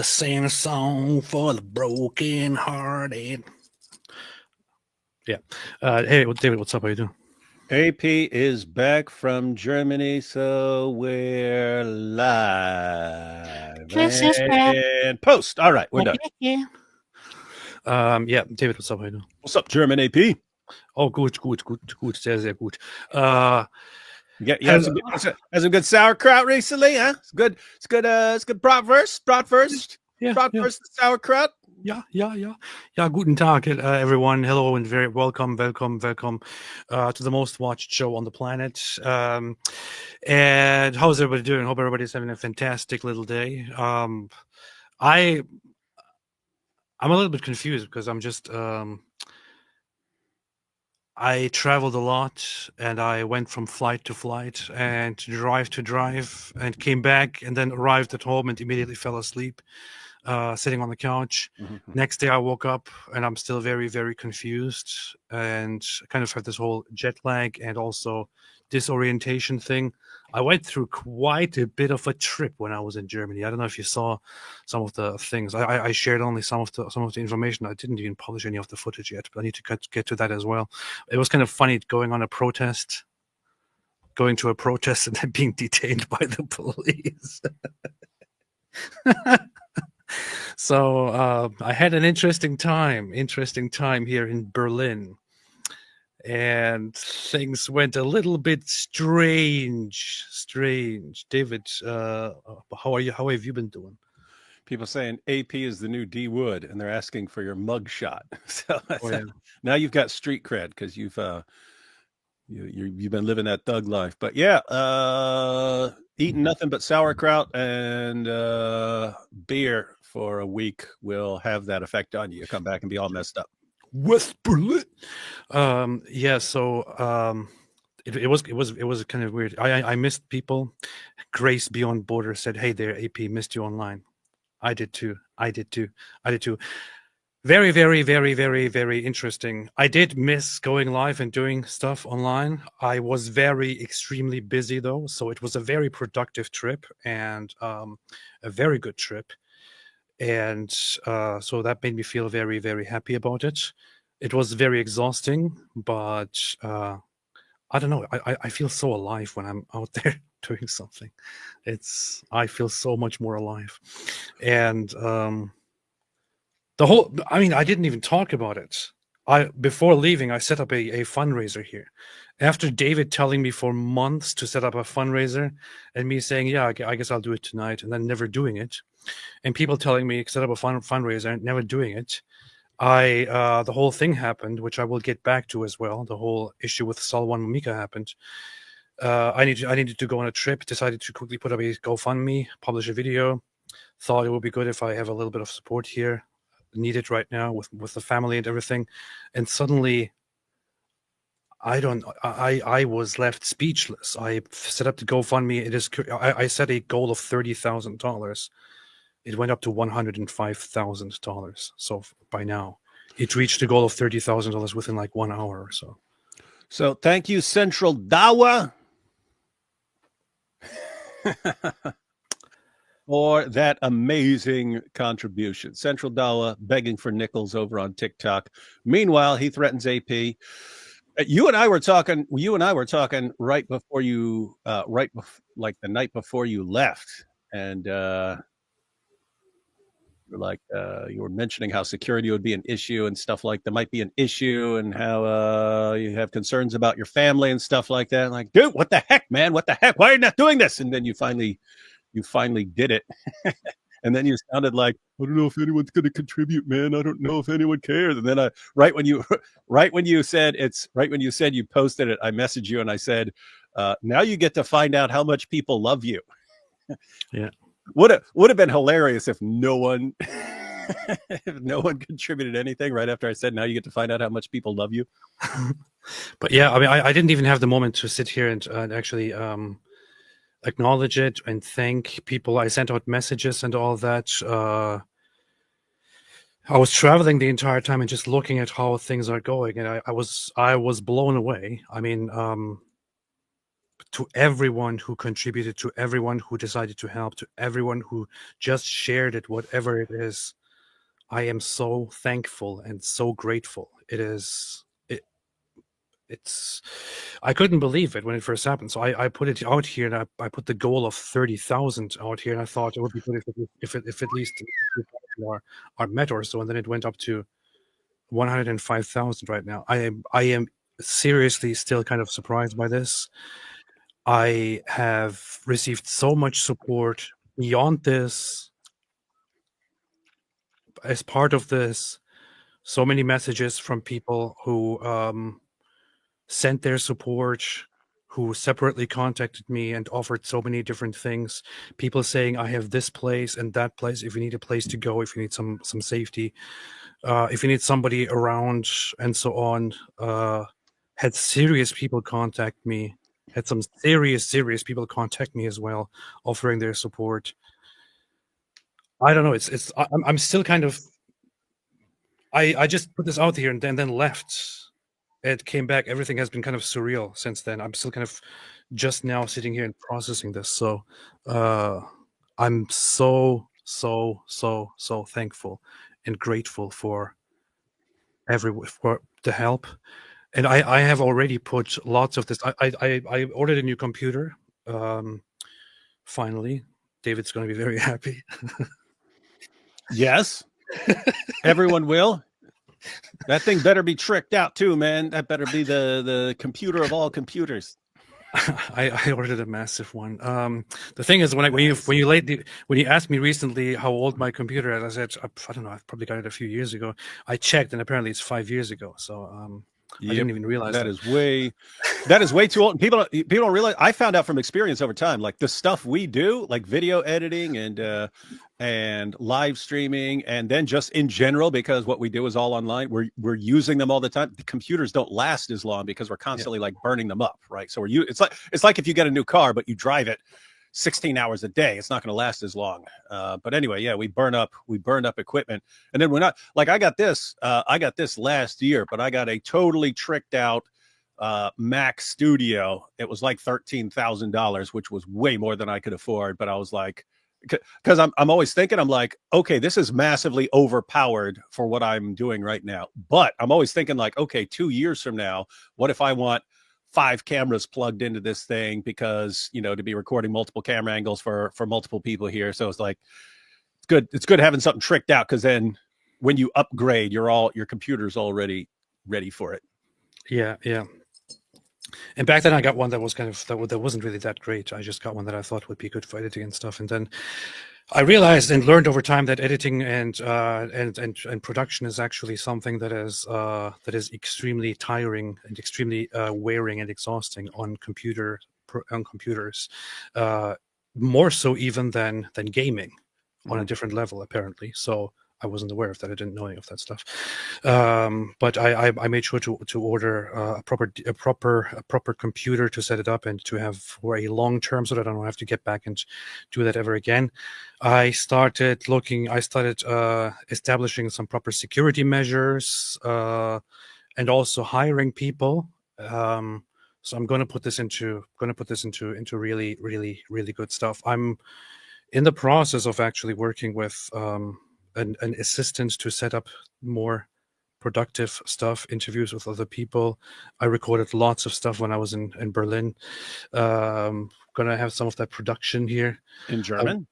to sing a song for the broken hearted. Yeah. Hey, David, what's up? How you doing? AP is back from Germany, so we're live. And post. All right, we're done. Yeah, David, what's up? How you doing? What's up, German AP? Oh, gut, sehr, sehr gut. You had some good sauerkraut recently, huh? It's good. It's good bratwurst. Yeah. Bratwurst and sauerkraut. Yeah. Guten Tag, everyone. Hello and very welcome to the most watched show on the planet. And how's everybody doing? Hope everybody's having a fantastic little day. I'm a little bit confused because I'm just I traveled a lot and I went from flight to flight and drive to drive and came back and then arrived at home and immediately fell asleep, sitting on the couch. Mm-hmm. Next day I woke up and I'm still very, very confused and kind of have this whole jet lag and also disorientation thing. I went through quite a bit of a trip when I was in Germany. I don't know if you saw some of the things. I shared only some of the information. I didn't even publish any of the footage yet, but I need to get to that as well. It was kind of funny going to a protest and then being detained by the police. So I had an interesting time here in Berlin. And things went a little bit strange. David, how are you? How have you been doing? People saying AP is the new D Wood, and they're asking for your mug shot. So now you've got street cred because you've been living that thug life. But yeah, eating nothing but sauerkraut and beer for a week will have that effect on you. You come back and be all messed up. West Berlin. It was kind of weird. I missed people. Grace Beyond Border said, "Hey there, AP, missed you online." I did too. Very, very, very, very, very interesting. I did miss going live and doing stuff online. I was extremely busy though, so it was a very productive trip and a very good trip. And so that made me feel very, very happy about it. It was very exhausting, but I don't know. I feel so alive when I'm out there doing something. I feel so much more alive. And I didn't even talk about it. Before leaving, I set up a fundraiser here. After David telling me for months to set up a fundraiser and me saying, yeah, I guess I'll do it tonight, and then never doing it. And people telling me set up a fundraiser and never doing it. The whole thing happened, which I will get back to as well. The whole issue with Salwan Mumika happened. I needed to go on a trip, decided to quickly put up a GoFundMe, publish a video, thought it would be good if I have a little bit of support here, needed right now with the family and everything. And suddenly I was left speechless. I set up the GoFundMe. I set a goal of $30,000. It went up to $105,000. So by now, it reached the goal of $30,000 within like 1 hour or so. So thank you, Central Dawa, for that amazing contribution. Central Dawa begging for nickels over on TikTok. Meanwhile, he threatens AP. You and I were talking right before you, like the night before you left, and you were mentioning how security would be an issue and stuff like that might be an issue, and how you have concerns about your family and stuff like that. Like, dude, what the heck, man? What the heck? Why are you not doing this? And then you finally did it. And then you sounded like, I don't know if anyone's going to contribute, man. I don't know if anyone cares. And then right when you said you posted it, I messaged you and I said, now you get to find out how much people love you. Yeah. Would have been hilarious if no one contributed anything right after I said, now you get to find out how much people love you. But yeah, I mean, I didn't even have the moment to sit here and actually acknowledge it and thank people. I sent out messages and all that. I was traveling the entire time and just looking at how things are going, and I was blown away. I mean, to everyone who contributed, to everyone who decided to help, to everyone who just shared it, whatever it is. I am so thankful and so grateful. It's I couldn't believe it when it first happened. So I put it out here, and I put the goal of 30,000 out here, and I thought it would be good if at least are met or so, and then it went up to 105,000 right now. I am seriously still kind of surprised by this. I have received so much support beyond this, as part of this, so many messages from people who sent their support, who separately contacted me and offered so many different things. People saying, I have this place and that place, if you need a place to go, if you need some safety, if you need somebody around, and so on. Had serious people contact me, had some serious people contact me as well, offering their support. I don't know, I'm still kind of, I just put this out here and then left. It came back. Everything has been kind of surreal since then. I'm still kind of just now sitting here and processing this. So I'm so thankful and grateful for the help. And I have already put lots of this. I ordered a new computer. Finally, David's going to be very happy. Yes, everyone will. That thing better be tricked out too, man. That better be the computer of all computers. I ordered a massive one. The thing is, when you asked me recently how old my computer is, I said, I don't know, I've probably got it a few years ago. I checked, and apparently it's 5 years ago. So I didn't even realize that is way too old. People don't realize. I found out from experience over time, like the stuff we do, like video editing and live streaming, and then just in general, because what we do is all online. We're using them all the time. The computers don't last as long because we're constantly like burning them up, right? So it's like if you get a new car, but you drive it 16 hours a day, it's not going to last as long. But anyway, yeah, we burn up equipment, and then we're not like, I got this last year, but I got a totally tricked out Mac Studio. It was like $13,000, which was way more than I could afford. But I was like, because I'm always thinking, I'm like, okay, this is massively overpowered for what I'm doing right now. But I'm always thinking like, okay, 2 years from now, what if I want 5 cameras plugged into this thing, because, you know, to be recording multiple camera angles for multiple people here. So it's like, it's good having something tricked out, because then when you upgrade, your computer's already ready for it. Yeah. And back then I got one that was kind of, that wasn't really that great. I just got one that I thought would be good for editing and stuff. And then I realized and learned over time that editing and production is actually something that is extremely tiring and extremely wearing and exhausting on computers, more so even than gaming, on a different level apparently. So I wasn't aware of that. I didn't know any of that stuff. But I made sure to order a proper computer to set it up and to have for a long term, so that I don't have to get back and do that ever again. I started establishing some proper security measures, and also hiring people. So I'm going to put this into really good stuff. I'm in the process of actually working with an assistant to set up more productive stuff, interviews with other people. I recorded lots of stuff when I was in Berlin. Gonna have some of that production here In German?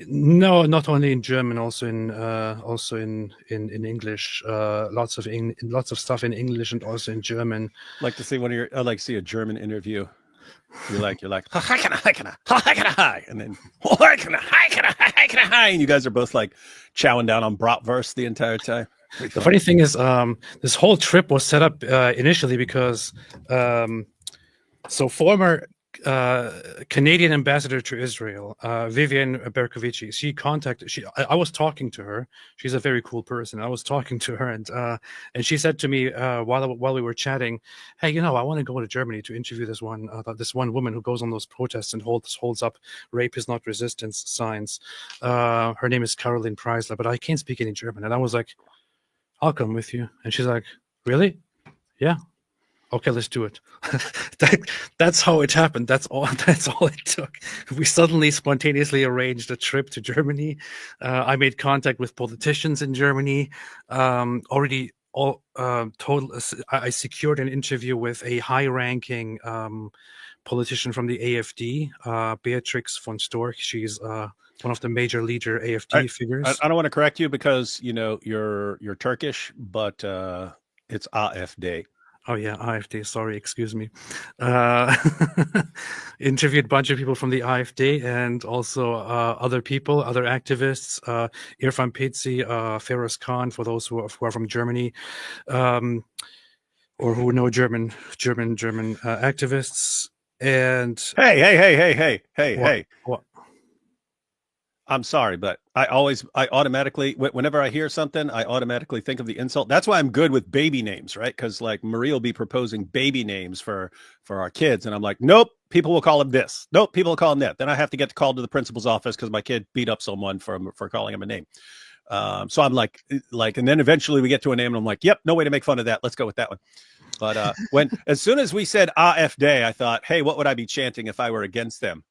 No, not only in German, also in English. Lots of stuff in English and also in German. Like to see I'd like to see a German interview. You're like, and then and you guys are both like chowing down on bratwurst the entire time. The funny thing is, this whole trip was set up initially because former Canadian ambassador to Israel, Vivian Berkovici, I was talking to her. She's a very cool person. I was talking to her, and she said to me while we were chatting, "Hey, you know, I want to go to Germany to interview this one woman who goes on those protests and holds up rape is not resistance signs. Her name is Caroline Preisler, but I can't speak any German." And I was like, "I'll come with you." And she's like, "Really?" "Yeah." Okay, let's do it. That's how it happened. That's all. That's all it took. We suddenly spontaneously arranged a trip to Germany. I made contact with politicians in Germany. Already, all total. I secured an interview with a high-ranking politician from the AfD, Beatrix von Storch. She's one of the major leader AfD figures. I don't want to correct you because you're Turkish, but it's AfD. Oh yeah, AfD. Sorry, excuse me. Interviewed a bunch of people from the AfD and also other people, other activists. Irfan Pitsi, Feroz Khan, for those who are from Germany, or who know German activists. And Hey! What? I'm sorry, but I automatically, whenever I hear something, I automatically think of the insult. That's why I'm good with baby names, right? Because like Marie will be proposing baby names for our kids, and I'm like, nope, people will call him this. Nope, people will call him that. Then I have to get called to the principal's office because my kid beat up someone for calling him a name. So I'm like, and then eventually we get to a name, and I'm like, yep, no way to make fun of that. Let's go with that one. But as soon as we said AfD, I thought, hey, what would I be chanting if I were against them?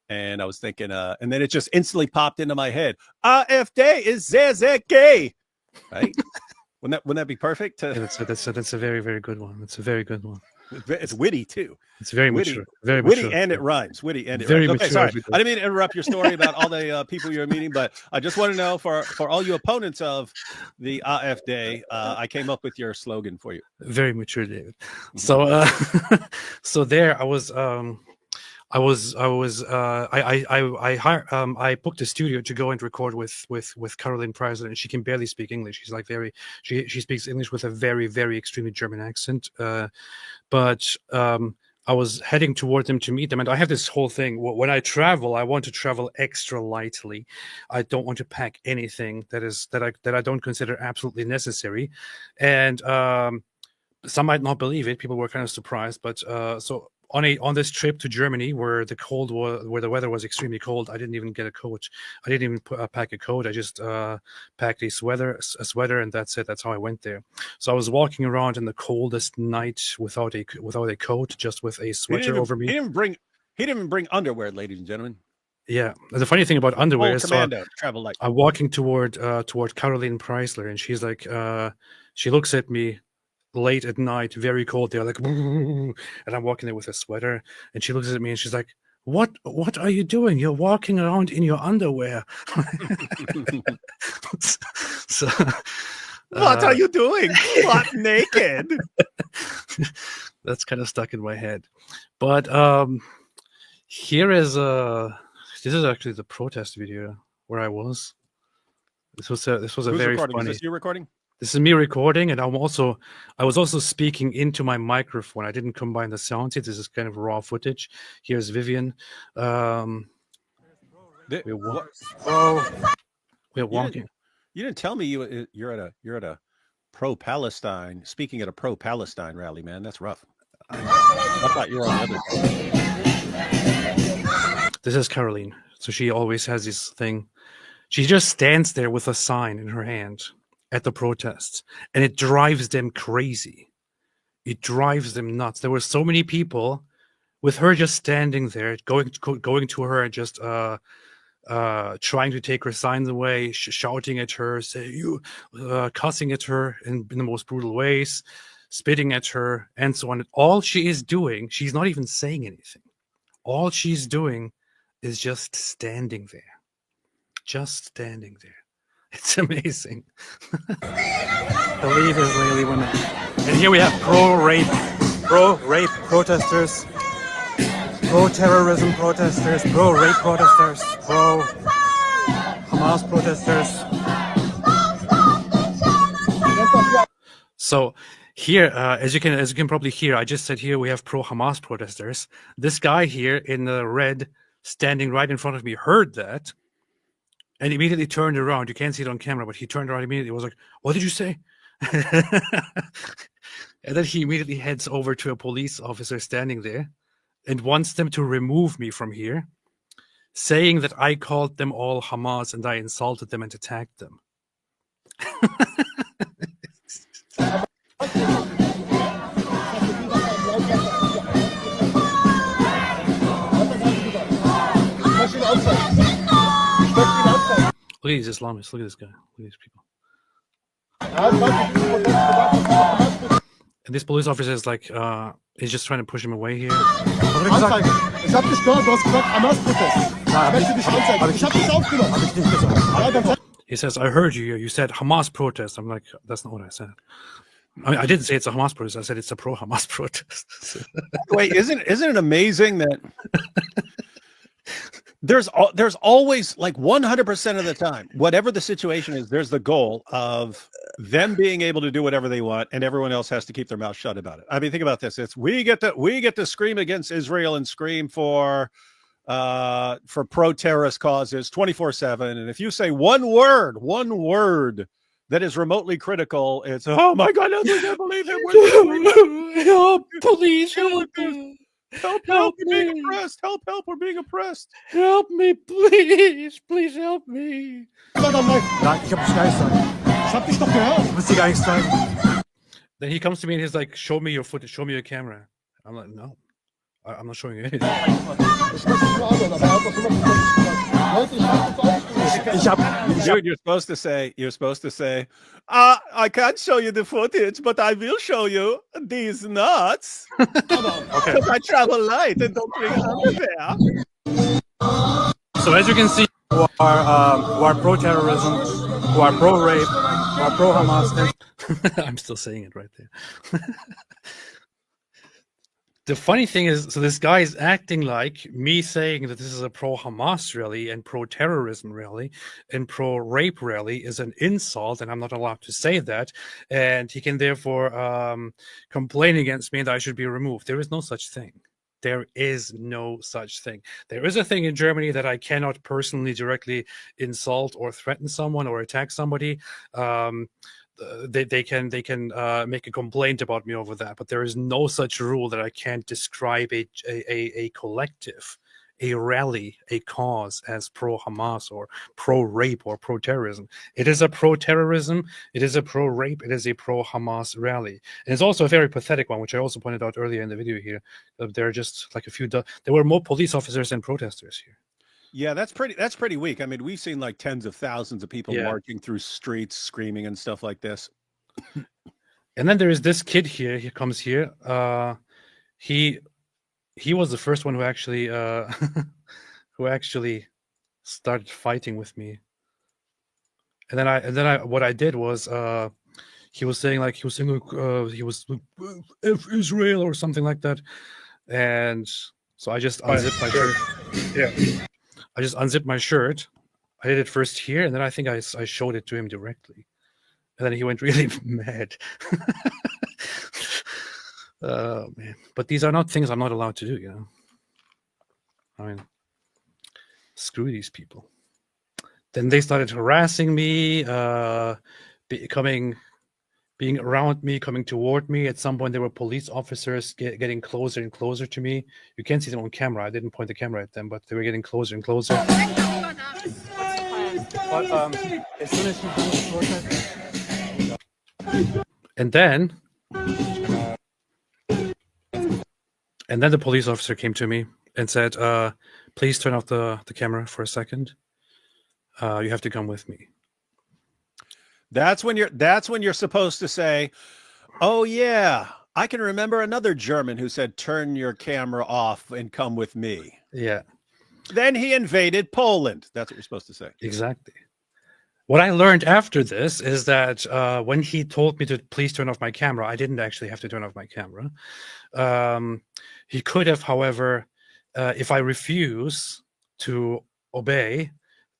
And I was thinking, and then it just instantly popped into my head. AfD is sehr gay, right? wouldn't that be perfect? Yeah, that's a very, very good one. It's a very good one. It's witty too. It's very witty, mature. Very witty, mature. and it rhymes. Witty and it very rhymes. Okay, mature. sorry. I didn't mean to interrupt your story about all the people you're meeting, but I just want to know for all you opponents of the AfD, I came up with your slogan for you. Very mature, David. So, so there I was. I booked a studio to go and record with Caroline Preisler, and she can barely speak English. She's like she speaks English with a very, very extremely German accent. But I was heading toward them to meet them, and I have this whole thing. When I travel, I want to travel extra lightly. I don't want to pack anything that I don't consider absolutely necessary. And some might not believe it. People were kind of surprised, but so. On this trip to Germany, where the weather was extremely cold, I didn't even get a coat. I didn't even pack a coat. I just packed a sweater, and that's it. That's how I went there. So I was walking around in the coldest night without a coat, just with a sweater over me. He didn't even bring underwear, ladies and gentlemen. Yeah, the funny thing about underwear is travel light. I'm walking toward Caroline Preisler, and she's like, she looks at me. Late at night, very cold. They're like, and I'm walking there with a sweater, and she looks at me and she's like, "What are you doing? You're walking around in your underwear." So, what are you doing? Butt naked. That's kind of stuck in my head. But here is this is actually the protest video where I was. This was a Who's very recording? funny. Is this you recording? This is me recording, and I was also speaking into my microphone. I didn't combine the sounds. This is kind of raw footage. Here's Vivian. We're walking. You didn't tell me you're at a pro-Palestine. Speaking at a pro-Palestine rally, man. That's rough. I thought you were on the other side. This is Caroline. So she always has this thing. She just stands there with a sign in her hand at the protests, and it drives them crazy. It drives them nuts. There were so many people with her just standing there, going to her and just trying to take her signs away, shouting at her, cussing at her in the most brutal ways, spitting at her, and so on. All she is doing, she's not even saying anything. All she's doing is just standing there. Just standing there. It's amazing. Believe Israeli women. And here we have pro-rape protesters, pro-terrorism protesters, pro-rape protesters, pro-Hamas protesters. So here, as you can probably hear, I just said here we have pro-Hamas protesters. This guy here in the red, standing right in front of me, heard that. And immediately turned around. You can't see it on camera, but he turned around immediately. He was like, "What did you say?" And then he immediately heads over to a police officer standing there and wants them to remove me from here, saying that I called them all Hamas and I insulted them and attacked them. Look at these Islamists. Look at this guy. Look at these people. And this police officer is like, he's just trying to push him away here. Anzeige. Ich hab dich gehört, du hast gesagt, Hamas-Protest. Ich möchte dich anzeigen. Ich hab dich aufgenommen. He says, I heard you. You said Hamas protest. I'm like, that's not what I said. I mean, I didn't say it's a Hamas protest. I said it's a pro-Hamas protest. Wait, isn't it amazing that there's always, like, 100% of the time, whatever the situation is, there's the goal of them being able to do whatever they want, and everyone else has to keep their mouth shut about it. I mean, think about this: it's we get to scream against Israel and scream for pro-terrorist causes 24/7, and if you say one word that is remotely critical, it's, oh my God, I can't believe it. Help, police, help me. Help, we're being oppressed. Help, we're being oppressed. Help me, please help me. Nein, ich hab dich gar nicht sagen. Ich hab dich doch gehört. Du musst dir gar nichts sagen. Then he comes to me and he's like, show me your footage, show me your camera. I'm like, no, I'm not showing you anything. Dude, you're supposed to say, I can't show you the footage, but I will show you these nuts. Okay. I travel light and don't bring underwear. So as you can see, who are pro-terrorism, who are pro-rape, who are pro-Hamas. I'm still saying it right there. The funny thing is, so this guy is acting like me saying that this is a pro-Hamas rally and pro-terrorism rally and pro-rape rally is an insult, and I'm not allowed to say that, and he can therefore complain against me that I should be removed. There is no such thing. There is no such thing. There is a thing in Germany that I cannot personally directly insult or threaten someone or attack somebody. They can make a complaint about me over that, but there is no such rule that I can't describe a collective, a rally, a cause as pro-Hamas or pro-rape or pro-terrorism. It is a pro-terrorism, it is a pro-rape, it is a pro-Hamas rally. And it's also a very pathetic one, which I also pointed out earlier in the video here. There are just like there were more police officers than protesters here. Yeah, that's pretty weak. I mean, we've seen like tens of thousands of people marching through streets, screaming and stuff like this. And then there is this kid here. He comes here. He was the first one who actually started fighting with me. And then what I did was he was saying F Israel or something like that, and so I just unzipped my shirt. Yeah. I just unzipped my shirt. I did it first here, and then I think I showed it to him directly. And then he went really mad. Oh, man. But these are not things I'm not allowed to do, you know? I mean, screw these people. Then they started harassing me, being around me, coming toward me. At some point, there were police officers getting closer and closer to me. You can't see them on camera. I didn't point the camera at them, but they were getting closer and closer. And then the police officer came to me and said, please turn off the camera for a second. You have to come with me. That's when you're supposed to say, oh yeah, I can remember another German who said, turn your camera off and come with me. Yeah. Then he invaded Poland. That's what you're supposed to say. Exactly. What I learned after this is that when he told me to please turn off my camera, I didn't actually have to turn off my camera. He could have, however, if I refuse to obey,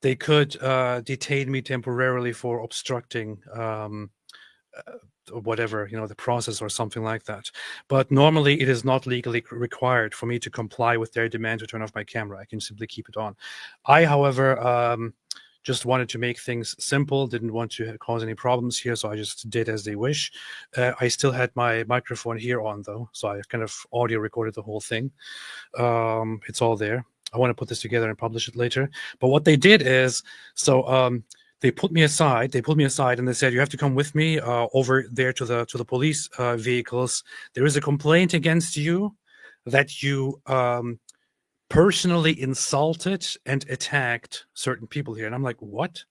they could detain me temporarily for obstructing whatever, the process or something like that. But normally it is not legally required for me to comply with their demand to turn off my camera. I can simply keep it on. I, however, just wanted to make things simple, didn't want to cause any problems here, so I just did as they wish. I still had my microphone here on, though, so I kind of audio recorded the whole thing. It's all there. I want to put this together and publish it later. But what they did is, they pulled me aside, and they said, you have to come with me over there to the police vehicles. There is a complaint against you that you personally insulted and attacked certain people here. And I'm like, what?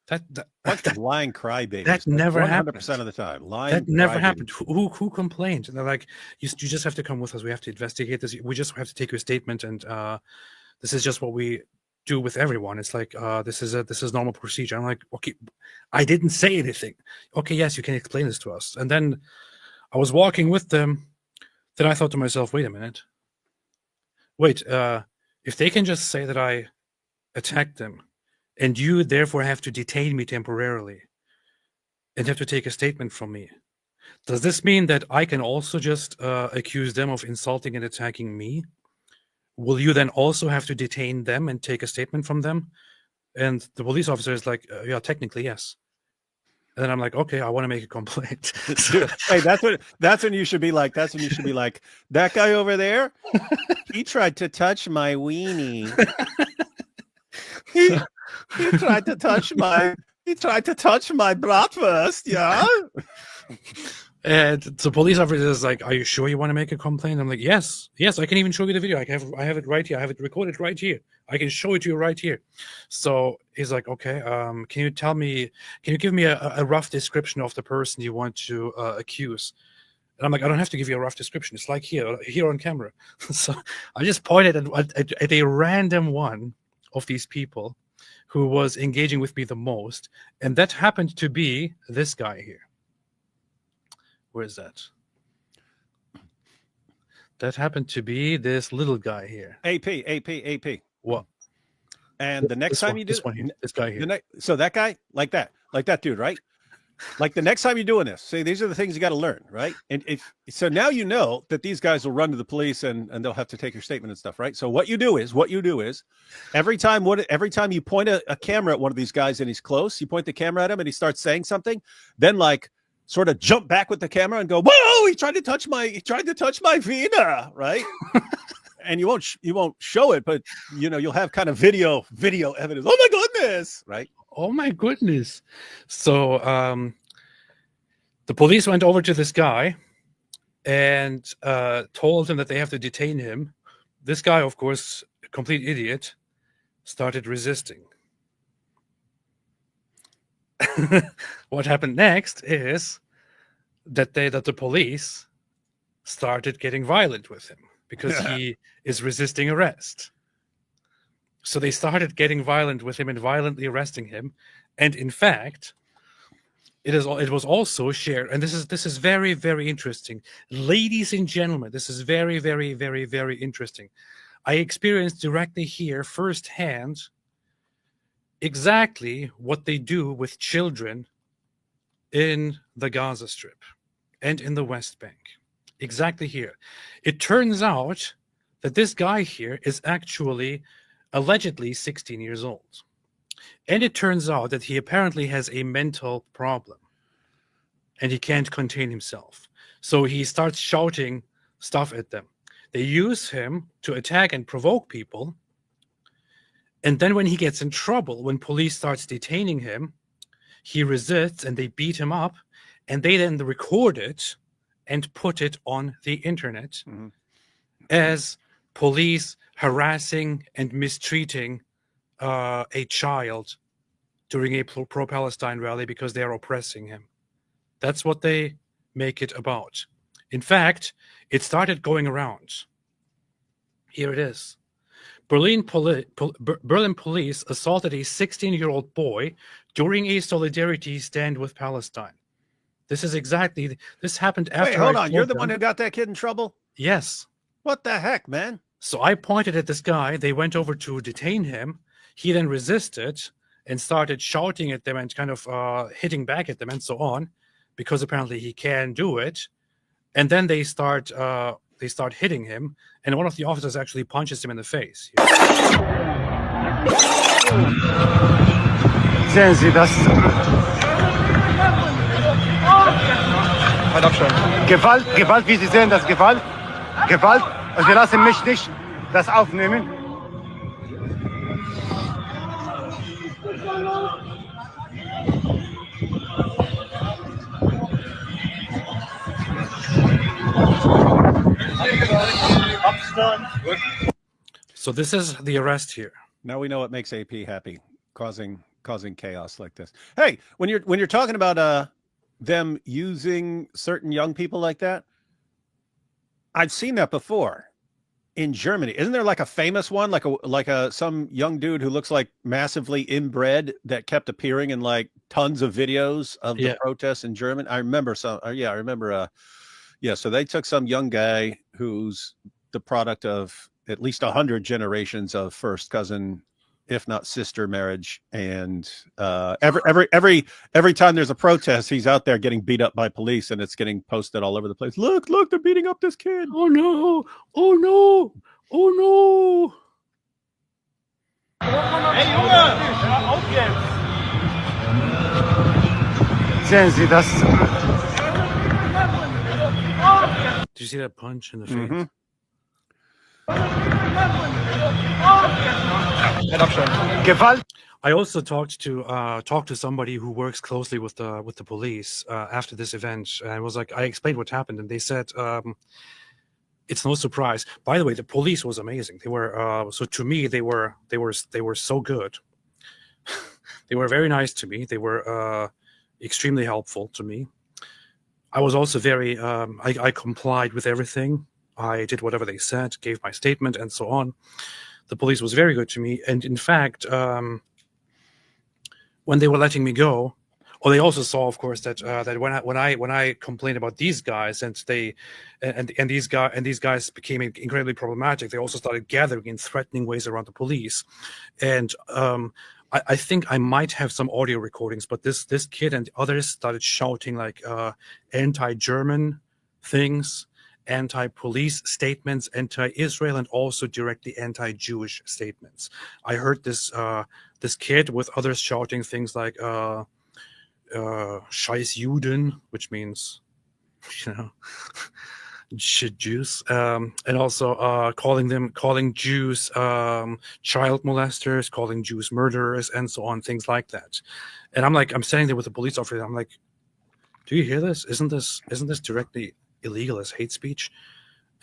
Bunch of lying crybabies. That never 100% of the time. Lying. That never happened. Who complained? And they're like, you just have to come with us. We have to investigate this. We just have to take your statement, and this is just what we do with everyone. It's like this is normal procedure. I'm like, okay, I didn't say anything. Okay, yes, you can explain this to us. And then I was walking with them. Then I thought to myself, wait a minute. Wait, if they can just say that I attacked them, and you therefore have to detain me temporarily and have to take a statement from me, does this mean that I can also just accuse them of insulting and attacking me? Will you then also have to detain them and take a statement from them? And the police officer is like, yeah, technically, yes. And then I'm like, okay, I want to make a complaint. Hey, that's when you should be like, that guy over there, he tried to touch my weenie. He tried to touch my bratwurst, yeah. And the police officer is like, are you sure you want to make a complaint? I'm like, yes, I can even show you the video. I have it right here. I have it recorded right here. I can show it to you right here. So he's like, okay, can you give me a rough description of the person you want to accuse? And I'm like, I don't have to give you a rough description. It's like here on camera. So I just pointed at a random one of these people who was engaging with me the most. And that happened to be this guy here. Where is that? That happened to be this little guy here. AP. What? And the next time you do this guy here. So that guy, like that dude, right? Like the next time you're doing this, see, these are the things you got to learn, right? And so now you know that these guys will run to the police and they'll have to take your statement and stuff, right? So what you do is every time you point a camera at one of these guys and he's close, you point the camera at him and he starts saying something, then like sort of jump back with the camera and go, whoa, he tried to touch my vena, right? And you won't show it, but you'll have kind of video evidence. Oh my goodness, right? Oh my goodness. So the police went over to this guy and told him that they have to detain him. This guy, of course, a complete idiot, started resisting. What happened next is that the police started getting violent with him because he is resisting arrest. So they started getting violent with him and violently arresting him. And in fact, it was also shared. And this is very, very interesting. Ladies and gentlemen, this is very, very, very, very interesting. I experienced directly here firsthand exactly what they do with children in the Gaza Strip and in the West Bank. Exactly here. It turns out that this guy here is actually allegedly 16 years old. And it turns out that he apparently has a mental problem and he can't contain himself. So he starts shouting stuff at them. They use him to attack and provoke people. And then when he gets in trouble, when police starts detaining him, he resists and they beat him up, and they then record it and put it on the internet as police harassing and mistreating a child during a pro-Palestine rally because they are oppressing him. That's what they make it about. In fact, it started going around. Here it is. Berlin police assaulted a 16-year-old boy during a solidarity stand with Palestine. This happened after. Wait, hold on. You're the one who got that kid in trouble? Yes. What the heck, man? So I pointed at this guy. They went over to detain him. He then resisted and started shouting at them and kind of hitting back at them and so on, because apparently he can do it. And then they start hitting him, and one of the officers actually punches him in the face. Sehen Sie das? Gewalt, wie Sie sehen, das Gewalt. Und wir lassen mich nicht das aufnehmen. So this is the arrest here. Now we know what makes AP happy. causing chaos like this. Hey, when you're talking about them using certain young people like that, I've seen that before in Germany. Isn't there like a famous one, like some young dude who looks like massively inbred that kept appearing in like tons of videos of the protests in Germany? I remember some. Yeah, I remember. So they took some young guy who's the product of at least 100 generations of first cousin, if not sister marriage, and every time there's a protest, he's out there getting beat up by police, and it's getting posted all over the place. Look, they're beating up this kid. Oh no! Oh no! Oh no! Hey Junge, hör auf jetzt! Sehen Sie das? Did you see that punch in the face? I also talked to somebody who works closely with the police after this event, and was like, I explained what happened, and they said it's no surprise. By the way, the police was amazing. They were so to me they were so good. They were very nice to me. They were extremely helpful to me. I was also very I complied with everything. I did whatever they said, gave my statement, and so on. The police was very good to me, and in fact, when they were letting me go, they also saw, of course, that when I complained about these guys, and these guys became incredibly problematic. They also started gathering in threatening ways around the police, and I think I might have some audio recordings, but this kid and others started shouting like anti-German things, anti-police statements, anti-Israel, and also directly anti-Jewish statements. I heard this kid with others shouting things like Scheiß Juden, which means, shit Jews, and also calling Jews child molesters, calling Jews murderers, and so on, things like that. And I'm standing there with the police officer. I'm like, do you hear this? Isn't this directly illegal as hate speech?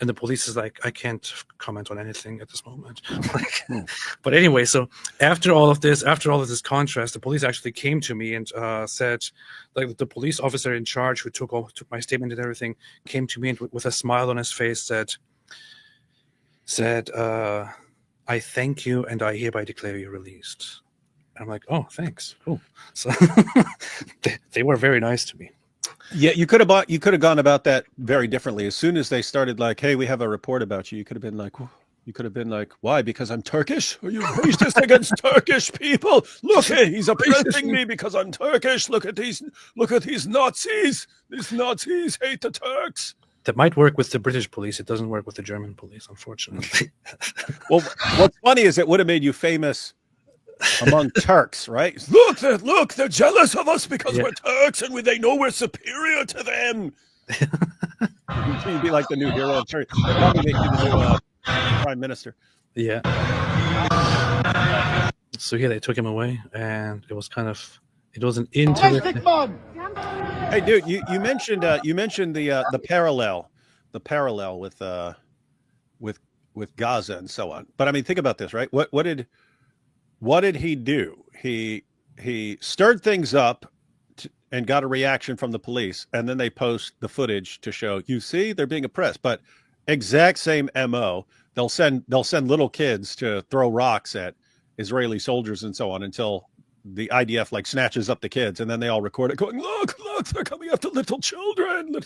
And the police is like, I can't comment on anything at this moment. But anyway, so after all of this contrast, the police actually came to me and said, like, the police officer in charge who took my statement and everything came to me and with a smile on his face said, I thank you and I hereby declare you released. And I'm like, oh, thanks. Cool. So they were very nice to me. Yeah, you could have gone about that very differently. As soon as they started like, hey, we have a report about you, you could have been like, why? Because I'm Turkish? Are you racist against Turkish people? Look, he's oppressing me because I'm Turkish. Look at these Nazis. These Nazis hate the Turks. That might work with the British police. It doesn't work with the German police, unfortunately. Well, what's funny is it would have made you famous among Turks, right? Look, they're jealous of us because we're Turks and they know we're superior to them. You'd be like the new hero of Turkey. They'd probably make you the new prime minister. Yeah. So they took him away, and it was an into. Hey, dude, you mentioned the parallel with Gaza and so on. But I mean, think about this, right? What did he do? He stirred things up and got a reaction from the police, and then they post the footage to show, you see, they're being oppressed. But exact same MO. They'll send little kids to throw rocks at Israeli soldiers and so on until the IDF like snatches up the kids, and then they all record it going, look, they're coming after little children.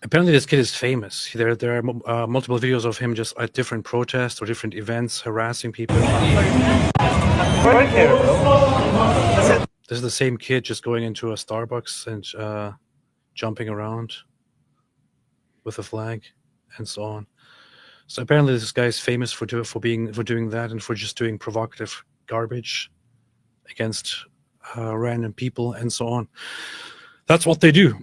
Apparently, this kid is famous. There are multiple videos of him just at different protests or different events harassing people. This is the same kid just going into a Starbucks and jumping around with a flag and so on. So apparently, this guy is famous for doing that and for just doing provocative garbage against random people and so on. That's what they do.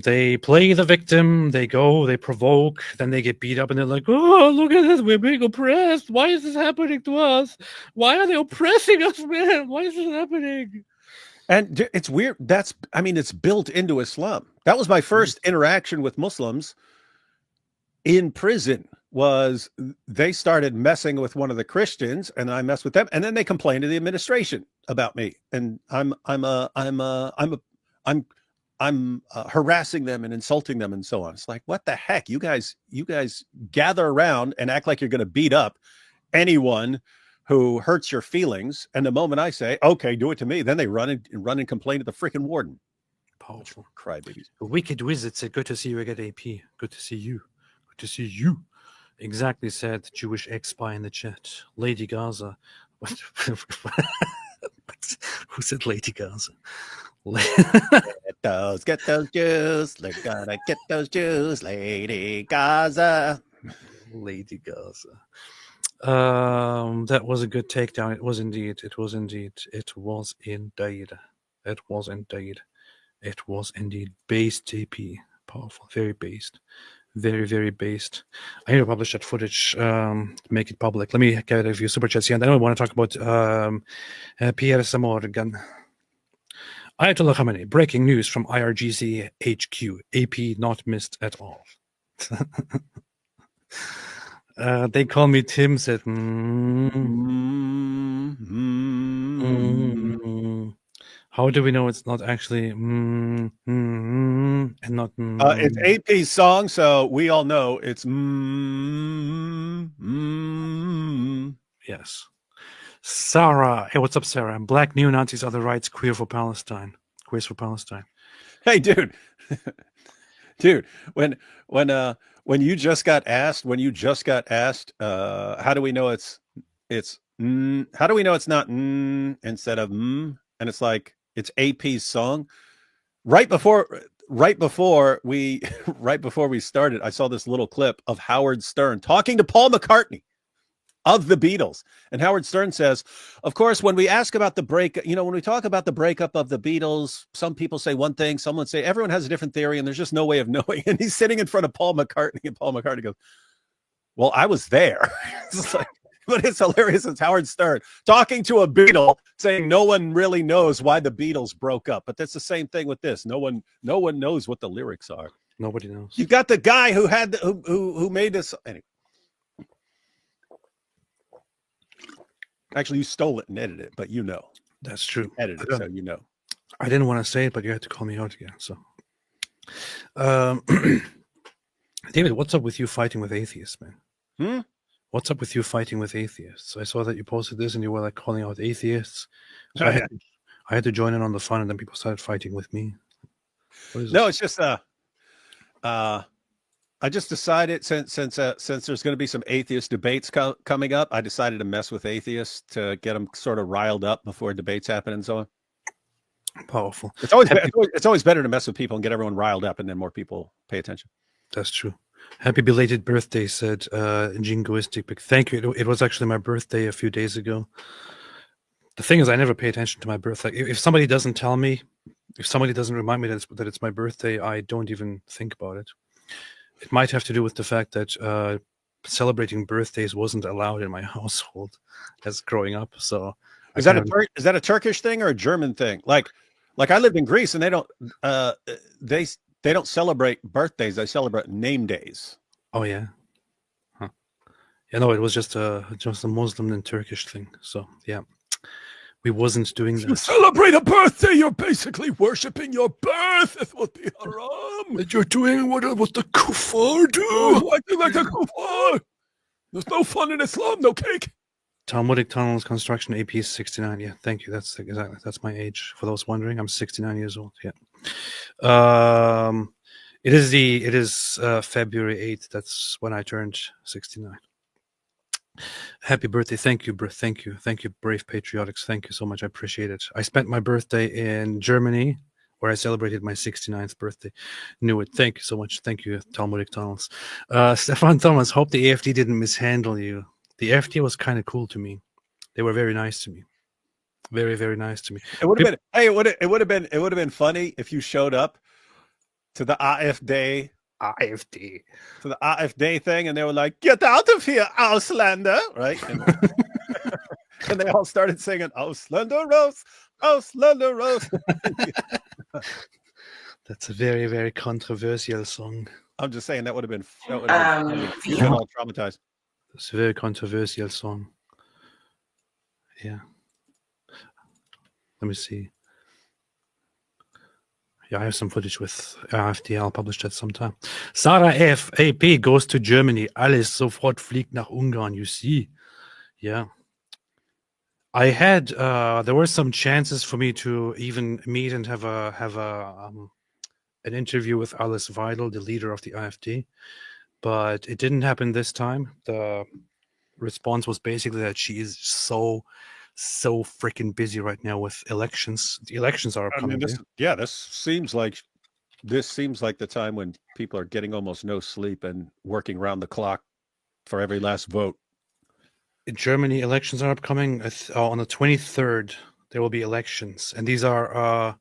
They play the victim, they provoke, then they get beat up, and they're like, oh, look at this, we're being oppressed. Why is this happening to us? Why are they oppressing us, man? Why is this happening? And it's weird. It's built into Islam. That was my first interaction with Muslims in prison. was they started messing with one of the Christians, and I messed with them, and then they complained to the administration about me, and I'm harassing them and insulting them and so on. It's like, what the heck? You guys gather around and act like you're going to beat up anyone who hurts your feelings, and the moment I say, okay, do it to me, then they run and complain to the freaking warden. Powerful. Crybabies. Wicked Wizard said, good to see you again, AP. Good to see you. Good to see you. Exactly, said Jewish X-Spy in the chat. Lady Gaza. What? Who said Lady Gaza? Get those Jews. They're gonna get those Jews. Lady Gaza. Lady Gaza. That was a good takedown. It was indeed. It was indeed. It was indeed. It was indeed. It was indeed. Based TP. Powerful. Very based. Very, very based. I need to publish that footage, make it public. Let me get a few super chats here. And then I want to talk about Piers again. Ayatollah Khamenei, breaking news from IRGC HQ. AP not missed at all. They call me Tim, said, How do we know it's not actually and not It's AP's song, so we all know it's Yes. Sarah. Hey, what's up, Sarah? Black neo-Nazis are the rights, queer for Palestine. Queers for Palestine. Hey, dude. Dude, when you just got asked, how do we know it's how do we know it's not instead of and it's like it's AP's song. Right before we started, I saw this little clip of Howard Stern talking to Paul McCartney of the Beatles. And Howard Stern says, of course, when we ask about the when we talk about the breakup of the Beatles, some people say one thing, someone say everyone has a different theory, and there's just no way of knowing. And he's sitting in front of Paul McCartney, and Paul McCartney goes, well, I was there. It's like, but it's hilarious. It's Howard Stern talking to a Beatle saying no one really knows why the Beatles broke up. But that's the same thing with this. No one knows what the lyrics are. Nobody knows. You've got the guy who made this. Anyway. Actually, you stole it and edited it, but you know. That's true. Edited it, so you know. I didn't want to say it, but you had to call me out again. So, David, what's up with you fighting with atheists, man? What's up with you fighting with atheists? I saw that you posted this and you were like calling out atheists. So I had to join in on the fun, and then people started fighting with me. No, it's just I just decided since there's going to be some atheist debates coming up, I decided to mess with atheists to get them sort of riled up before debates happen and so on. Powerful. It's always better to mess with people and get everyone riled up, and then more people pay attention. That's true. Happy belated birthday, said Jingoistic. Thank you. It was actually my birthday a few days ago. The thing is, I never pay attention to my birthday. If somebody doesn't tell me, if somebody doesn't remind me that it's my birthday, I don't even think about it. It might have to do with the fact that celebrating birthdays wasn't allowed in my household as growing up. So is that a Turkish thing or a German thing? Like I lived in Greece, and they don't celebrate birthdays. They celebrate name days. Oh yeah. Huh. Yeah, no, it was just a Muslim and Turkish thing. So yeah. We wasn't doing that. You celebrate a birthday, you're basically worshipping your birth. That's what the haram. That you're doing what the kuffar do. Acting like a kuffar. There's no fun in Islam, no cake. Talmudic Tunnels Construction AP is 69. Yeah, thank you. That's my age. For those wondering, I'm 69 years old. Yeah. It is February 8th. That's when I turned 69. Happy birthday. Thank you, Thank you, Brave Patriotics. Thank you so much. I appreciate it. I spent my birthday in Germany, where I celebrated my 69th birthday. Knew it. Thank you so much. Thank you, Talmudic Tunnels. Stefan Thomas, hope the AFD didn't mishandle you. The AFD was kind of cool to me. They were very nice to me. Very, very nice to me. It would have been. Hey, it would have been funny if you showed up to the AFD to the AFD thing, and they were like, "Get out of here, Auslander!" Right? And they all started singing "Auslander Rose, Auslander Rose." That's a very, very controversial song. I'm just saying that would have been funny. You've been all traumatized. It's a very controversial song. Yeah. Let me see. Yeah, I have some footage with AfD. I'll publish that sometime. Sarah F. AP goes to Germany. Alles sofort fliegt nach Ungarn. You see? Yeah. I had there were some chances for me to even meet and have an interview with Alice Weidel, the leader of the AfD, but it didn't happen this time. The response was basically that she is so freaking busy right now with elections. The elections are upcoming. This seems like the time when people are getting almost no sleep and working round the clock for every last vote. In Germany, elections are upcoming. On the 23rd, there will be elections, and these are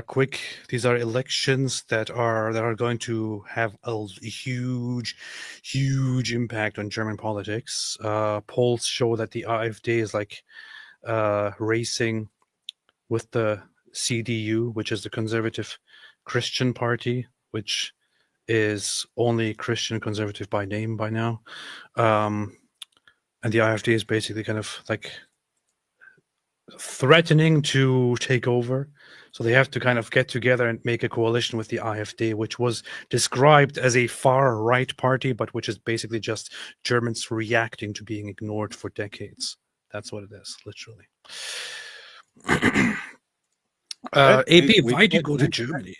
quick. These are elections that are going to have a huge impact on German politics. Polls show that the AfD is like racing with the CDU, which is the Conservative Christian Party, which is only Christian conservative by name by now. And the AfD is basically kind of like threatening to take over. So they have to kind of get together and make a coalition with the AfD, which was described as a far-right party, but which is basically just Germans reacting to being ignored for decades. That's what it is, literally. AP, why do you go to Germany?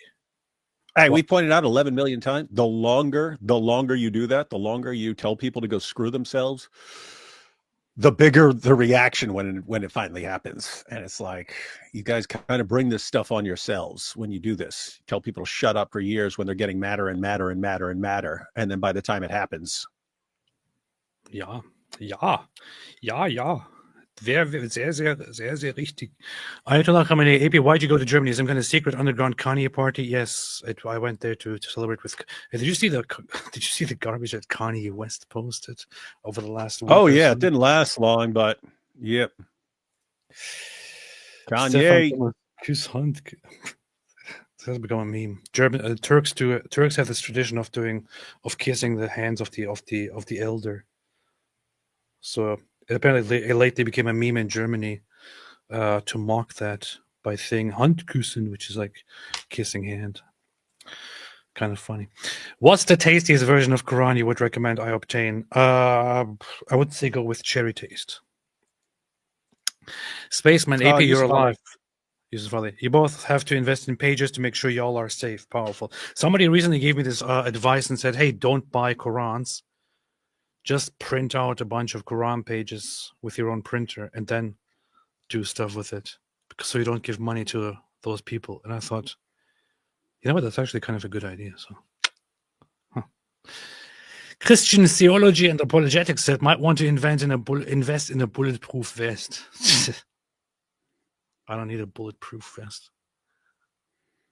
Hey, we pointed out 11 million times. The longer you do that, the longer you tell people to go screw themselves, the bigger the reaction when it finally happens. And it's like, you guys kind of bring this stuff on yourselves when you do this. You tell people to shut up for years when they're getting madder and madder and madder and madder. And then by the time it happens. Ja. Sehr richtig. Ayatollah Khamenei, AP, why'd you go to Germany? Some kind of secret underground Kanye party? Yes, I went there to celebrate with. Did you see the garbage that Kanye West posted over the last week? Oh yeah, it didn't last long, but yep. Kanye. Küss Hand. This has become a meme. Turks have this tradition of kissing the hands of the elder. So apparently it lately became a meme in Germany to mock that by saying Handküssen, which is like kissing hand. Kind of funny. What's the tastiest version of Quran you would recommend I obtain? I would say go with cherry taste. Spaceman, AP, you're alive. Yusuf Ali, you both have to invest in pages to make sure y'all are safe, powerful. Somebody recently gave me this advice and said, hey, don't buy Qurans. Just print out a bunch of Quran pages with your own printer and then do stuff with it, so you don't give money to those people. And I thought, you know what, that's actually kind of a good idea. So, Christian theology and apologetics said might want to invest in a bulletproof vest. I don't need a bulletproof vest.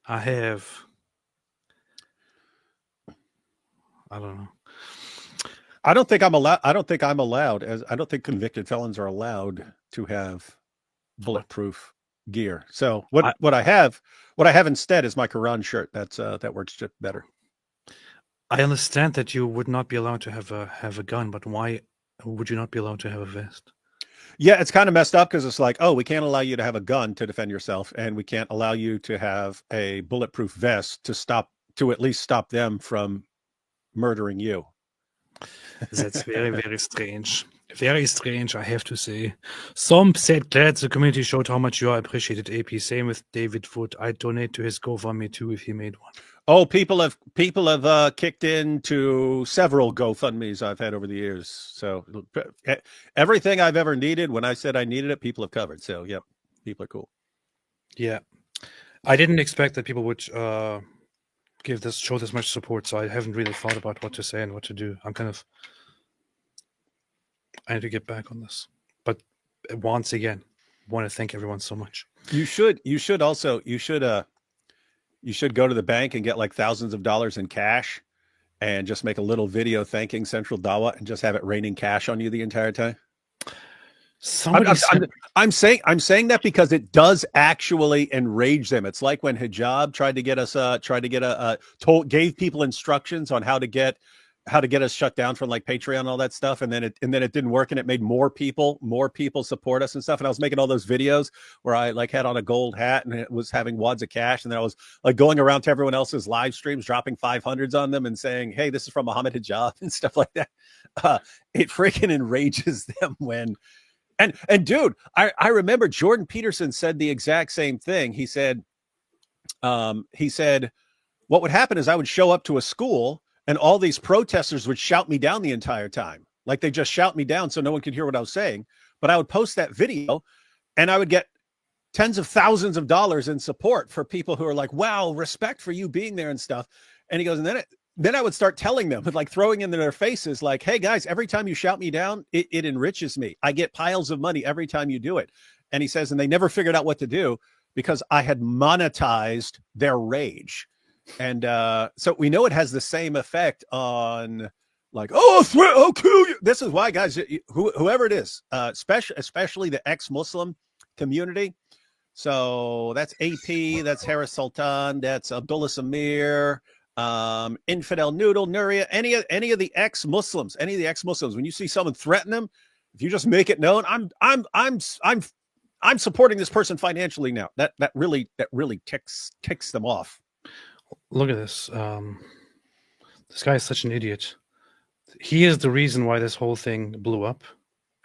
I don't know. I don't think I'm allowed. I don't think convicted felons are allowed to have bulletproof gear. So what I have instead is my Quran shirt. That works just better. I understand that you would not be allowed to have a gun, but why would you not be allowed to have a vest? Yeah, it's kind of messed up because it's like, oh, we can't allow you to have a gun to defend yourself, and we can't allow you to have a bulletproof vest to at least stop them from murdering you. That's very, very strange. Very strange, I have to say. Some said glad the community showed how much you are appreciated, AP. Same with David Wood. I'd donate to his GoFundMe too if he made one. Oh, people have kicked into several GoFundMes I've had over the years. So everything I've ever needed, when I said I needed it, people have covered. So yep, people are cool. Yeah, I didn't expect that people would show this much support. So I haven't really thought about what to say and what to do. I need to get back on this. But once again, I want to thank everyone so much. You should go to the bank and get like thousands of dollars in cash and just make a little video thanking Central Dawa and just have it raining cash on you the entire time. Somebody said, I'm saying that because it does actually enrage them. It's like when hijab tried to get us gave people instructions on how to get us shut down from like Patreon and all that stuff, and then it didn't work, and it made more people support us and stuff. And I was making all those videos where I like had on a gold hat and it was having wads of cash, and then I was like going around to everyone else's live streams, dropping 500s on them and saying, "Hey, this is from Muhammad Hijab" and stuff like that. It freaking enrages them when. And dude, I remember Jordan Peterson said the exact same thing. He said, what would happen is I would show up to a school and all these protesters would shout me down the entire time. Like they just shout me down so no one could hear what I was saying. But I would post that video and I would get tens of thousands of dollars in support for people who are like, wow, respect for you being there and stuff. And he goes, and then I would start telling them, like throwing into their faces, like, hey guys, every time you shout me down, it enriches me. I get piles of money every time you do it. And he says, and they never figured out what to do because I had monetized their rage. And so we know it has the same effect on like, I'll kill you. This is why, guys, whoever it is, especially the ex-Muslim community. So that's AP, that's Harris Sultan, that's Abdullah Samir, Infidel Noodle, Nuria, any of the ex-Muslims, when you see someone threaten them, if you just make it known, I'm supporting this person financially now. That really ticks them off. look at this. This guy is such an idiot. He is the reason why this whole thing blew up.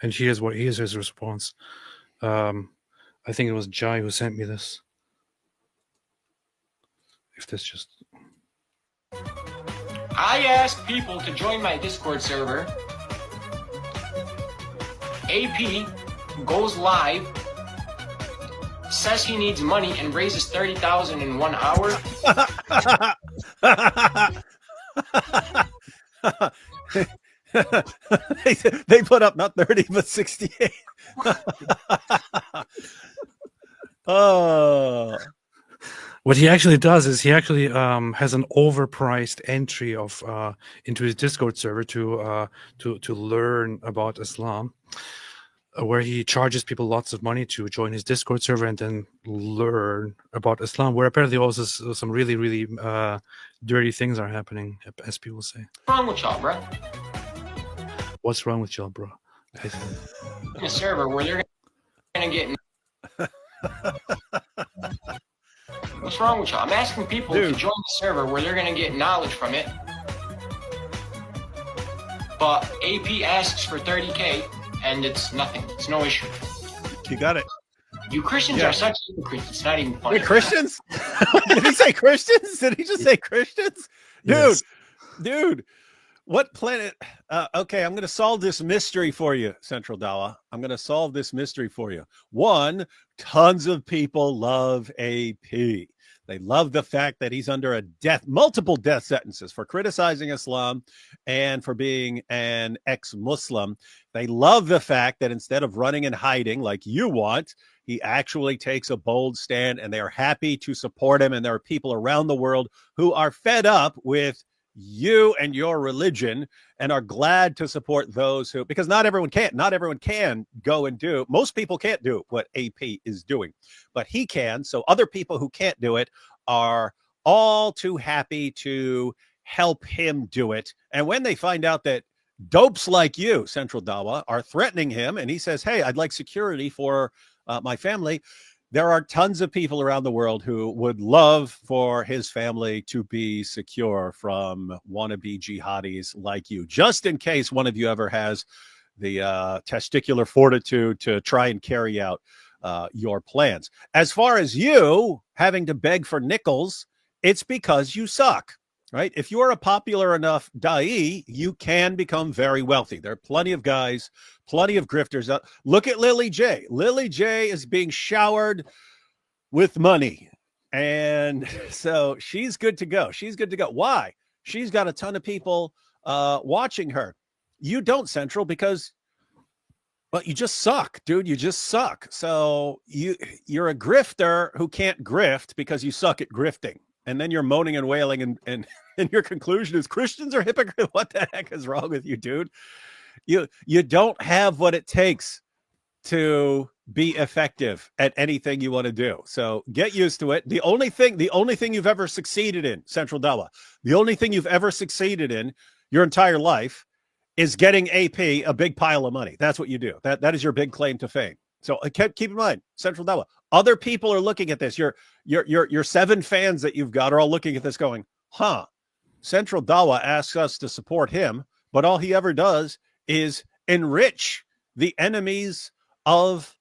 And here's his response. I think it was Jai who sent me this. If this just... I asked people to join my Discord server. AP goes live, says he needs money, and raises $30,000 in 1 hour. They put up not 30 but 68. Oh. What he actually does is he actually has an overpriced entry of into his Discord server to learn about Islam, where he charges people lots of money to join his Discord server and then learn about Islam. Where apparently also some really dirty things are happening, as people say. What's wrong with y'all, bro? What's wrong with y'all, bro? In a server where they're gonna get. What's wrong with y'all? I'm asking people to join the server where they're going to get knowledge from it. But AP asks for 30K and it's nothing. It's no issue. You got it. You Christians are such hypocrites. It's not even funny. Wait, Christians? Did he say Christians? Did he just say Christians? Yes. Dude, what planet? Okay, I'm going to solve this mystery for you, Central Dawa. I'm going to solve this mystery for you. One, tons of people love AP. They love the fact that he's under multiple death sentences for criticizing Islam and for being an ex-Muslim. They love the fact that instead of running and hiding like you want, he actually takes a bold stand, and they are happy to support him. And there are people around the world who are fed up with you and your religion and are glad to support those who, because not everyone can go and do, most people can't do what AP is doing, but he can. So other people who can't do it are all too happy to help him do it. And when they find out that dopes like you, Central Dawa, are threatening him, and he says, hey, I'd like security for my family, there are tons of people around the world who would love for his family to be secure from wannabe jihadis like you, just in case one of you ever has the testicular fortitude to try and carry out your plans. As far as you having to beg for nickels, it's because you suck, right? If you're a popular enough da'i, you can become very wealthy. There are plenty of guys, plenty of grifters. Look at Lily J. Lily J is being showered with money. And so she's good to go. She's good to go. Why? She's got a ton of people watching her. You don't, Central, because, well, you just suck, dude. You just suck. So you're a grifter who can't grift because you suck at grifting. And then you're moaning and wailing, and your conclusion is Christians are hypocrites. What the heck is wrong with you, dude? You don't have what it takes to be effective at anything you want to do. So get used to it. The only thing you've ever succeeded in, Central Dawa, the only thing you've ever succeeded in your entire life is getting AP a big pile of money. That's what you do. That is your big claim to fame. So keep in mind, Central Dawa, other people are looking at this. Your 7 fans that you've got are all looking at this going, huh, Central Dawa asks us to support him, but all he ever does is enrich the enemies of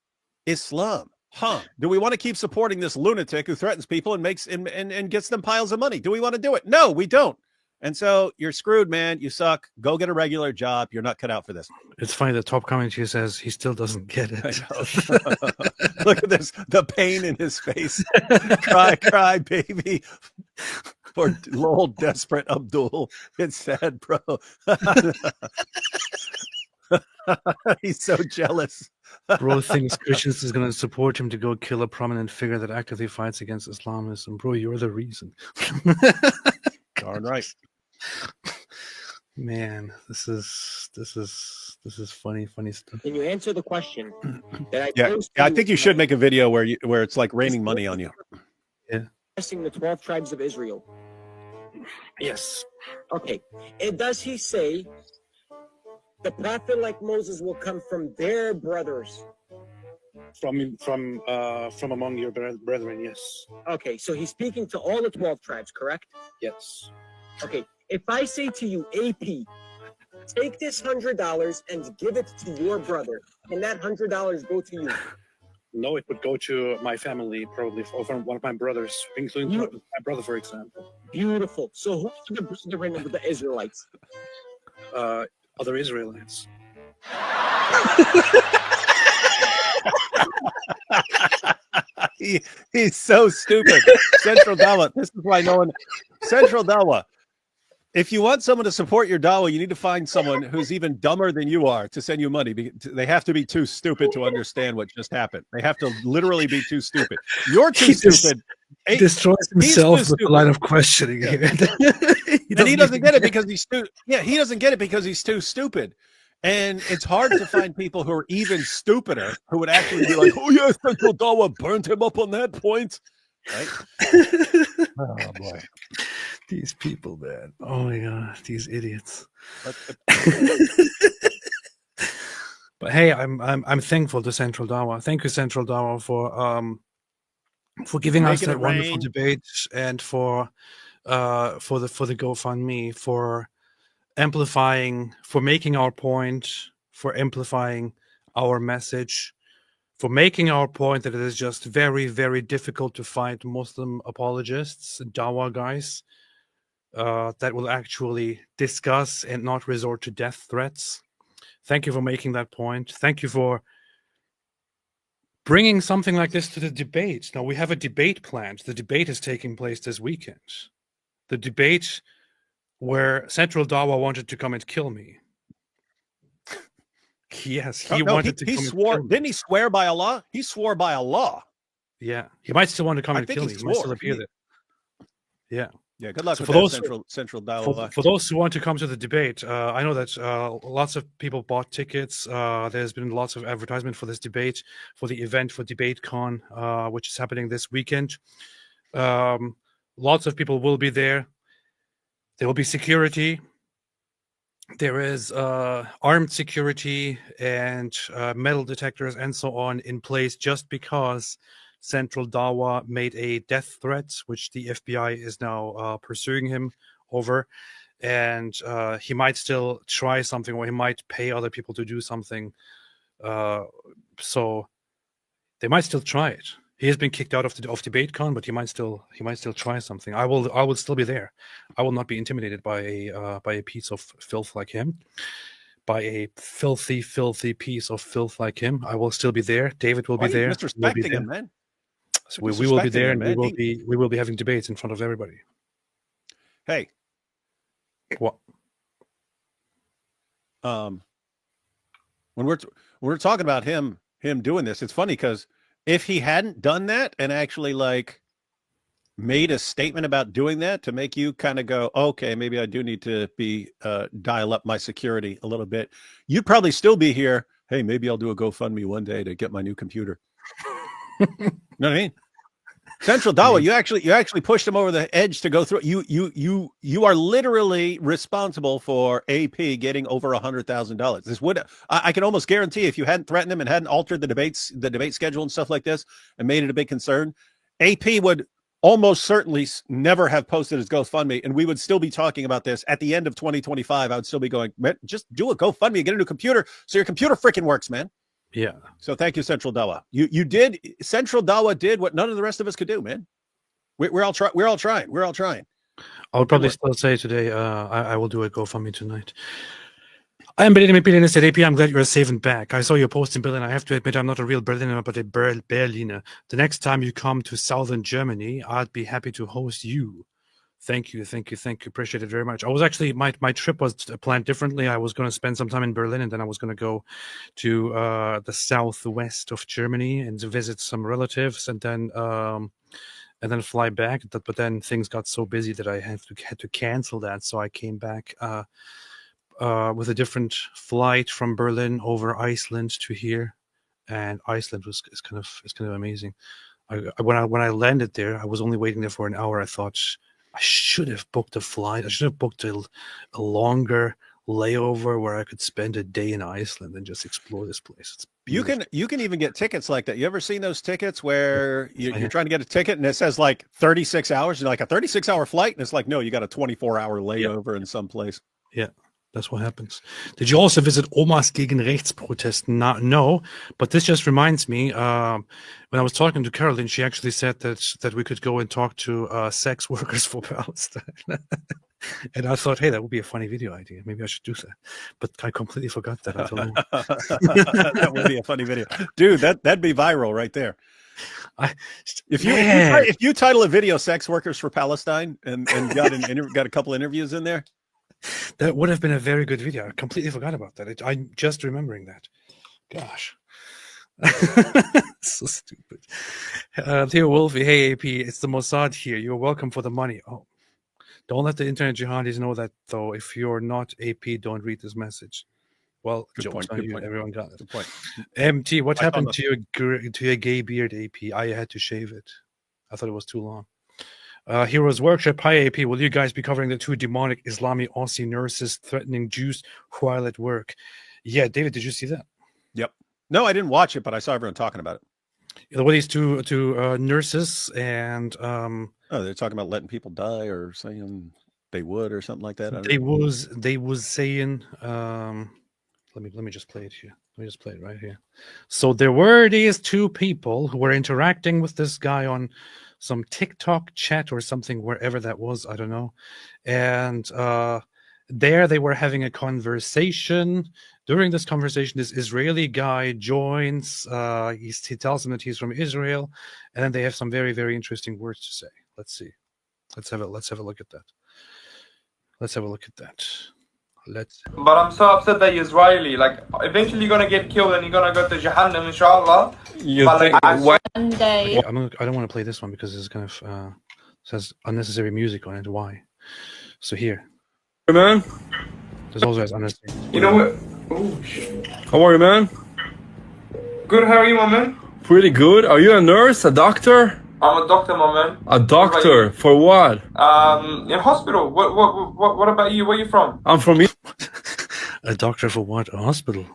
Islam. Huh. Do we want to keep supporting this lunatic who threatens people and makes and gets them piles of money? Do we want to do it? No, we don't. And so you're screwed, man. You suck. Go get a regular job. You're not cut out for this. It's funny. The top comment here says he still doesn't get it. Look at this. The pain in his face. Cry, baby. Poor little desperate Abdul. It's sad, bro. He's so jealous. Bro thinks Christians is going to support him to go kill a prominent figure that actively fights against Islamism. Bro, you're the reason. Darn right. Man, this is funny stuff. Can you answer the question that I Yeah, posed? I think you should make a video where it's like raining money on you. Addressing the 12 tribes of Israel. Yes. Okay. And does he say the prophet like Moses will come from their brothers? From among your brethren, yes. Okay, so he's speaking to all the 12 tribes, correct? Yes. Okay. If I say to you, AP, take this $100 and give it to your brother, and that $100 go to you? No, it would go to my family, probably, from one of my brothers, including my brother, for example. Beautiful. So who's the brethren of the Israelites? Other Israelites. He's so stupid. Central Dawa. This is why no one. Central Dawa. If you want someone to support your Dawa, you need to find someone who's even dumber than you are to send you money. They have to be too stupid to understand what just happened. They have to literally be too stupid. You're too stupid. He destroys himself with a line of questioning here. And he doesn't get it because he's too. Yeah, he doesn't get it because he's too stupid. And it's hard to find people who are even stupider who would actually be like, "Oh yes, Central Dawa burned him up on that point." Right? Oh boy, these people, man! Oh my god, these idiots. But hey, I'm thankful to Central Dawa. Thank you, Central Dawa, for giving us that wonderful debate and for the GoFundMe, for amplifying, for making our point, for amplifying our message, for making our point that it is just very, very difficult to find Muslim apologists, Dawa guys, that will actually discuss and not resort to death threats. Thank you for making that point. Thank you for bringing something like this to the debate. Now, we have a debate planned. The debate is taking place this weekend. The debate where Central Dawa wanted to come and kill me. Yes, he wanted to come and kill me. Didn't he swear by Allah? He swore by Allah. Yeah, he might still want to come and kill me. He might still appear there. Yeah. Yeah, good luck So with for that, those Central Dawa. For those who want to come to the debate, I know that lots of people bought tickets. There's been lots of advertisement for this debate, for the event, for DebateCon, which is happening this weekend. Lots of people will be there. There will be security. There is armed security and metal detectors and so on in place just because Central Dawa made a death threat, which the FBI is now pursuing him over. And he might still try something, or he might pay other people to do something. So they might still try it. He has been kicked out of DebateCon, but he might still try something. I will still be there. I will not be intimidated by a piece of filth like him, by a filthy piece of filth like him. I will still be there. David will be there. Disrespecting him, man. So we will be there, and we will be having debates in front of everybody. Hey, what? When we're talking about him doing this, it's funny because if he hadn't done that and actually like made a statement about doing that to make you kind of go, okay, maybe I do need to be dial up my security a little bit, you'd probably still be here hey, maybe I'll do a GoFundMe one day to get my new computer. You know what I mean? Central Dawa, you actually pushed him over the edge to go through. You are literally responsible for AP getting over $100,000. This would I can almost guarantee if you hadn't threatened him and hadn't altered the debate schedule and stuff like this and made it a big concern, AP would almost certainly never have posted his GoFundMe, and we would still be talking about this at the end of 2025. I would still be going, man, just do a GoFundMe and get a new computer so your computer freaking works, man. Yeah. So thank you, Central Dawa. Central Dawa did what none of the rest of us could do, man. We're all trying. I would probably still say today, I will do a GoFundMe tonight. I am Berliner said, AP, I'm glad you're safe and back. I saw your post in Berlin. I have to admit, I'm not a real Berliner, but a Berliner. The next time you come to southern Germany, I'd be happy to host you. Thank you. Appreciate it very much. I was actually, my trip was planned differently. I was going to spend some time in Berlin, and then I was going to go to the southwest of Germany and to visit some relatives, and then fly back. But then things got so busy that I had to cancel that. So I came back with a different flight from Berlin over Iceland to here, and Iceland is kind of amazing. When I landed there, I was only waiting there for an hour. I thought, I should have booked a flight. I should have booked a longer layover where I could spend a day in Iceland and just explore this place. It's beautiful. You can even get tickets like that. You ever seen those tickets where you're trying to get a ticket and it says like 36 hours, like a 36-hour flight, and it's like, no, you got a 24-hour layover in some place. Yeah. That's what happens. Did you also visit Omas gegen Rechtsprotest? No, but this just reminds me, when I was talking to Caroline, she actually said that we could go and talk to sex workers for Palestine. And I thought, hey, that would be a funny video idea. Maybe I should do that. But I completely forgot that until now. That would be a funny video. Dude, that'd be viral right there. If you title a video "Sex Workers for Palestine" and got a couple interviews in there, that would have been a very good video. I completely forgot about that. I'm just remembering that. Gosh. So stupid. Theo Wolfie, hey AP, it's the Mossad here. You're welcome for the money. Oh, don't let the internet jihadis know that, though. If you're not AP, don't read this message. Well, good point. Everyone got it. Good point. MT, what happened to your gay beard, AP? I had to shave it. I thought it was too long. Heroes Workshop, hi AP, will you guys be covering the 2 demonic Islami Aussie nurses threatening Jews while at work? Yeah, David, did you see that? Yep. No, I didn't watch it, but I saw everyone talking about it. There were these two nurses, and they're talking about letting people die or saying they would or something like that. They was saying, let me just play it here. Let me just play it right here. So there were these 2 people who were interacting with this guy on some TikTok chat or something, wherever that was, I don't know. And there they were having a conversation. During this conversation, this Israeli guy joins. He tells him that he's from Israel, and then they have some very, very interesting words to say. Let's see. Let's have a look at that. But I'm so upset that you're Israeli. Like, eventually you're gonna get killed and you're gonna go to Jahannam, inshallah. One day. I don't want to play this one because it's kind of says unnecessary music on it. Why? So here. Hey, man. There's also unnecessary. You know what? Oh shit. How are you, man? Good. How are you, my man? Pretty good. Are you a nurse? A doctor? I'm a doctor, my man. A doctor? For what? In hospital. What about you? Where you from? I'm from. A doctor for what? A hospital?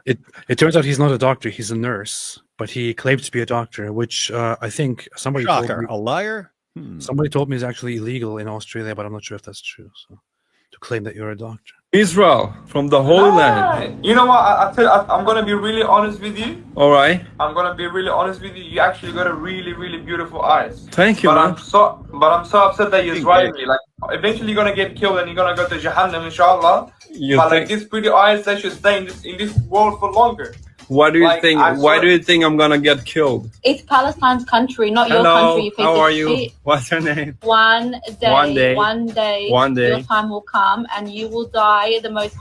It turns out he's not a doctor. He's a nurse, but he claims to be a doctor, which I think somebody told me, a liar. Somebody told me is actually illegal in Australia, but I'm not sure if that's true. So, to claim that you're a doctor. Israel, from the Holy Land. You know what? I'm gonna be really honest with you. All right. I'm gonna be really honest with you. You actually got a really, really beautiful eyes. Thank you, but man. I'm so upset that you're Israeli. Like, eventually you're gonna get killed and you're gonna go to Jahannam, inshallah. Like, these pretty eyes, they should stay in this world for longer. Why do you think? Why do you think I'm gonna get killed? It's Palestine's country, not your country. You piece how are of you? shit. What's your name? One day, one day, your time will come and you will die the most.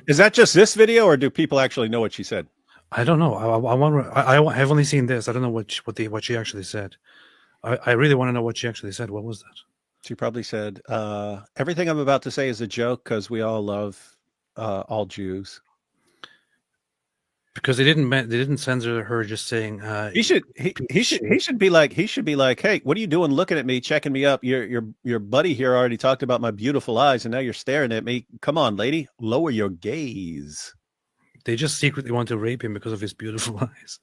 Is that just this video, or do people actually know what she said? I don't know. I have only seen this. I don't know what she actually said. I really want to know what she actually said. What was that? She probably said, everything I'm about to say is a joke because we all love all Jews. Because they didn't censor her just saying He should be like, hey, what are you doing looking at me, checking me up? Your buddy here already talked about my beautiful eyes, and now you're staring at me. Come on, lady, lower your gaze. They just secretly want to rape him because of his beautiful eyes.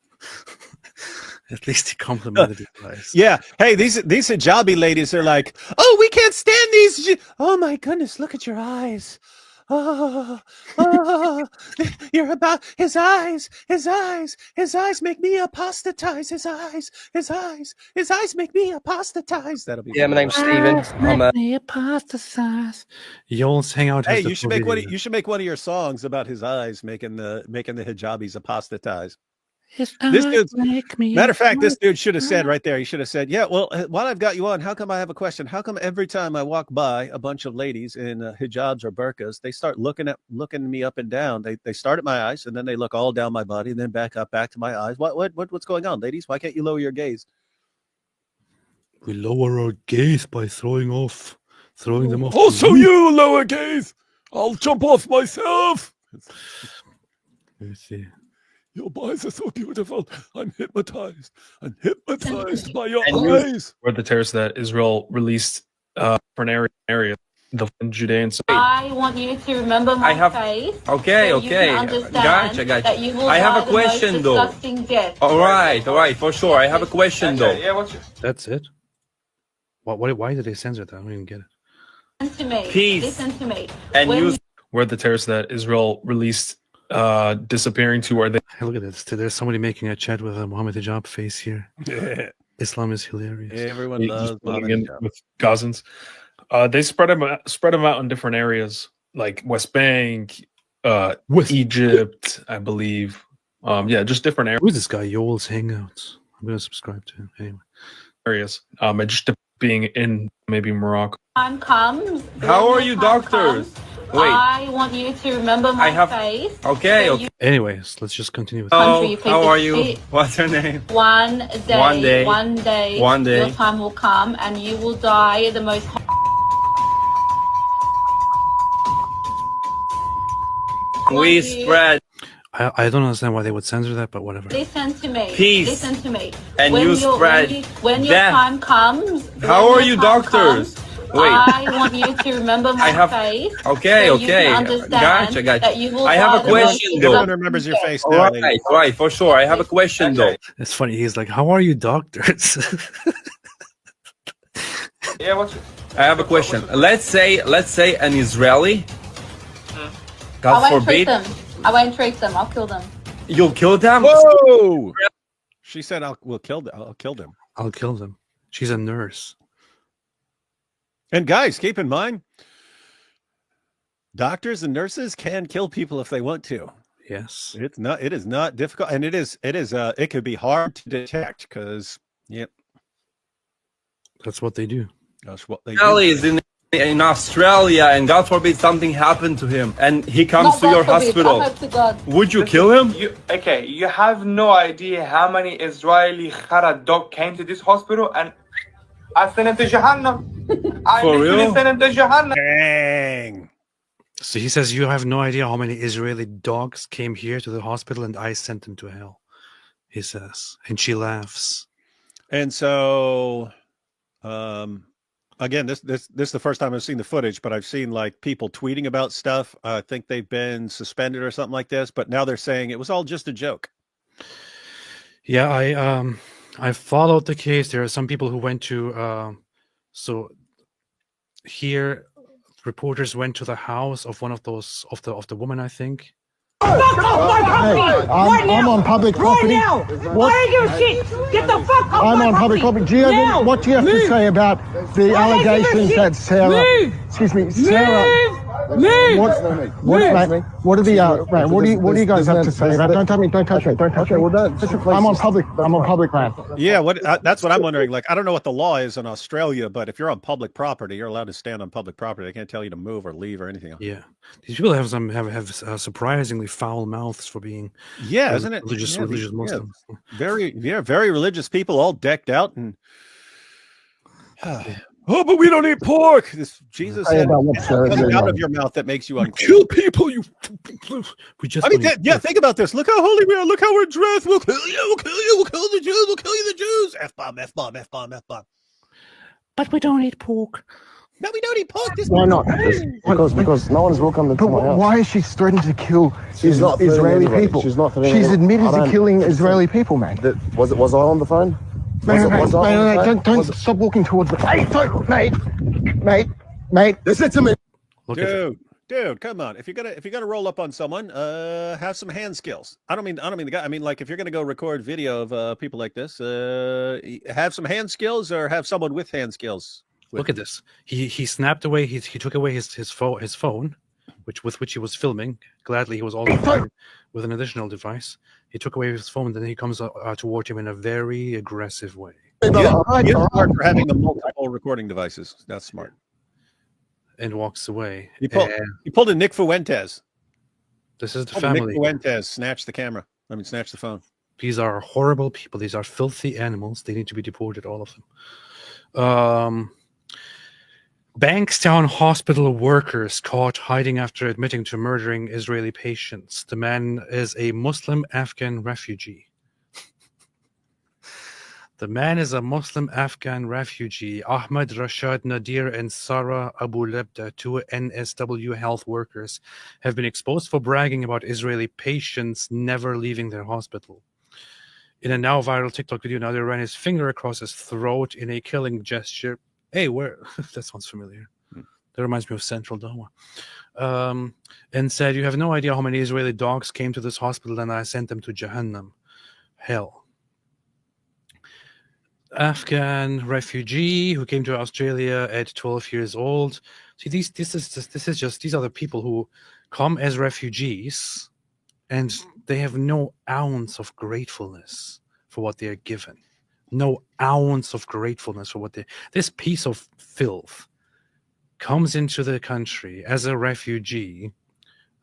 At least he complimented his eyes. Yeah. Hey, these hijabi ladies are like, oh, we can't stand these. Oh my goodness, look at your eyes. Oh, you're about his eyes make me apostatize. His eyes make me apostatize. That'll be. Yeah, my name's Steven. I'm a apostatize. Yoels hang out. Hey, you should make one of your songs about his eyes making the hijabis apostatize. This dude, matter of fact, this dude should have said right there. He should have said, "Yeah, well, while I've got you on, how come I have a question? How come every time I walk by a bunch of ladies in hijabs or burqas, they start looking me up and down? They start at my eyes, and then they look all down my body, and then back to my eyes. What's going on, ladies? Why can't you lower your gaze?" We lower our gaze by throwing them off. Also, you lower gaze. I'll jump off myself. Let's see. Your eyes are so beautiful. I'm hypnotized by your And eyes. Where the terrorists that Israel released for an area, the Judean side. I want you to remember my face. Okay, so you can understand gotcha. That you will I have die a the question, most though. disgusting death. All right, for sure. I have a question, though. Yeah, what's your... That's it. Why did they censor that? I don't even get it. Listen to me. Peace. Listen to me. And When you... Where the terrorists that Israel released disappearing to where they Hey, look at this. There's somebody making a chat with a Mohammed hijab face here. Yeah. Islam is hilarious. Everyone just loves blending in with Gazans. They spread them out in different areas like West Bank, Egypt, I believe. Just different areas. Who's this guy? Yoel's Hangouts. I'm gonna subscribe to him anyway. And just being in maybe Morocco. time comes. How when are the you time doctors? comes, Wait. I want you to remember my face. Okay, so okay. Anyways, let's just continue with Country, you piece How of are you? shit. What's your name? One day, One day. your time will come and you will die the most We spread I don't understand why they would censor that, but whatever. Listen to me. Peace. Listen to me. And when you your- spread when your death. time comes. How when are your you time doctors? comes, Wait. I want you to remember my face. Okay, so you okay. can understand Gotcha. That you will I have die a the most question, though. Everyone remembers your face now. All lady. right, for sure. I have a question, though. It's funny. He's like, "How are you, doctors?" Yeah, what's your... I have a question. Let's say an Israeli, God I won't treat forbid, them. I won't treat them. I'll kill them. you'll kill them. Whoa! She said, I'll kill them. I'll kill them. She's a nurse. And guys, keep in mind, doctors and nurses can kill people if they want to. Yes. It is not difficult, and it could be hard to detect because, yep, That's what they do. that's what they Israeli do. is in Australia, and God forbid something happened to him, and he comes Not to your God forbid. hospital. I hope to God. Would you kill him? You have no idea how many Israeli Khara dog came to this hospital and I sent him to Jahannam. I For literally real? sent him to Jahannam. Dang. So he says, "You have no idea how many Israeli dogs came here to the hospital, and I sent them to hell." He says, and she laughs. And so, again, this is the first time I've seen the footage, but I've seen like people tweeting about stuff. I think they've been suspended or something like this, but now they're saying it was all just a joke. Yeah, I followed the case. There are some people who went to so here reporters went to the house of one of those of the woman, I think. Hey, I'm on public property. What? I don't give a shit. Get the fuck off I'm my on public property. Do you have what do you have to say about the allegations that Sarah? Excuse me, Sarah. What are you guys have to say about? Don't touch me. Don't touch me. Don't touch me. I'm on public land. Yeah, that's what I'm wondering. Like, I don't know what the law is in Australia, but if you're on public property, you're allowed to stand on public property. They can't tell you to move or leave or anything else. Yeah, these people have surprisingly foul mouths for being isn't it religious Muslims. Very religious people, all decked out, and Oh, but we don't eat pork. This Jesus said, coming out of your mouth that makes you unclean. Kill people, you. We just. I mean, think about this. Look how holy we are. Look how we're dressed. We'll kill you. We'll kill you. We'll kill the Jews. We'll kill you, the Jews. F-bomb, F-bomb, F-bomb, F-bomb. But we don't eat pork. No, we don't eat pork. Why not? Because no one is welcome to my house. Why is she threatening to kill Israeli people? She's not. She's admitted to killing Israeli people, man. Was I on the phone? Don't stop walking towards me. Mate, listen to me. Dude, come on. If you're gonna roll up on someone, have some hand skills. I don't mean the guy. I mean, like, if you're gonna go record video of people like this, have some hand skills or have someone with hand skills. Look at this. He snapped away. He took away his phone, with which he was filming. Gladly, he was also filming with an additional device. He took away his phone, then he comes toward him in a very aggressive way. Yeah, smart for having the multiple recording devices. That's smart. And walks away. He pulled a Nick Fuentes. This is the family. Nick Fuentes snatched the camera. Snatched the phone. These are horrible people. These are filthy animals. They need to be deported, all of them. Bankstown hospital workers caught hiding after admitting to murdering Israeli patients. The man is a Muslim Afghan refugee. Ahmed Rashad Nadir and Sarah Abu Lebda, two NSW health workers, have been exposed for bragging about Israeli patients never leaving their hospital. In a now viral TikTok video, Nadir ran his finger across his throat in a killing gesture. Hey, where? That sounds familiar. That reminds me of Central Doha. And said, "You have no idea how many Israeli dogs came to this hospital, and I sent them to Jahannam, hell." Afghan refugee who came to Australia at 12 years old. See, these are the people who come as refugees, and they have no ounce of gratefulness for what they are given. No ounce of gratefulness for this piece of filth comes into the country as a refugee,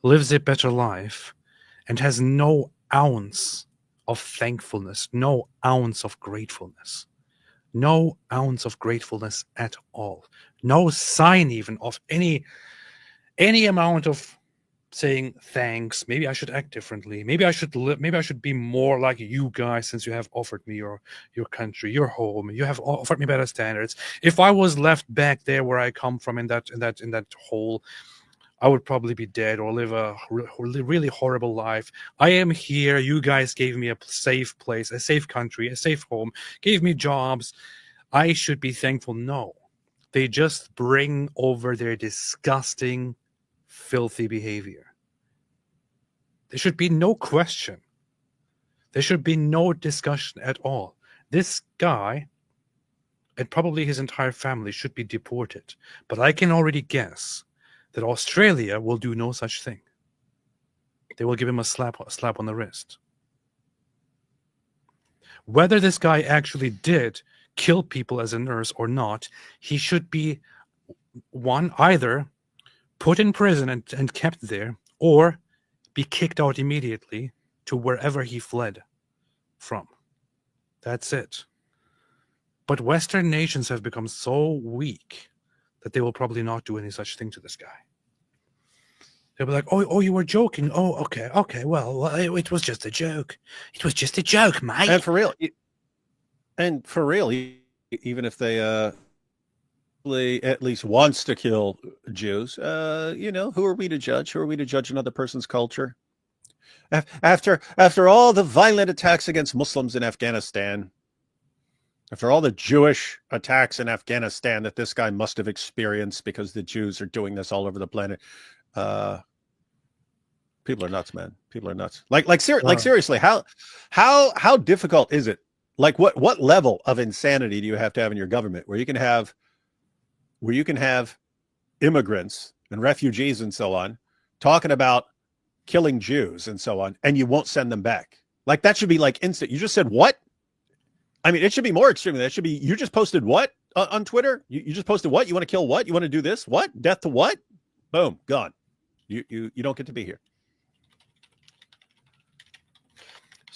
lives a better life, and has no ounce of thankfulness, no ounce of gratefulness, no ounce of gratefulness at all, no sign even of any amount of saying thanks. Maybe I should act differently. Maybe I should be more like you guys, since you have offered me your country, your home. You have offered me better standards. If I was left back there where I come from in that hole, I would probably be dead or live a really horrible life. I am here. You guys gave me a safe place, a safe country, a safe home, gave me jobs. I should be thankful. No, they just bring over their disgusting, filthy behavior. There should be no question. There should be no discussion at all. This guy and probably his entire family should be deported. But I can already guess that Australia will do no such thing. They will give him a slap on the wrist. Whether this guy actually did kill people as a nurse or not, he should be either put in prison and kept there, or be kicked out immediately to wherever he fled from. That's it. But Western nations have become so weak that they will probably not do any such thing to this guy. They'll be like, oh, you were joking. Oh, okay. Well, it was just a joke. It was just a joke, mate. And for real, even if they at least wants to kill Jews, who are we to judge? Who are we to judge another person's culture? After all the violent attacks against Muslims in Afghanistan, after all the Jewish attacks in Afghanistan that this guy must have experienced, because the Jews are doing this all over the planet, people are nuts, man. People are nuts. Like seriously, how difficult is it? Like what level of insanity do you have to have in your government where you can have immigrants and refugees and so on talking about killing Jews and so on, and you won't send them back? Like, that should be like instant. You just said what? I mean, it should be more extreme. That should be, you just posted what on Twitter? You just posted what? You want to kill what? You want to do this? What? Death to what? Boom, gone. You don't get to be here.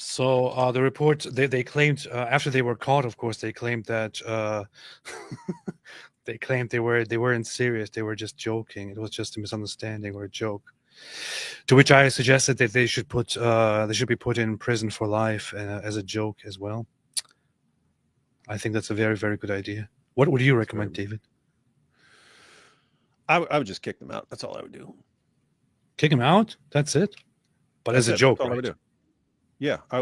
So the report they claimed after they were caught, of course, they claimed that they claimed they weren't serious. They were just joking. It was just a misunderstanding or a joke. To which I suggested that they should be put in prison for life as a joke as well. I think that's a very, very good idea. What would you recommend, David? I would just kick them out. That's all I would do. Kick them out? That's it. But as a joke, right? I would do. Yeah, I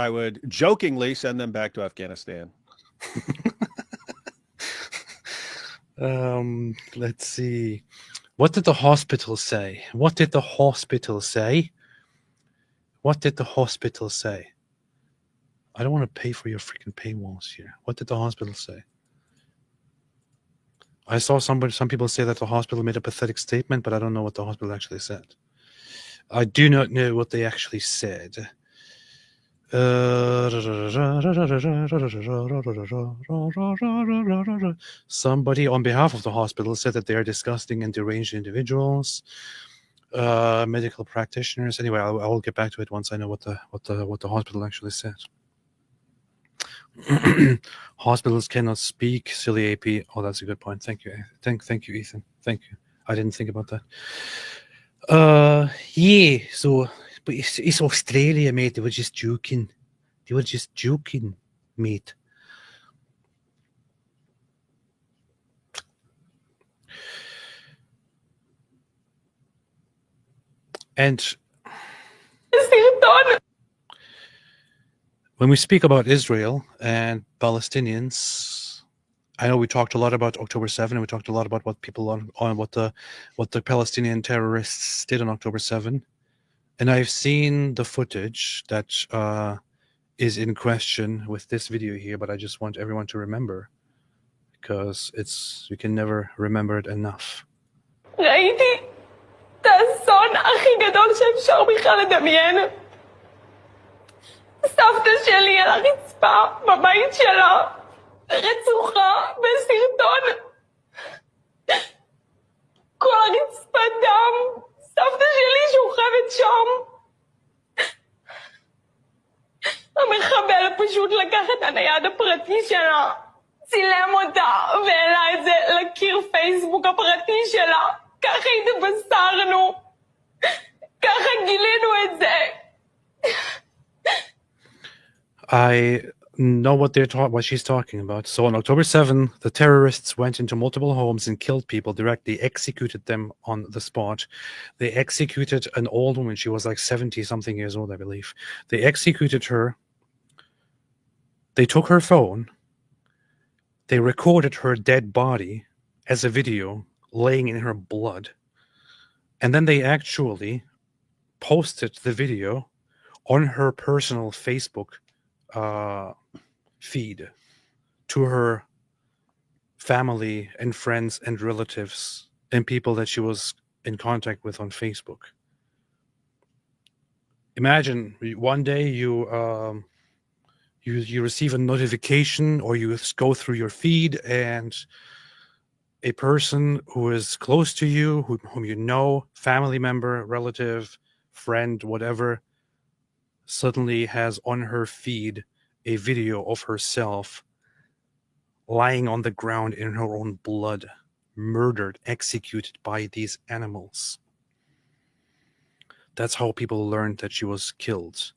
would jokingly send them back to Afghanistan. Let's see. What did the hospital say? What did the hospital say? What did the hospital say? I don't want to pay for your freaking paywalls here. What did the hospital say? I saw some people say that the hospital made a pathetic statement, but I don't know what the hospital actually said. I do not know what they actually said. Somebody on behalf of the hospital said that they are disgusting and deranged individuals, medical practitioners. Anyway, I will get back to it once I know what the hospital actually said. Hospitals cannot speak, silly AP. Oh, that's a good point. Thank you. Thank you, Ethan. Thank you. I didn't think about that. Yeah, so but it's Australia, mate. They were just joking. They were just joking, mate. And when we speak about Israel and Palestinians, I know we talked a lot about October 7, and we talked a lot about what people on what the Palestinian terrorists did on October 7. And I've seen the footage that is in question with this video here, but I just want everyone to remember, because you can never remember it enough. ראיתי את האסון הכי גדול שאפשר בכלל לדמיין. סבתא שלי על הרצפה בבית שלה, רצוחה בסרטון. כל הרצפה דם, סבתא שלי שוכבת שם. המחבל פשוט לקח את הנייד הפרטי שלה, צילם אותה והעלה את זה לקיר פייסבוק הפרטי שלה. ככה התבשרנו, ככה גילינו את זה. I know what she's talking about. So on October 7, the terrorists went into multiple homes and killed people directly, executed them on the spot. They executed an old woman. She was like 70-something years old, I believe. They executed her. They took her phone. They recorded her dead body as a video, laying in her blood. And then they actually posted the video on her personal Facebook feed to her family and friends and relatives and people that she was in contact with on Facebook. Imagine one day you receive a notification, or you go through your feed, and a person who is close to you, whom you know, family member, relative, friend, whatever, suddenly has on her feed a video of herself lying on the ground in her own blood, murdered, executed by these animals. That's how people learned that she was killed.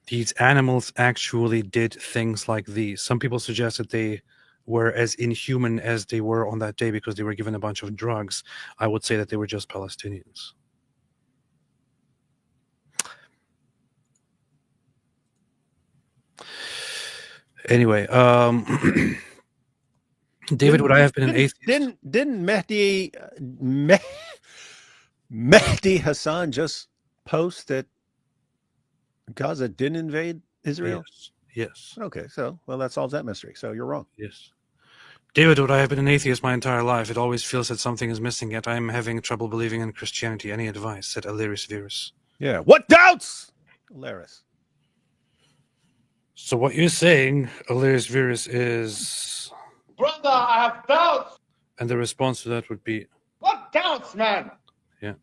These animals actually did things like these. Some people suggest that they were as inhuman as they were on that day because they were given a bunch of drugs. I would say that they were just Palestinians. Anyway, David, would I have been an atheist? Didn't Mehdi Hassan just post that Gaza didn't invade Israel? Yes. Okay, so, well, that solves that mystery. So you're wrong. Yes. David, would I have been an atheist my entire life? It always feels that something is missing, yet I am having trouble believing in Christianity. Any advice? Said Illyris Virus. Yeah. What doubts? Illyris. So what you're saying, Illyris Virus, is... Brother, I have doubts. And the response to that would be... What doubts, man? Yeah.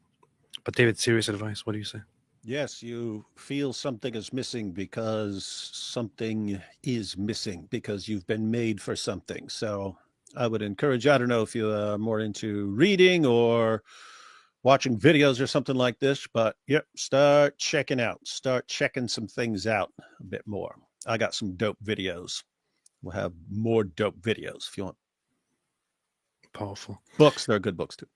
But David, serious advice. What do you say? Yes, you feel something is missing because something is missing because you've been made for something. So I would encourage you, I don't know if you're more into reading or watching videos or something like this, but yep, start checking some things out a bit more. I got some dope videos. We'll have more dope videos if you want. Powerful. Books, they're good books too.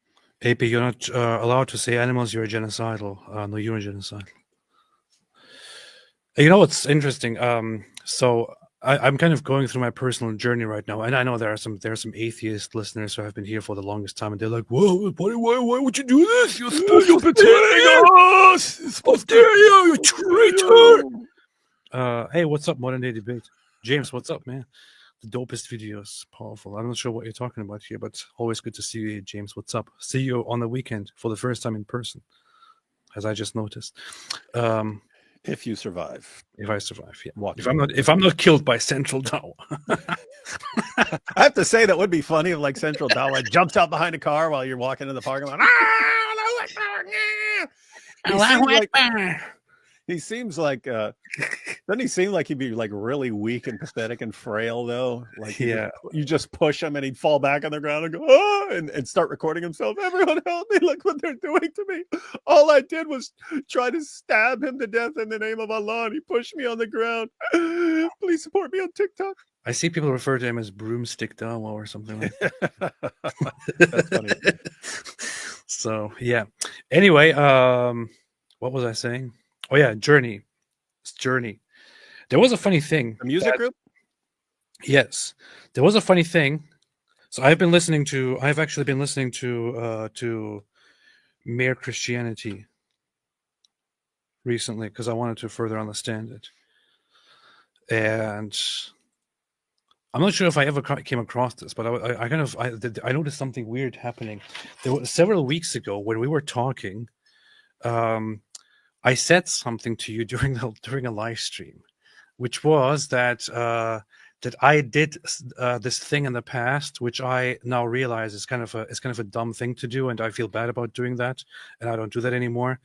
AP, you're not allowed to say animals, you're genocidal. No, you're genocidal. You know what's interesting? So I'm kind of going through my personal journey right now, and I know there are some atheist listeners who have been here for the longest time, and they're like, "Whoa, why would you do this? You're supposed to betraying us! You're supposed to you traitor!" Hey, what's up, Modern Day Debate? James, what's up, man? The dopest videos, powerful. I'm not sure what you're talking about here, but always good to see you, James. What's up? See you on the weekend for the first time in person, as I just noticed. If you survive. If I survive, yeah. If I'm not killed by Central Dawa. I have to say that would be funny if like Central Dawa jumps out behind a car while you're walking in the parking lot. He seems like doesn't he seem like he'd be like really weak and pathetic and frail though? Like you just push him and he'd fall back on the ground and go, oh, and start recording himself. Everyone help me, look what they're doing to me. All I did was try to stab him to death in the name of Allah and he pushed me on the ground. Please support me on TikTok. I see people refer to him as Broomstick Dawa or something like that. That's funny. So yeah. Anyway, what was I saying? Oh yeah, Journey. It's Journey. There was a funny thing. A music group? Yes. There was a funny thing. So I've actually been listening to Mere Christianity recently because I wanted to further understand it. And I'm not sure if I ever came across this, but I noticed something weird happening. There was several weeks ago when we were talking, I said something to you during a live stream, which was that I did this thing in the past, which I now realize is kind of a dumb thing to do, and I feel bad about doing that, and I don't do that anymore.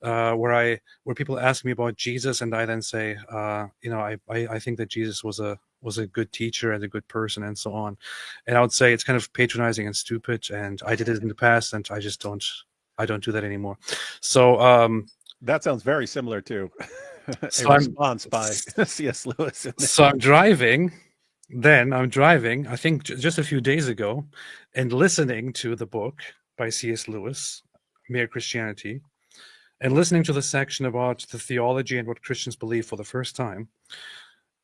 Where people ask me about Jesus, and I then say, I think that Jesus was a good teacher and a good person, and so on. And I would say it's kind of patronizing and stupid, and I did it in the past, and I just don't do that anymore. So. That sounds very similar to a response by C.S. Lewis. So I'm driving, I think just a few days ago, and listening to the book by C.S. Lewis, Mere Christianity, and listening to the section about the theology and what Christians believe for the first time.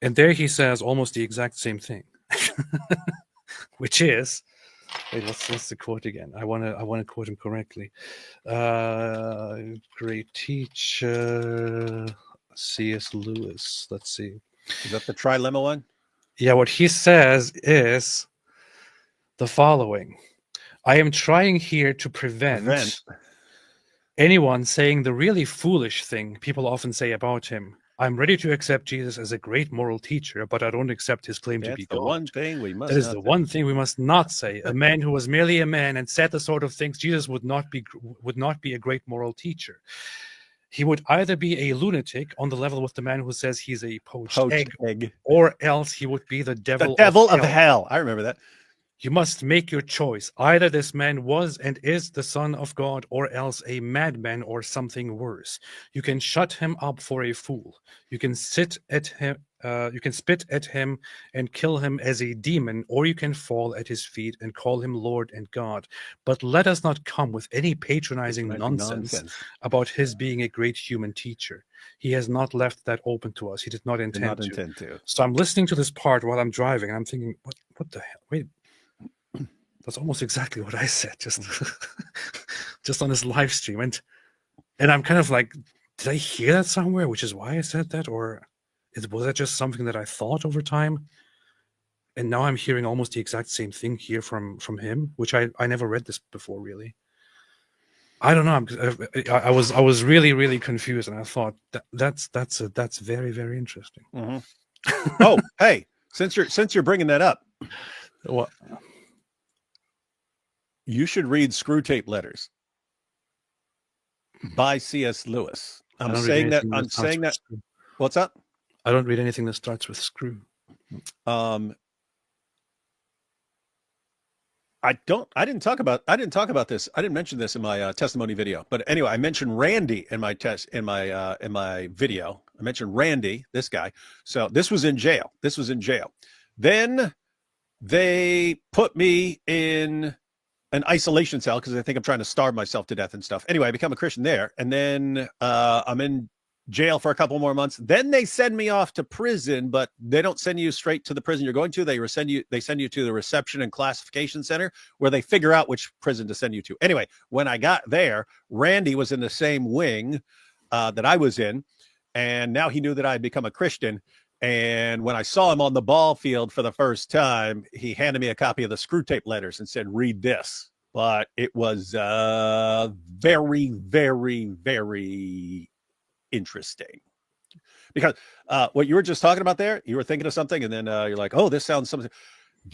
And there he says almost the exact same thing, which is, wait, what's the quote again? I want to quote him correctly. Great teacher, C.S. Lewis. Let's see. Is that the trilemma one? Yeah, what he says is the following. I am trying here to prevent anyone saying the really foolish thing people often say about him. I'm ready to accept Jesus as a great moral teacher, but I don't accept his claim to be God. That is the one thing we must not say. A man who was merely a man and said the sort of things Jesus would not be a great moral teacher. He would either be a lunatic on the level with the man who says he's a poached egg, or else he would be the devil of hell. I remember that. You must make your choice. Either this man was and is the Son of God, or else a madman or something worse. You can shut him up for a fool. You can spit at him and kill him as a demon, or you can fall at his feet and call him Lord and God. But let us not come with any patronizing nonsense about his being a great human teacher. He has not left that open to us. He did not intend to. So I'm listening to this part while I'm driving, and I'm thinking, what the hell? Wait. That's almost exactly what I said, just on this live stream, and I'm kind of like, did I hear that somewhere? Which is why I said that, or was that just something that I thought over time? And now I'm hearing almost the exact same thing here from him, which I never read this before, really. I don't know. I was really, really confused, and I thought that's very, very interesting. Mm-hmm. Oh, hey, since you're bringing that up, what? You should read Screw Tape Letters by C.S. Lewis. I'm saying that. What's up? I don't read anything that starts with screw. I didn't talk about this. I didn't mention this in my testimony video. But anyway, I mentioned Randy in my video. I mentioned Randy, this guy. So this was in jail. Then they put me in an isolation cell because I think I'm trying to starve myself to death and stuff. Anyway, I become a Christian there, and then I'm in jail for a couple more months. Then they send me off to prison, but they don't send you straight to the prison you're going to. They send you to the reception and classification center where they figure out which prison to send you to. Anyway, when I got there, Randy was in the same wing that I was in, and now he knew that I had become a Christian. And when I saw him on the ball field for the first time, he handed me a copy of the Screw Tape letters and said, "Read this." But it was very, very, very interesting, because what you were just talking about there, you were thinking of something, and then you're like, "Oh, this sounds something."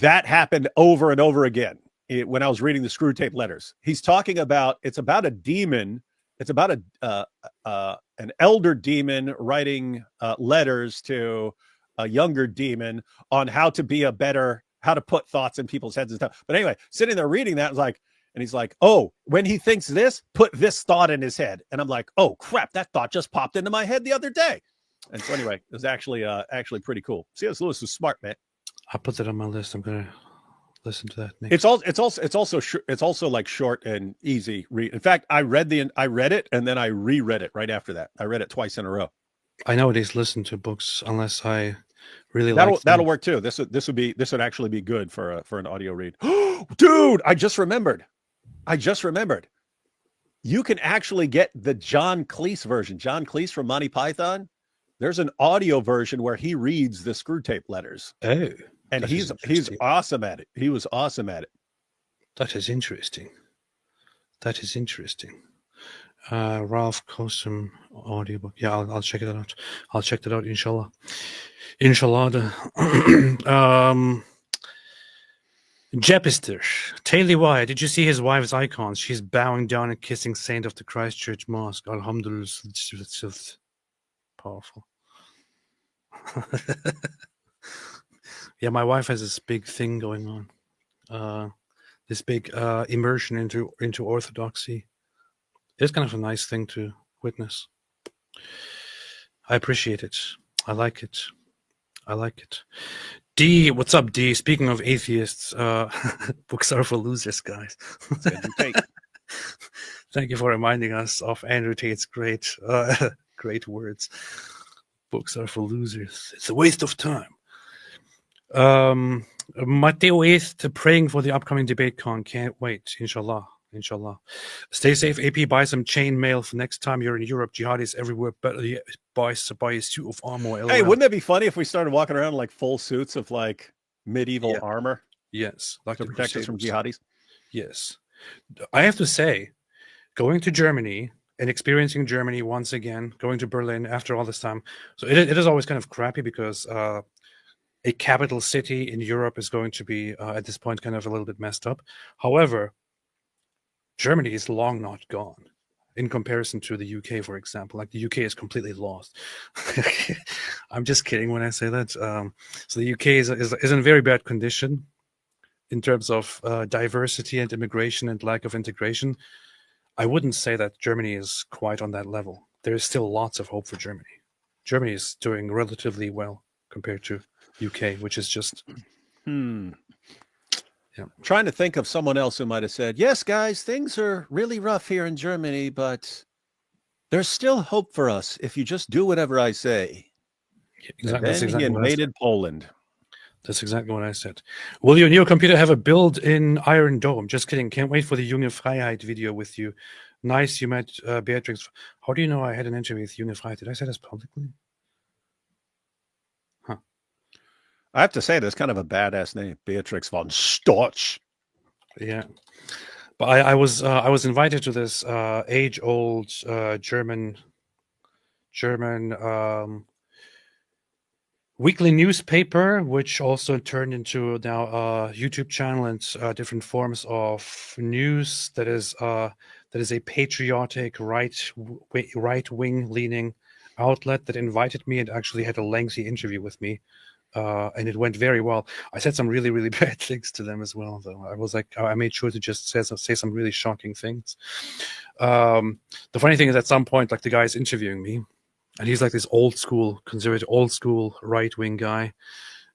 That happened over and over again when I was reading the Screw Tape letters. He's talking about, it's about a demon. It's about an elder demon writing letters to a younger demon on how to put thoughts in people's heads and stuff. But anyway, sitting there reading that, and he's like, "Oh, when he thinks this, put this thought in his head." And I'm like, "Oh crap, that thought just popped into my head the other day." And so anyway, it was actually pretty cool. C.S. Lewis was smart, man. I put that on my list. I'm gonna listen to that next. It's also like short and easy read. In fact, I read it and then I reread it right after that. I read it twice in a row. I nowadays listen to books unless I really that'll work too. This would actually be good for an audio read. Dude, I just remembered. You can actually get the John Cleese version. John Cleese from Monty Python. There's an audio version where he reads the Screw Tape letters. Oh, and he's awesome at it. He was awesome at it. That is interesting. Ralph Cosum audiobook. Yeah, I'll check it out. I'll check that out, inshallah. Jepister. Taylor Wyatt, did you see his wife's icons? She's bowing down and kissing Saint of the Christchurch Mosque. Alhamdulillah. Powerful. Yeah, my wife has this big thing going on. This big immersion into orthodoxy. It's kind of a nice thing to witness. I appreciate it. I like it. D, what's up, D? Speaking of atheists, books are for losers, guys. Thank you for reminding us of Andrew Tate's great words. Books are for losers. It's a waste of time. Mateo 8th, praying for the upcoming debate con. Can't wait. Inshallah. Stay safe, AP. Buy some chain mail for next time you're in Europe. Jihadis everywhere. Better buy a suit of armor. LOL. Hey, wouldn't that be funny if we started walking around like full suits of like medieval armor? Yes. Like to protect us from jihadis? Yes. I have to say, going to Germany and experiencing Germany once again, going to Berlin after all this time. So it is always kind of crappy because a capital city in Europe is going to be, at this point, kind of a little bit messed up. However, Germany is long not gone in comparison to the UK, for example. Like the UK is completely lost. I'm just kidding when I say that. So the UK is in a very bad condition in terms of diversity and immigration and lack of integration. I wouldn't say that Germany is quite on that level. There is still lots of hope for Germany. Germany is doing relatively well compared to UK, which is just... Yeah. Trying to think of someone else who might have said, "Yes, guys, things are really rough here in Germany, but there's still hope for us if you just do whatever I say." Exactly. And then he invaded Poland. That's exactly what I said. Will your new computer have a built-in Iron Dome? Just kidding. Can't wait for the Unifreiheit video with you. Nice you met Beatrix. How do you know I had an interview with Unifreiheit? Did I say this publicly? I have to say, that's kind of a badass name, Beatrix von Storch. Yeah, but I was invited to this age-old German weekly newspaper, which also turned into now a YouTube channel and different forms of news. That is that is a patriotic right-wing leaning outlet that invited me and actually had a lengthy interview with me. And it went very well. I said some really, really bad things to them as well, though. I was like, I made sure to just say some really shocking things. The funny thing is, at some point, like, the guy's interviewing me, and he's like this old school right-wing guy,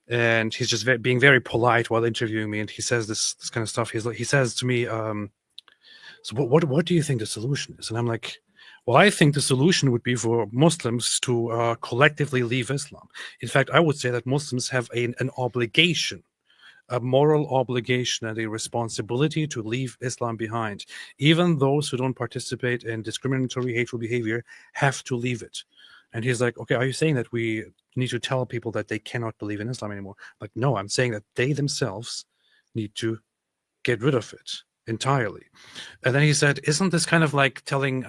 and he's just being very polite while interviewing me, and he says this kind of stuff. He says to me, so what do you think the solution is? And I'm like, well, I think the solution would be for Muslims to collectively leave Islam. In fact, I would say that Muslims have an obligation, a moral obligation and a responsibility to leave Islam behind. Even those who don't participate in discriminatory, hateful behavior have to leave it. And he's like, okay, are you saying that we need to tell people that they cannot believe in Islam anymore? Like, no, I'm saying that they themselves need to get rid of it entirely. And then he said, isn't this kind of like telling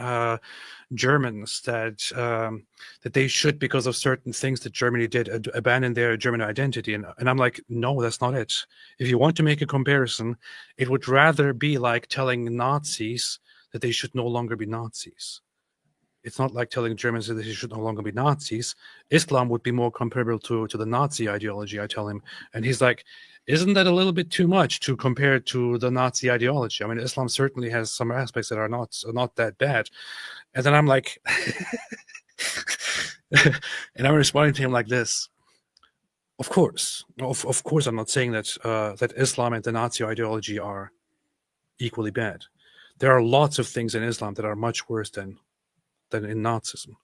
Germans that they should, because of certain things that Germany did, abandon their German identity? And I'm like, no, that's not it. If you want to make a comparison, it would rather be like telling Nazis that they should no longer be Nazis. It's not like telling Germans that they should no longer be Nazis. Islam would be more comparable to the Nazi ideology, I tell him. And he's like, isn't that a little bit too much to compare to the Nazi ideology? I mean, Islam certainly has some aspects that are not that bad. And then I'm like, and I'm responding to him like this. Of course, I'm not saying that Islam and the Nazi ideology are equally bad. There are lots of things in Islam that are much worse than in Nazism.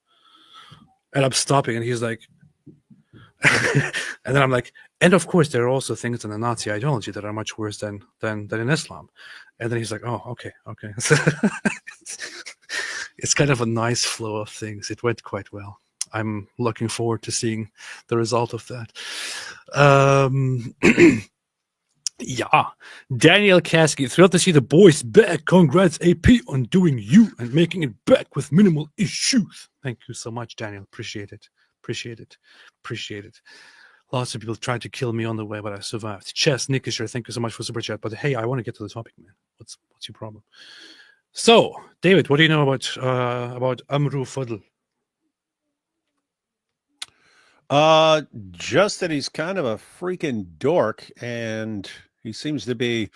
And I'm stopping, and he's like, and then I'm like, and of course there are also things in the Nazi ideology that are much worse than in Islam. And then he's like, oh, okay. It's kind of a nice flow of things. It went quite well. I'm looking forward to seeing the result of that. Yeah, Daniel Kasky, thrilled to see the boys back. Congrats, AP, on doing you and making it back with minimal issues. Thank you so much, Daniel. Appreciate it. Lots of people tried to kill me on the way, but I survived. Chess, Nickisher, thank you so much for super chat. But hey, I want to get to the topic, man. What's your problem? So, David, what do you know about Amru Fadl? Just that he's kind of a freaking dork, and he seems to be,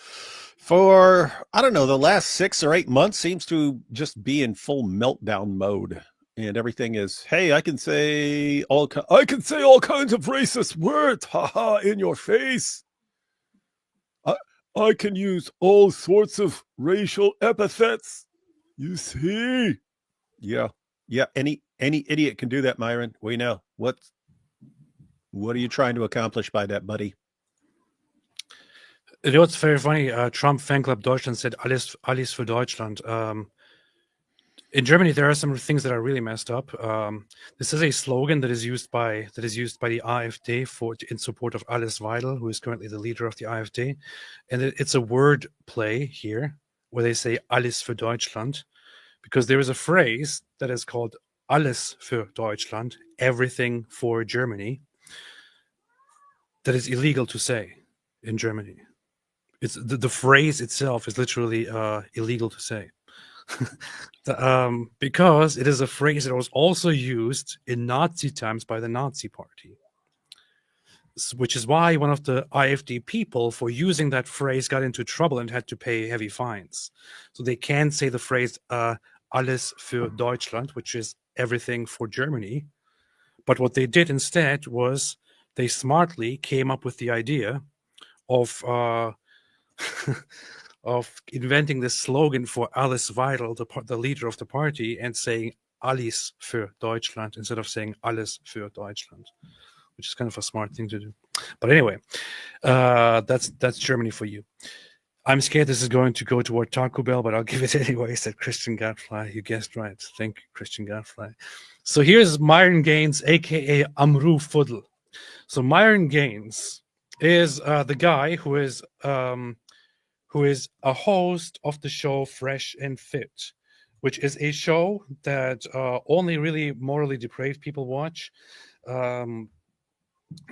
for, I don't know, the last 6 or 8 months seems to just be in full meltdown mode. And everything is, hey, I can say all kinds of racist words, haha, in your face. I can use all sorts of racial epithets. You see? Yeah. Any idiot can do that, Myron. We know. What are you trying to accomplish by that, buddy? You know what's very funny? Trump Fanclub Deutschland said alles für Deutschland. In Germany, there are some things that are really messed up. This is a slogan that is used by the AfD in support of Alice Weidel, who is currently the leader of the AfD, and it's a word play here where they say alles für Deutschland, because there is a phrase that is called alles für Deutschland, everything for Germany, that is illegal to say in Germany. It's the phrase itself is literally illegal to say. Because it is a phrase that was also used in Nazi times by the Nazi party, which is why one of the AfD people for using that phrase got into trouble and had to pay heavy fines. So they can say the phrase alles für Deutschland, which is everything for Germany. But what they did instead was they smartly came up with the idea of inventing this slogan for Alice Weidel, the leader of the party, and saying alles für Deutschland instead of saying alles für Deutschland, which is kind of a smart thing to do. But anyway, that's Germany for you. I'm scared this is going to go toward Taco Bell, but I'll give it anyway, said Christian Gadfly. You guessed right. Thank you, Christian Gadfly. So here's Myron Gaines, a.k.a. Amru Fadl. So Myron Gaines is the guy who is a host of the show Fresh and Fit, which is a show that only really morally depraved people watch.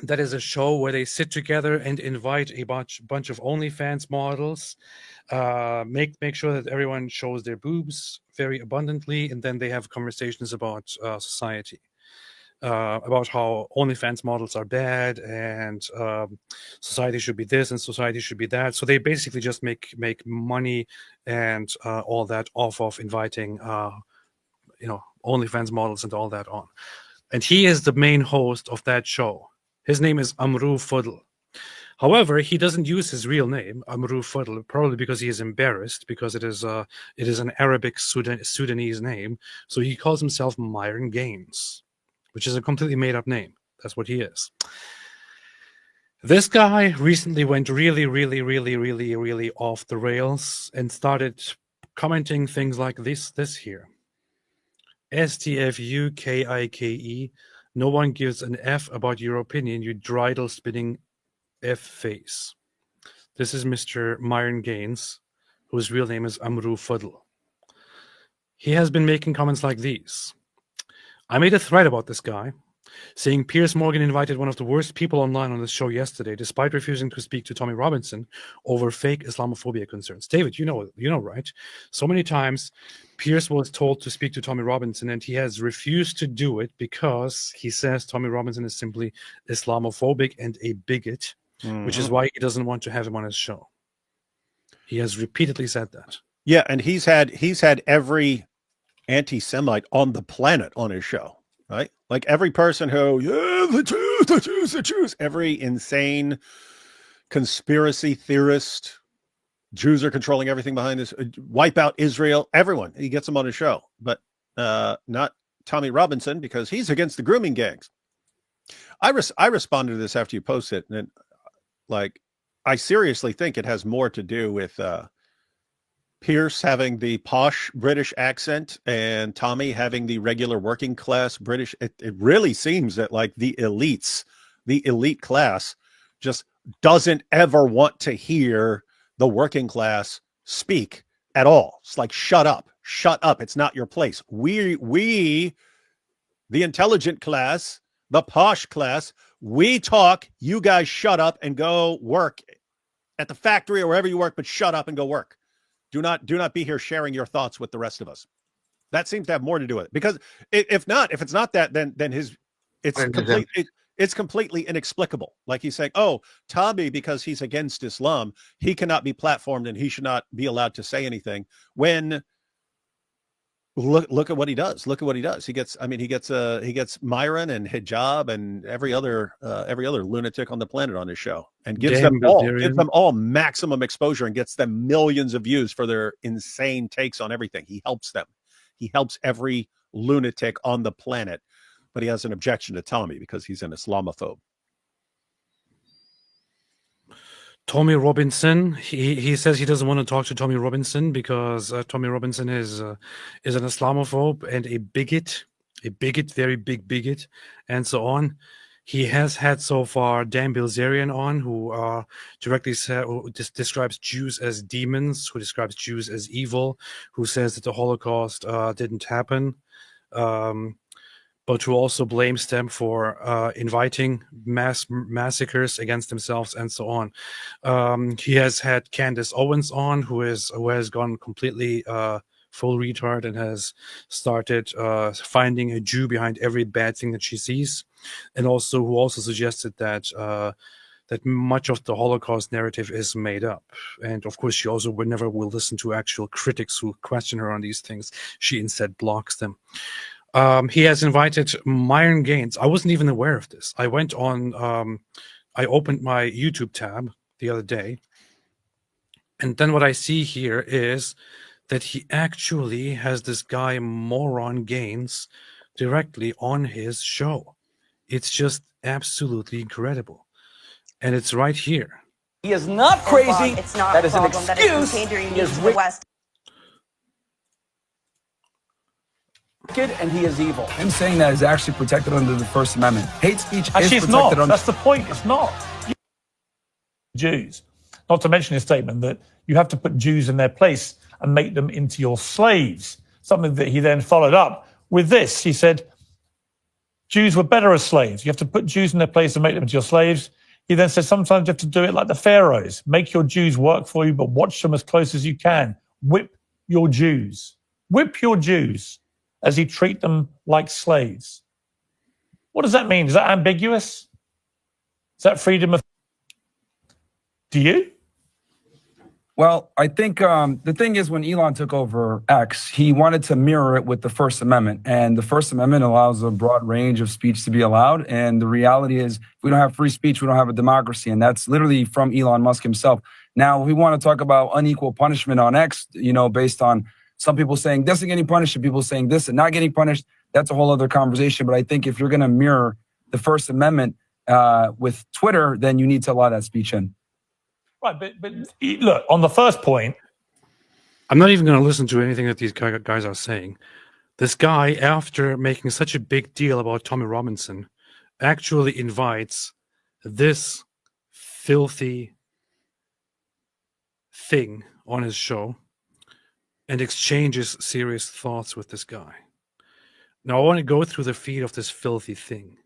That is a show where they sit together and invite a bunch of OnlyFans models, make sure that everyone shows their boobs very abundantly, and then they have conversations about society, about how OnlyFans models are bad, and society should be this and society should be that. So they basically just make money and all that off of inviting OnlyFans models and all that on. And he is the main host of that show. His name is Amrou Fudl. However, he doesn't use his real name, Amrou Fudl, probably because he is embarrassed, because it is an Arabic Sudanese name. So he calls himself Myron Gaines, which is a completely made-up name. That's what he is. This guy recently went really, really, really, really, really off the rails and started commenting things like this here. STFUKIKE. No one gives an F about your opinion, you dreidel spinning F face. This is Mr. Myron Gaines, whose real name is Amrou Fudl. He has been making comments like these. I made a thread about this guy, saying Piers Morgan invited one of the worst people online on the show yesterday, despite refusing to speak to Tommy Robinson over fake Islamophobia concerns. David, you know, right? So many times Piers was told to speak to Tommy Robinson, and he has refused to do it because he says Tommy Robinson is simply Islamophobic and a bigot, which is why he doesn't want to have him on his show. He has repeatedly said that. Yeah, and he's had every anti-Semite on the planet on his show, right? Like every person who, the Jews, every insane conspiracy theorist, Jews are controlling everything behind this, wipe out Israel, everyone, he gets them on his show, but not Tommy Robinson, because he's against the grooming gangs. I responded to this after you posted it, and like, I seriously think it has more to do with Piers having the posh British accent and Tommy having the regular working class British. It really seems that like the elite class just doesn't ever want to hear the working class speak at all. It's like, shut up. It's not your place. We, the intelligent class, the posh class, we talk, you guys shut up and go work at the factory or wherever you work, but shut up and go work. Do not be here sharing your thoughts with the rest of us. That seems to have more to do with it, because if it's not that, then it's completely inexplicable. Like he's saying, oh, Tommy, because he's against Islam, he cannot be platformed and he should not be allowed to say anything. When look at what he does. Look at what he does. He gets Myron and Hijab and every other lunatic on the planet on his show, and gives them all maximum exposure and gets them millions of views for their insane takes on everything. He helps them. He helps every lunatic on the planet, but he has an objection to Tommy because he's an Islamophobe. Tommy Robinson, he says he doesn't want to talk to Tommy Robinson because Tommy Robinson is an Islamophobe and a bigot, very big bigot, and so on. He has had so far Dan Bilzerian on, who directly describes Jews as demons, who describes Jews as evil, who says that the Holocaust didn't happen, but who also blames them for inviting mass massacres against themselves and so on. He has had Candace Owens on, who has gone completely full retard and has started finding a Jew behind every bad thing that she sees, and who also suggested that that much of the Holocaust narrative is made up. And of course, she also never will listen to actual critics who question her on these things. She instead blocks them. He has invited Myron Gaines. I wasn't even aware of this. I went on, I opened my YouTube tab the other day, and then what I see here is that he actually has this guy, Moron Gaines, directly on his show. It's just absolutely incredible. And it's right here. He is not crazy. It's not that is an excuse. He is wicked, and he is evil. Him saying that is actually protected under the First Amendment. Hate speech actually, is it's not. protected. That's the point. It's not. Jews. Not to mention his statement that you have to put Jews in their place and make them into your slaves. Something that he then followed up with this. He said, Jews were better as slaves. You have to put Jews in their place and make them into your slaves. He then said sometimes you have to do it like the pharaohs. Make your Jews work for you, but watch them as close as you can. Whip your Jews. Whip your Jews as he treat them like slaves. What does that mean? Is that ambiguous? Is that freedom of... Do you? Well, I think the thing is when Elon took over X, he wanted to mirror it with the First Amendment. And the First Amendment allows a broad range of speech to be allowed. And the reality is if we don't have free speech, we don't have a democracy. And that's literally from Elon Musk himself. Now, we want to talk about unequal punishment on X, based on some people saying this and getting punished and people saying this and not getting punished. That's a whole other conversation. But I think if you're going to mirror the First Amendment with Twitter, then you need to allow that speech in. Right, but look, on the first point... I'm not even going to listen to anything that these guys are saying. This guy, after making such a big deal about Tommy Robinson, actually invites this filthy thing on his show and exchanges serious thoughts with this guy. Now, I want to go through the feed of this filthy thing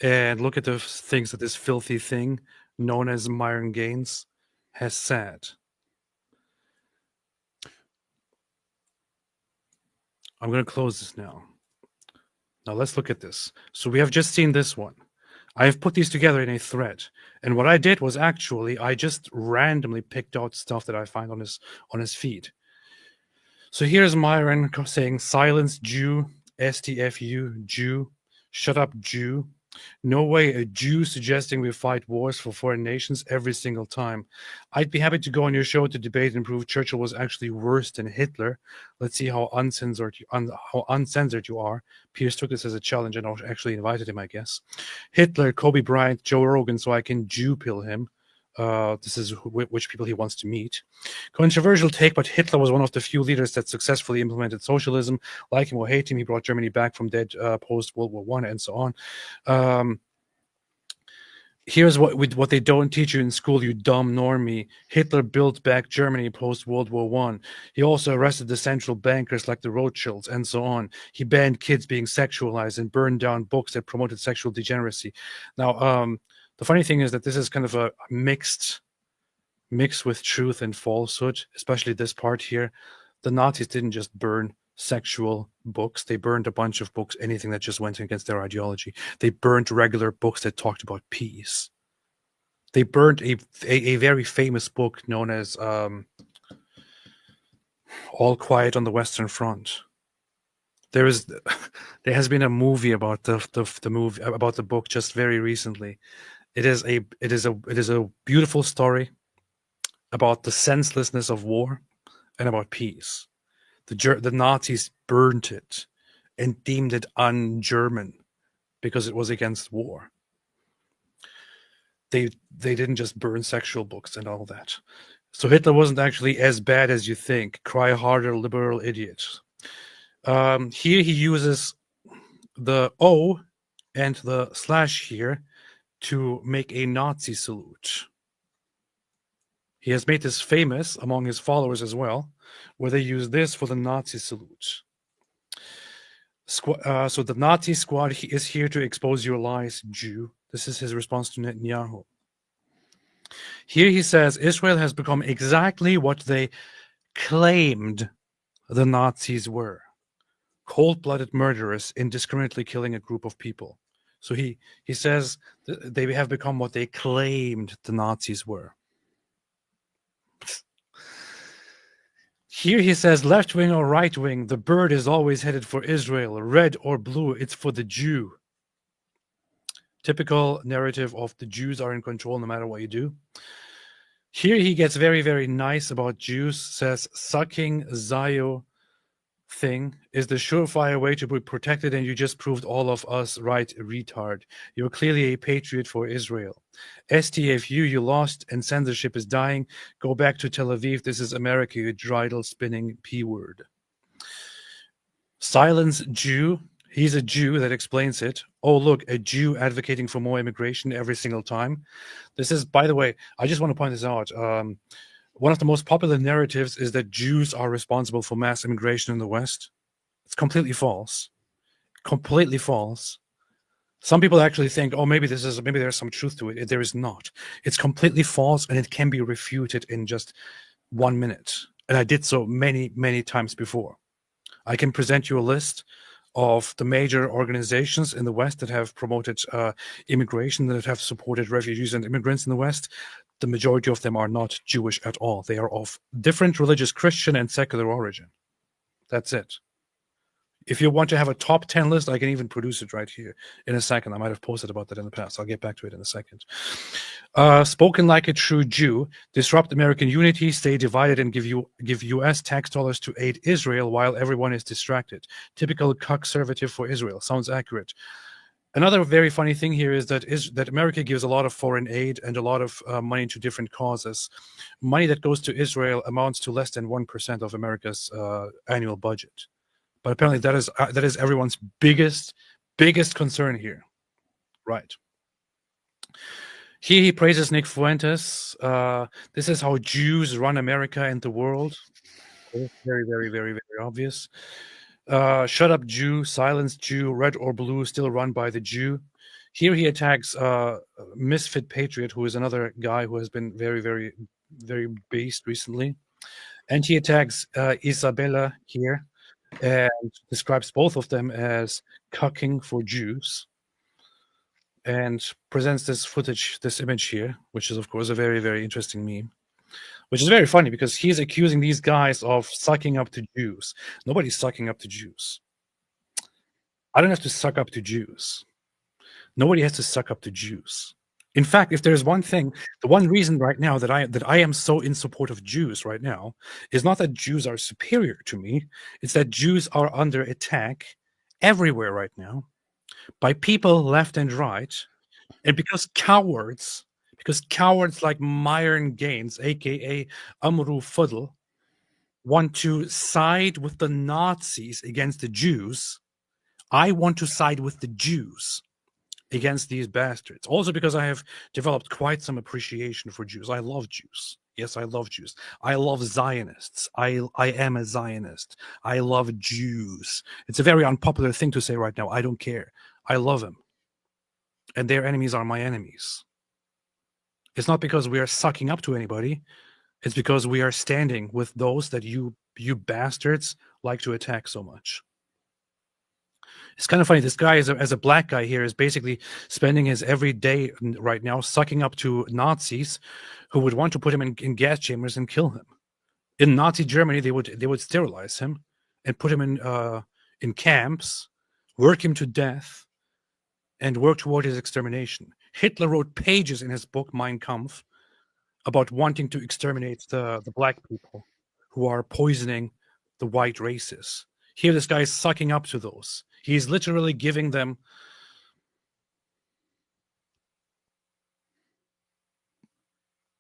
and look at the things that this filthy thing, known as Myron Gaines, has said. I'm going to close this now. Now let's look at this. So we have just seen this one. I have put these together in a thread. And what I did was actually, I just randomly picked out stuff that I find on his feed. So here's Myron saying, silence Jew, STFU, Jew, shut up Jew. No way a Jew suggesting we fight wars for foreign nations every single time. I'd be happy to go on your show to debate and prove Churchill was actually worse than Hitler. Let's see how uncensored you are. Piers took this as a challenge and actually invited him, I guess. Hitler, Kobe Bryant, Joe Rogan, so I can Jew pill him. This is which people he wants to meet. Controversial take, but Hitler was one of the few leaders that successfully implemented socialism. Like him or hate him, he brought Germany back from dead post-World War I and so on. Here's what they don't teach you in school, you dumb normie. Hitler built back Germany post-World War I. He also arrested the central bankers like the Rothschilds and so on. He banned kids being sexualized and burned down books that promoted sexual degeneracy. Now, the funny thing is that this is kind of a mix with truth and falsehood, especially this part here. The Nazis didn't just burn sexual books. They burned a bunch of books, anything that just went against their ideology. They burned regular books that talked about peace. They burned a very famous book known as All Quiet on the Western Front. There has been a movie about the book just very recently. It is a beautiful story about the senselessness of war and about peace. The Nazis burnt it and deemed it un-German because it was against war. They didn't just burn sexual books and all that. So Hitler wasn't actually as bad as you think. Cry harder, liberal idiot. Here he uses the O and the slash here to make a Nazi salute. He has made this famous among his followers as well, where they use this for the Nazi salute. So the Nazi squad is here to expose your lies, Jew. This is his response to Netanyahu. Here he says, Israel has become exactly what they claimed the Nazis were. Cold-blooded murderers indiscriminately killing a group of people. So he says they have become what they claimed the Nazis were. Here he says, left-wing or right-wing, the bird is always headed for Israel. Red or blue, it's for the Jew. Typical narrative of the Jews are in control no matter what you do. Here he gets very, very nice about Jews, says, sucking Zayo thing is the surefire way to be protected, and you just proved all of us right, retard. You're clearly a patriot for Israel. STFU, you lost and censorship is dying. Go back to Tel Aviv. This is America, you dreidel spinning P-word. Silence Jew. He's a Jew that explains it. Oh, look, a Jew advocating for more immigration every single time. This is, by the way, I just want to point this out. One of the most popular narratives is that Jews are responsible for mass immigration in the West. It's completely false. Completely false. Some people actually think, oh, maybe there's some truth to it. There is not. It's completely false, and it can be refuted in just 1 minute. And I did so many, many times before. I can present you a list of the major organizations in the West that have promoted immigration, that have supported refugees and immigrants in the West. The majority of them are not Jewish at all. They are of different religious, Christian, and secular origin. That's it. If you want to have a top 10 list, I can even produce it right here in a second. I might have posted about that in the past. I'll get back to it in a second. Spoken like a true Jew, disrupt American unity, stay divided, and give U.S. tax dollars to aid Israel while everyone is distracted. Typical conservative for Israel. Sounds accurate. Another very funny thing here is that America gives a lot of foreign aid and a lot of money to different causes. Money that goes to Israel amounts to less than 1% of America's annual budget. But apparently that is everyone's biggest concern here. Right. Here he praises Nick Fuentes. This is how Jews run America and the world. Very, very, very, very obvious. Shut up, Jew. Silence, Jew. Red or blue, still run by the Jew. Here he attacks Misfit Patriot, who is another guy who has been very, very, very based recently. And he attacks Isabella here, and describes both of them as cucking for Jews, and presents this image here, which is of course a very, very interesting meme, which is very funny because he's accusing these guys of sucking up to Jews. Nobody's sucking up to Jews. I don't have to suck up to Jews. Nobody has to suck up to Jews. In fact, if there's one thing, the one reason right now that I am so in support of Jews right now is not that Jews are superior to me. It's that Jews are under attack everywhere right now by people left and right. And because cowards like Myron Gaines, aka Amru Fuddle, want to side with the Nazis against the Jews, I want to side with the Jews against these bastards. Also because I have developed quite some appreciation for Jews. I love Jews. Yes, I love Jews. I love Zionists. I am a Zionist. I love Jews. It's a very unpopular thing to say right now. I don't care. I love them. And their enemies are my enemies. It's not because we are sucking up to anybody. It's because we are standing with those that you bastards like to attack so much. It's kind of funny. This guy, as a black guy here, is basically spending his every day right now sucking up to Nazis who would want to put him in gas chambers and kill him. In Nazi Germany, they would sterilize him and put him in camps, work him to death, and work toward his extermination. Hitler wrote pages in his book Mein Kampf about wanting to exterminate the black people who are poisoning the white races. Here, this guy is sucking up to those. He's literally giving them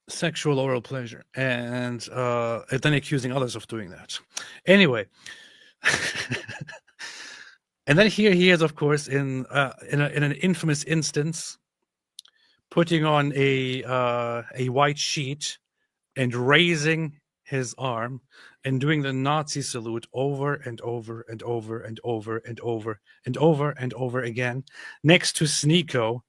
sexual oral pleasure, and then accusing others of doing that. Anyway, and then here he is, of course, in an infamous instance, putting on a white sheet and raising his arm and doing the Nazi salute over and over and over and over and over and over and over again next to Sneeko,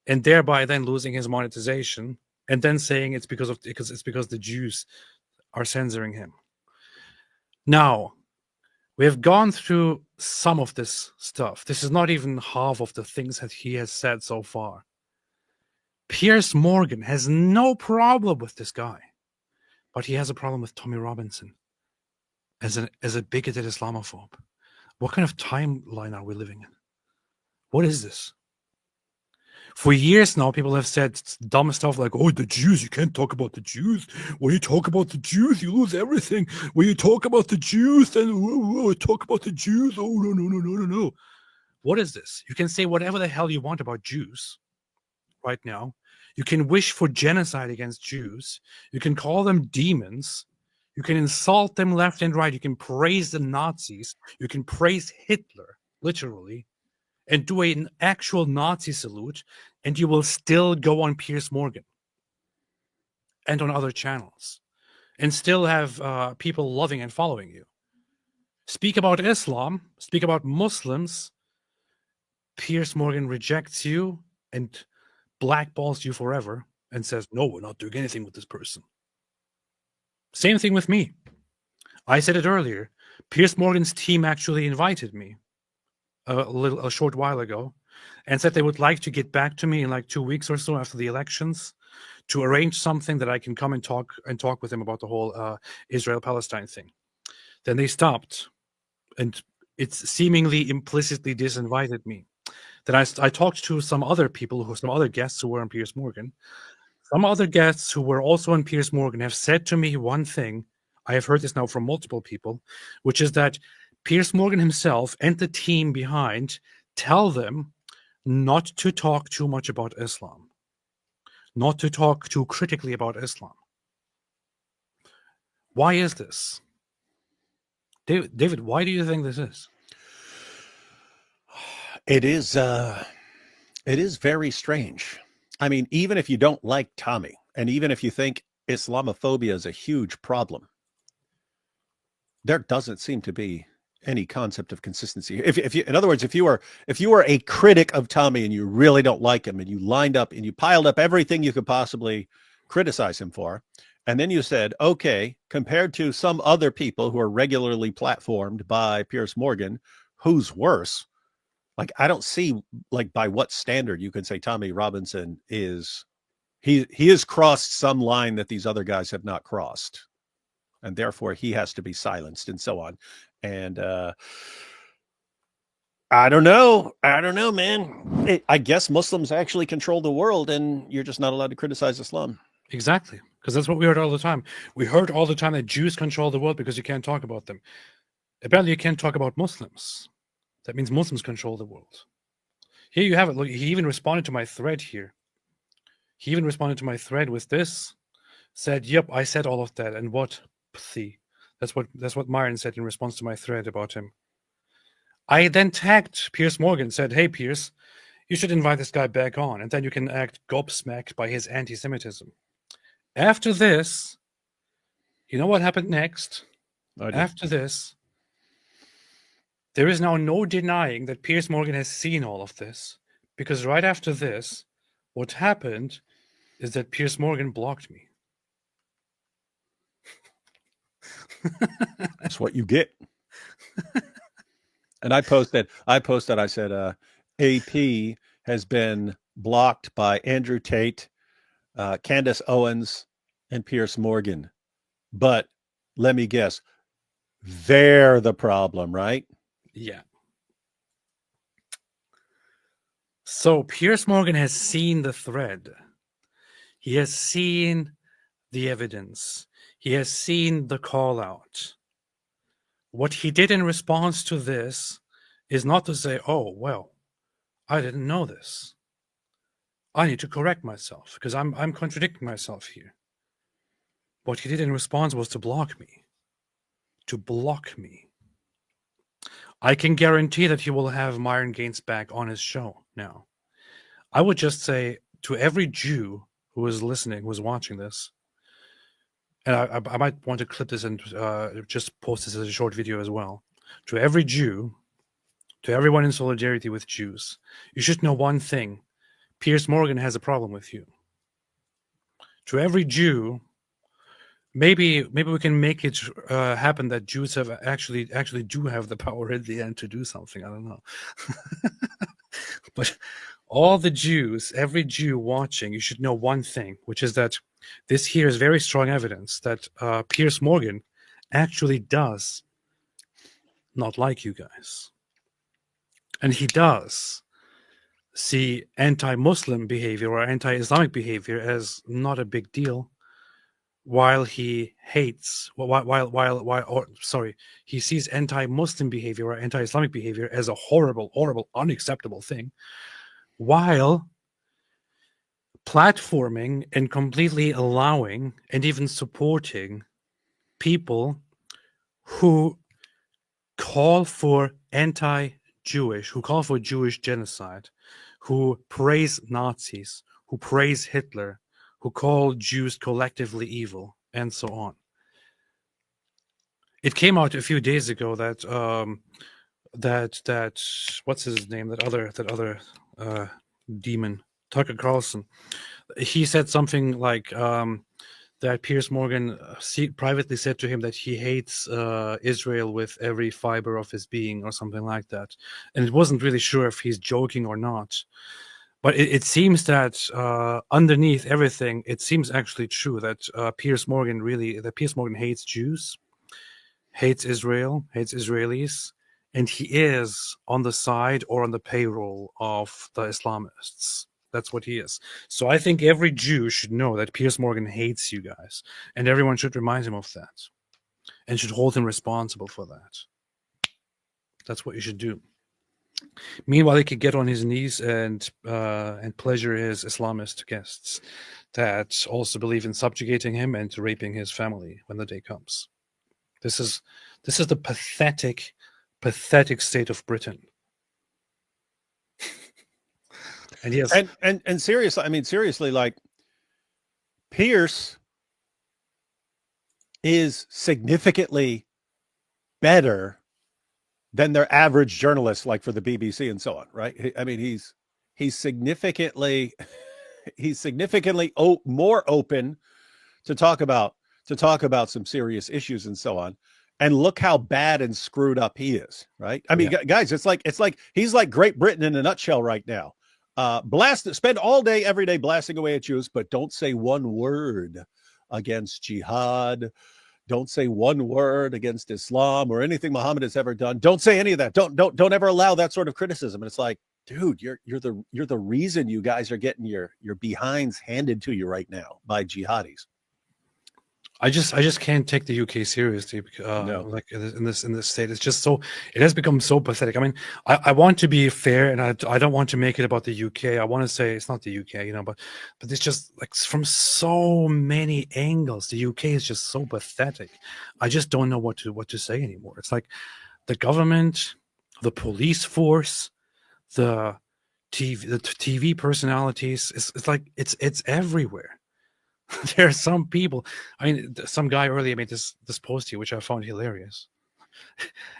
and thereby then losing his monetization, and then saying it's because the Jews are censoring him. Now, we have gone through some of this stuff. This is not even half of the things that he has said so far. Piers Morgan has no problem with this guy, but he has a problem with Tommy Robinson as a bigoted Islamophobe. What kind of timeline are we living in? What is this? For years now, people have said dumb stuff like, oh, the Jews, you can't talk about the Jews. When you talk about the Jews, you lose everything. When you talk about the Jews, then talk about the Jews. Oh, no. What is this? You can say whatever the hell you want about Jews right now. You can wish for genocide against Jews. You can call them demons. You can insult them left and right. You can praise the Nazis. You can praise Hitler, literally, and do an actual Nazi salute, and you will still go on Piers Morgan and on other channels and still have people loving and following you. Speak about Islam, speak about Muslims, Piers Morgan rejects you and blackballs you forever and says, no, we're not doing anything with this person. Same thing with me. I said it earlier. Piers Morgan's team actually invited me a short while ago and said they would like to get back to me in like 2 weeks or so after the elections to arrange something that I can come and talk with them about the whole Israel-Palestine thing. Then they stopped, and it's seemingly implicitly disinvited me. Then I talked to some other people, some other guests who were on Piers Morgan. Some other guests who were also on Piers Morgan have said to me one thing. I have heard this now from multiple people, which is that Piers Morgan himself and the team behind tell them not to talk too much about Islam, not to talk too critically about Islam. Why is this? David, why do you think this is? It is very strange. I mean, even if you don't like Tommy, and even if you think Islamophobia is a huge problem, there doesn't seem to be any concept of consistency. If you, in other words, if you were a critic of Tommy and you really don't like him, and you lined up and you piled up everything you could possibly criticize him for, and then you said, okay, compared to some other people who are regularly platformed by Piers Morgan, who's worse? Like, I don't see, like, by what standard you could say Tommy Robinson is, he has crossed some line that these other guys have not crossed, and therefore he has to be silenced and so on. And I don't know, man. I guess Muslims actually control the world, and you're just not allowed to criticize Islam. Exactly, because that's what we heard all the time. We heard all the time that Jews control the world because you can't talk about them. Apparently, you can't talk about Muslims. That means Muslims control the world. Here you have it. Look, he even responded to my thread here. He even responded to my thread with this. Said, "Yep, I said all of that." And what? Pthy. That's what Myron said in response to my thread about him. I then tagged Piers Morgan. Said, "Hey, Piers, you should invite this guy back on, and then you can act gobsmacked by his anti-Semitism." After this, you know what happened next? After this, there is now no denying that Piers Morgan has seen all of this, because right after this, what happened is that Piers Morgan blocked me. That's what you get. And I posted, I said, AP has been blocked by Andrew Tate, Candace Owens, and Piers Morgan. But let me guess, they're the problem, right? Yeah. So Piers Morgan has seen the thread. He has seen the evidence. He has seen the call out. What he did in response to this is not to say, "Oh, well, I didn't know this. I need to correct myself because I'm contradicting myself here." What he did in response was to block me. To block me. I can guarantee that he will have Myron Gaines back on his show now. I would just say to every Jew who is listening, who is watching this, and I might want to clip this and just post this as a short video as well. To every Jew, to everyone in solidarity with Jews, you should know one thing. Piers Morgan has a problem with you. To every Jew, maybe we can make it happen that Jews have actually do have the power at the end to do something. I don't know. But all the Jews, every Jew watching, you should know one thing, which is that this here is very strong evidence that Piers Morgan actually does not like you guys. And he does see anti-Muslim behavior or anti-Islamic behavior as not a big deal, while he hates, he sees anti-Muslim behavior or anti-Islamic behavior as a horrible, unacceptable thing, while platforming and completely allowing and even supporting people who call for anti-Jewish, who call for Jewish genocide, who praise Nazis, who praise Hitler, who call Jews collectively evil, and so on. It came out a few days ago that that what's his name? That other demon, Tucker Carlson. He said something like that Piers Morgan privately said to him that he hates Israel with every fiber of his being, or something like that. And it wasn't really sure if he's joking or not. But it seems that underneath everything, it seems actually true that Piers Morgan hates Jews, hates Israel, hates Israelis, and he is on the side or on the payroll of the Islamists. That's what he is. So I think every Jew should know that Piers Morgan hates you guys, and everyone should remind him of that, and should hold him responsible for that. That's what you should do. Meanwhile, he could get on his knees and pleasure his Islamist guests that also believe in subjugating him and raping his family when the day comes. This is the pathetic state of Britain. And yes, and seriously, I mean, seriously, like, Piers is significantly better than their average journalist, like for the BBC and so on, right? I mean, he's significantly more open to talk about some serious issues and so on. And look how bad and screwed up he is, right? I mean, guys, it's like he's like Great Britain in a nutshell right now. Spend all day, every day blasting away at Jews, but don't say one word against jihad. Don't say one word against Islam or anything Muhammad has ever done. Don't say any of that. Don't ever allow that sort of criticism. And it's like, dude, you're the reason you guys are getting your behinds handed to you right now by jihadis. I just can't take the UK seriously because, No. like in this state, it's just so, it has become so pathetic. I mean, I want to be fair, and I don't want to make it about the UK. I want to say it's not the UK, but it's just like from so many angles, the UK is just so pathetic. I just don't know what to say anymore. It's like the government, the police force, the TV personalities. It's like it's everywhere. There are some people. I mean, some guy earlier made this post here, which I found hilarious.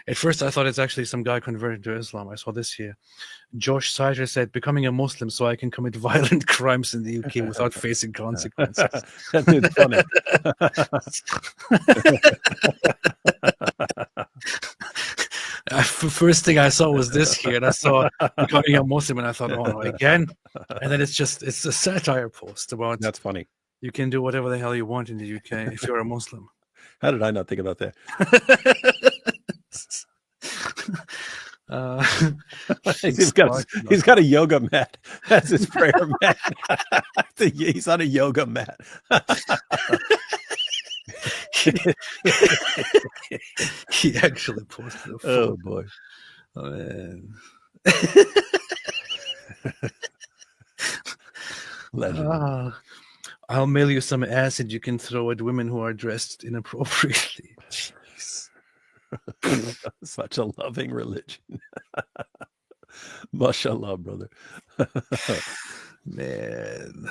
At first, I thought it's actually some guy converted to Islam. I saw this here. Josh Sider said, "Becoming a Muslim so I can commit violent crimes in the UK without facing consequences." That dude's funny. First thing I saw was this here, and I saw becoming a Muslim, and I thought, "Oh no, again!" And then it's a satire post about. That's funny. You can do whatever the hell you want in the UK if you're a Muslim. How did I not think about that? He's got a yoga mat. That's his prayer mat. He's on a yoga mat. He actually posted a photo. Oh boy. Oh, man. Legend. I'll mail you some acid you can throw at women who are dressed inappropriately. Jeez. Such a loving religion. Mashallah, brother. Man.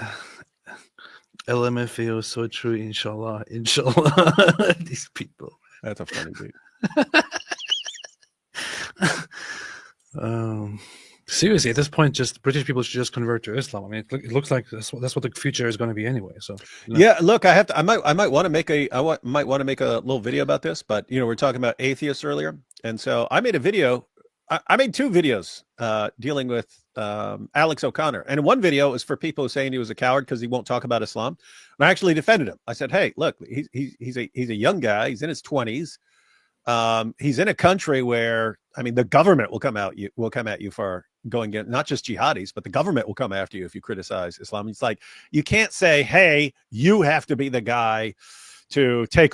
LMFAO is so true, inshallah. Inshallah. These people. That's a funny dude. Seriously, at this point, just British people should just convert to Islam. I mean, it looks like that's what the future is going to be anyway. So yeah, look, I might want to make a little video about this, but we're talking about atheists earlier, and so I made a video. I made two videos dealing with Alex O'Connor, and one video is for people saying he was a coward because he won't talk about Islam. And I actually defended him. I said, "Hey, look, he's a young guy. He's in his 20s. He's in a country where, I mean, the government will come at you for going in, not just jihadis, but the government will come after you if you criticize Islam." It's like, you can't say, "Hey, you have to be the guy to take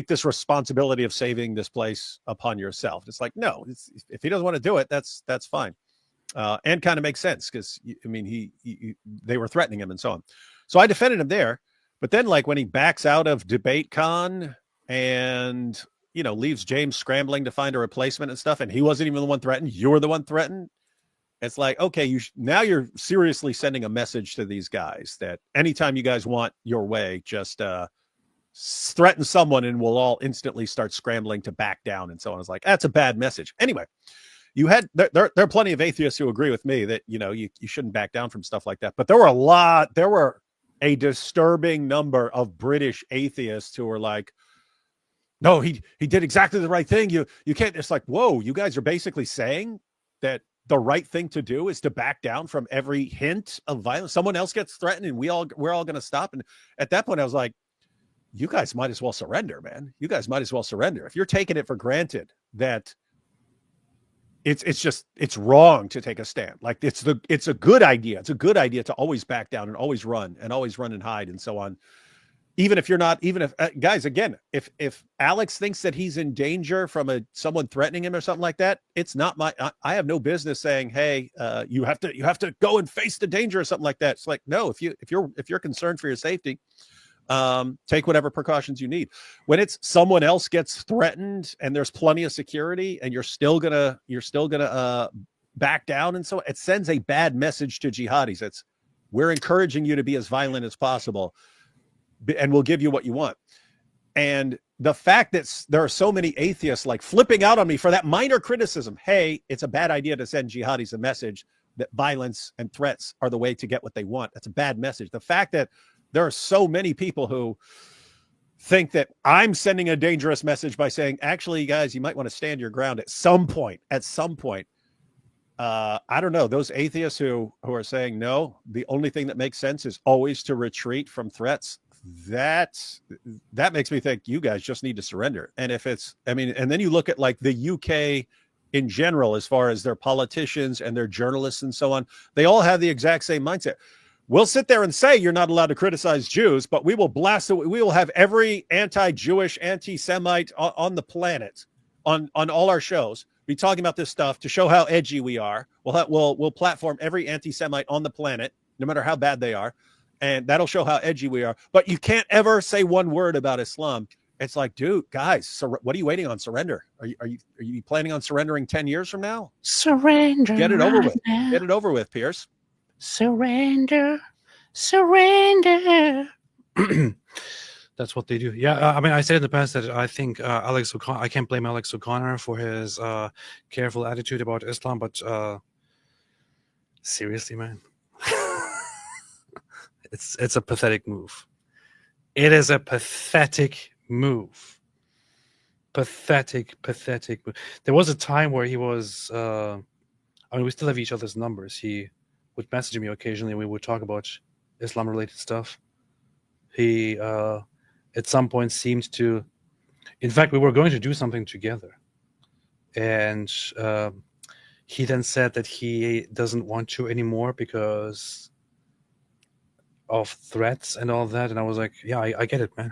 this responsibility of saving this place upon yourself." It's like, no, if he doesn't want to do it, that's fine. And kind of makes sense because, I mean, they were threatening him and so on. So I defended him there. But then, like, when he backs out of DebateCon and, leaves James scrambling to find a replacement and stuff, and he wasn't even the one threatened, you were the one threatened. It's like, okay, now you're seriously sending a message to these guys that anytime you guys want your way, just threaten someone and we'll all instantly start scrambling to back down and so on. It's like, that's a bad message. Anyway, you had there are plenty of atheists who agree with me that you shouldn't back down from stuff like that. But there were a disturbing number of British atheists who were like, no, he did exactly the right thing. You can't. It's like, whoa, you guys are basically saying that the right thing to do is to back down from every hint of violence. Someone else gets threatened, and we're all going to stop. And at that point, I was like, you guys might as well surrender, man. You guys might as well surrender. If you're taking it for granted that it's wrong to take a stand. Like it's a good idea. It's a good idea to always back down and always run and hide and so on. Even if guys, again, if Alex thinks that he's in danger from someone threatening him or something like that, it's not I have no business saying, hey, you have to go and face the danger or something like that. It's like, no, if you're concerned for your safety, take whatever precautions you need. When it's someone else gets threatened and there's plenty of security and you're still gonna back down, and so it sends a bad message to jihadis. We're encouraging you to be as violent as possible, and we'll give you what you want. And the fact that there are so many atheists like flipping out on me for that minor criticism, hey, it's a bad idea to send jihadis a message that violence and threats are the way to get what they want. That's a bad message. The fact that there are so many people who think that I'm sending a dangerous message by saying, actually, guys, you might want to stand your ground at some point. I don't know, those atheists who are saying, no, the only thing that makes sense is always to retreat from threats. That makes me think you guys just need to surrender. And and then you look at like the UK in general, as far as their politicians and their journalists and so on, they all have the exact same mindset. We'll sit there and say you're not allowed to criticize Jews, but we will blast it. We will have every anti-Jewish, anti-Semite on the planet on all our shows be talking about this stuff to show how edgy we are. We'll platform every anti-Semite on the planet, no matter how bad they are, and that'll show how edgy we are. But you can't ever say one word about Islam. It's like, dude, guys, what are you waiting on? Surrender. Are you planning on surrendering 10 years from now? Surrender. Get it over with. Now. Get it over with, Piers. Surrender. That's what they do. Yeah, I said in the past that I think Alex O'Connor, I can't blame Alex O'Connor for his careful attitude about Islam, but seriously, man, it's a pathetic move. It is a pathetic move. Pathetic move. There was a time where he was, we still have each other's numbers. He would message me occasionally and we would talk about Islam-related stuff. He, at some point, seemed to... In fact, we were going to do something together. And he then said that he doesn't want to anymore because of threats and all that. And I was like, yeah, I get it, man.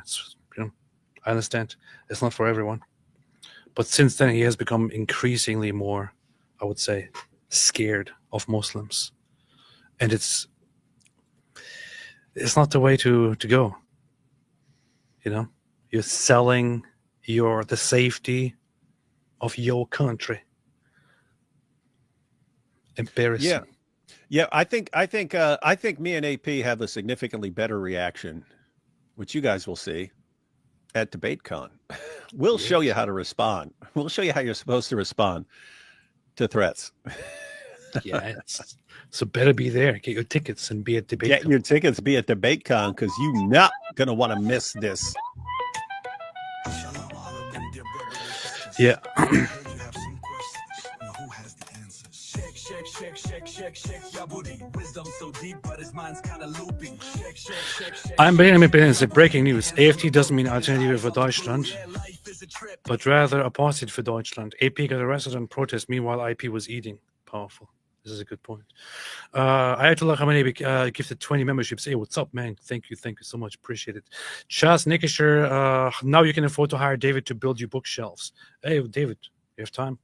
I understand. It's not for everyone. But since then, he has become increasingly more, I would say, scared of Muslims. And it's not the way to go. You're selling the safety of your country. Embarrassing. Yeah. I think me and AP have a significantly better reaction, which you guys will see at DebateCon. We'll show you how to respond. We'll show you how you're supposed to respond to threats. Yes. So better be there. Get your tickets and be at DebateCon. Get your tickets, be at DebateCon, because you're not going to want to miss this. Yeah. I'm Benjamin Benz. Breaking news. AFD doesn't mean Alternative für Deutschland, but rather Apostate für Deutschland. AP got arrested on protest. Meanwhile, IP was eating. Powerful. This is a good point. Ayatollah Khamenei gifted 20 memberships. Hey, what's up, man? Thank you so much. Appreciate it. Chas Nikisher, now you can afford to hire David to build you bookshelves. Hey, David, you have time?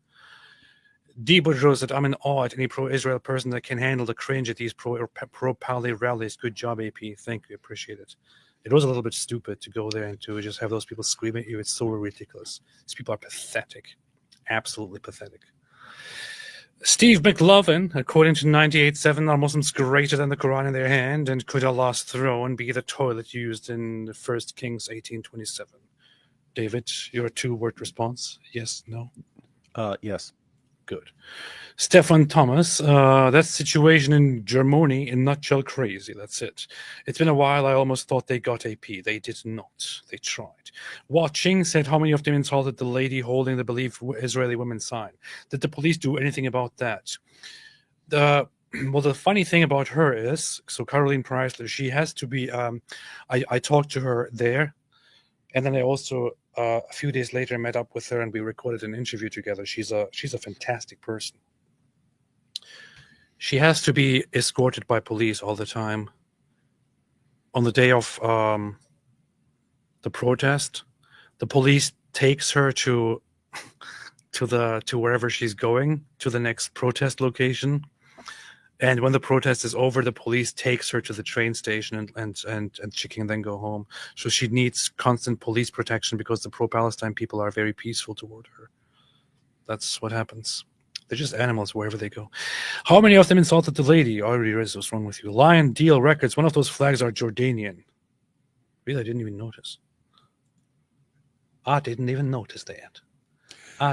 D. Boudreaux said, I'm in awe at any pro-Israel person that can handle the cringe at these pro-Palestine rallies. Good job, AP. Thank you. Appreciate it. It was a little bit stupid to go there and to just have those people scream at you. It's so ridiculous. These people are pathetic. Absolutely pathetic. Steve McLovin, according to 98.7, are Muslims greater than the Quran in their hand, and could Allah's throne be the toilet used in 1 Kings 18:27? David, your two-word response, yes, no? Yes. Good. Stefan Thomas, that situation in Germany in nutshell crazy. That's it. It's been a while. I almost thought they got AP. They did not. They tried. Watching said how many of them insulted the lady holding the believed Israeli women sign. Did the police do anything about that? Well, the funny thing about her is, so Caroline Preisler, she has to be. I talked to her there, and then I also a few days later met up with her and we recorded an interview together. She's a fantastic person. She has to be escorted by police all the time. On the day of the protest, the police takes her to wherever she's going, to the next protest location. And when the protest is over, the police takes her to the train station and she can then go home. So she needs constant police protection because the pro-Palestine people are very peaceful toward her. That's what happens. They're just animals wherever they go. How many of them insulted the lady? Already raised what's wrong with you. Lion Deal Records. One of those flags are Jordanian. Really, I didn't even notice. I didn't even notice that.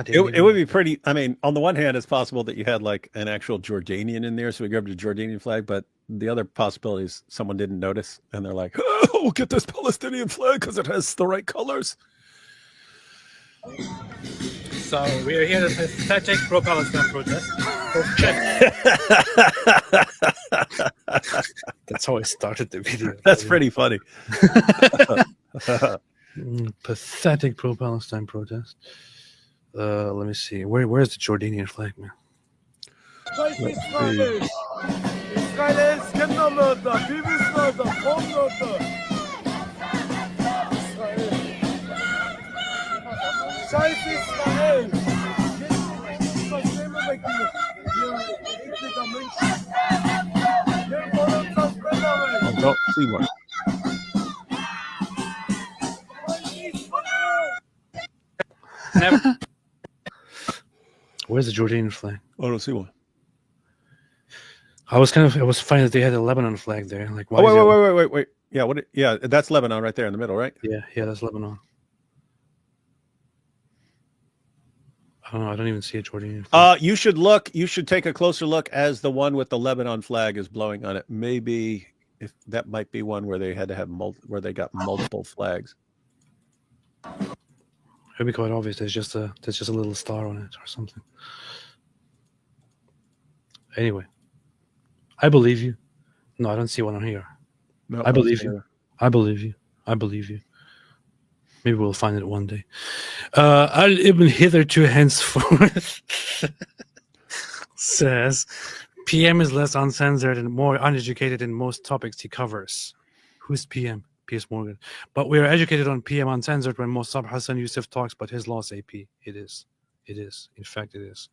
It would be pretty. I mean, on the one hand, it's possible that you had like an actual Jordanian in there, so we grabbed a Jordanian flag. But the other possibility is someone didn't notice, and they're like, "Oh, get this Palestinian flag because it has the right colors." So we are here at a pathetic pro-Palestine protest. That's how I started the video. That's pretty funny. Pathetic pro-Palestine protest. Let me see. Where's the Jordanian flag, man? I don't see one. Never. Where's the Jordanian flag? I don't see one. I was funny that they had a Lebanon flag there. Like, why? Wait. Yeah, yeah, that's Lebanon right there in the middle, right? Yeah, that's Lebanon. I don't know. I don't even see a Jordanian flag. You should look. You should take a closer look as the one with the Lebanon flag is blowing on it. Maybe if that might be one where they had to have where they got multiple flags. It'd be quite obvious. There's just a little star on it or something. Anyway, I believe you. No, I don't see one on here. No, I believe you. I believe you. I believe you. Maybe we'll find it one day. Al Ibn hitherto henceforth says, PM is less uncensored and more uneducated in most topics he covers. Who's PM? Piers Morgan. But we are educated on PM Uncensored when Mossab Hassan Youssef talks about his loss AP. It is. In fact, it is.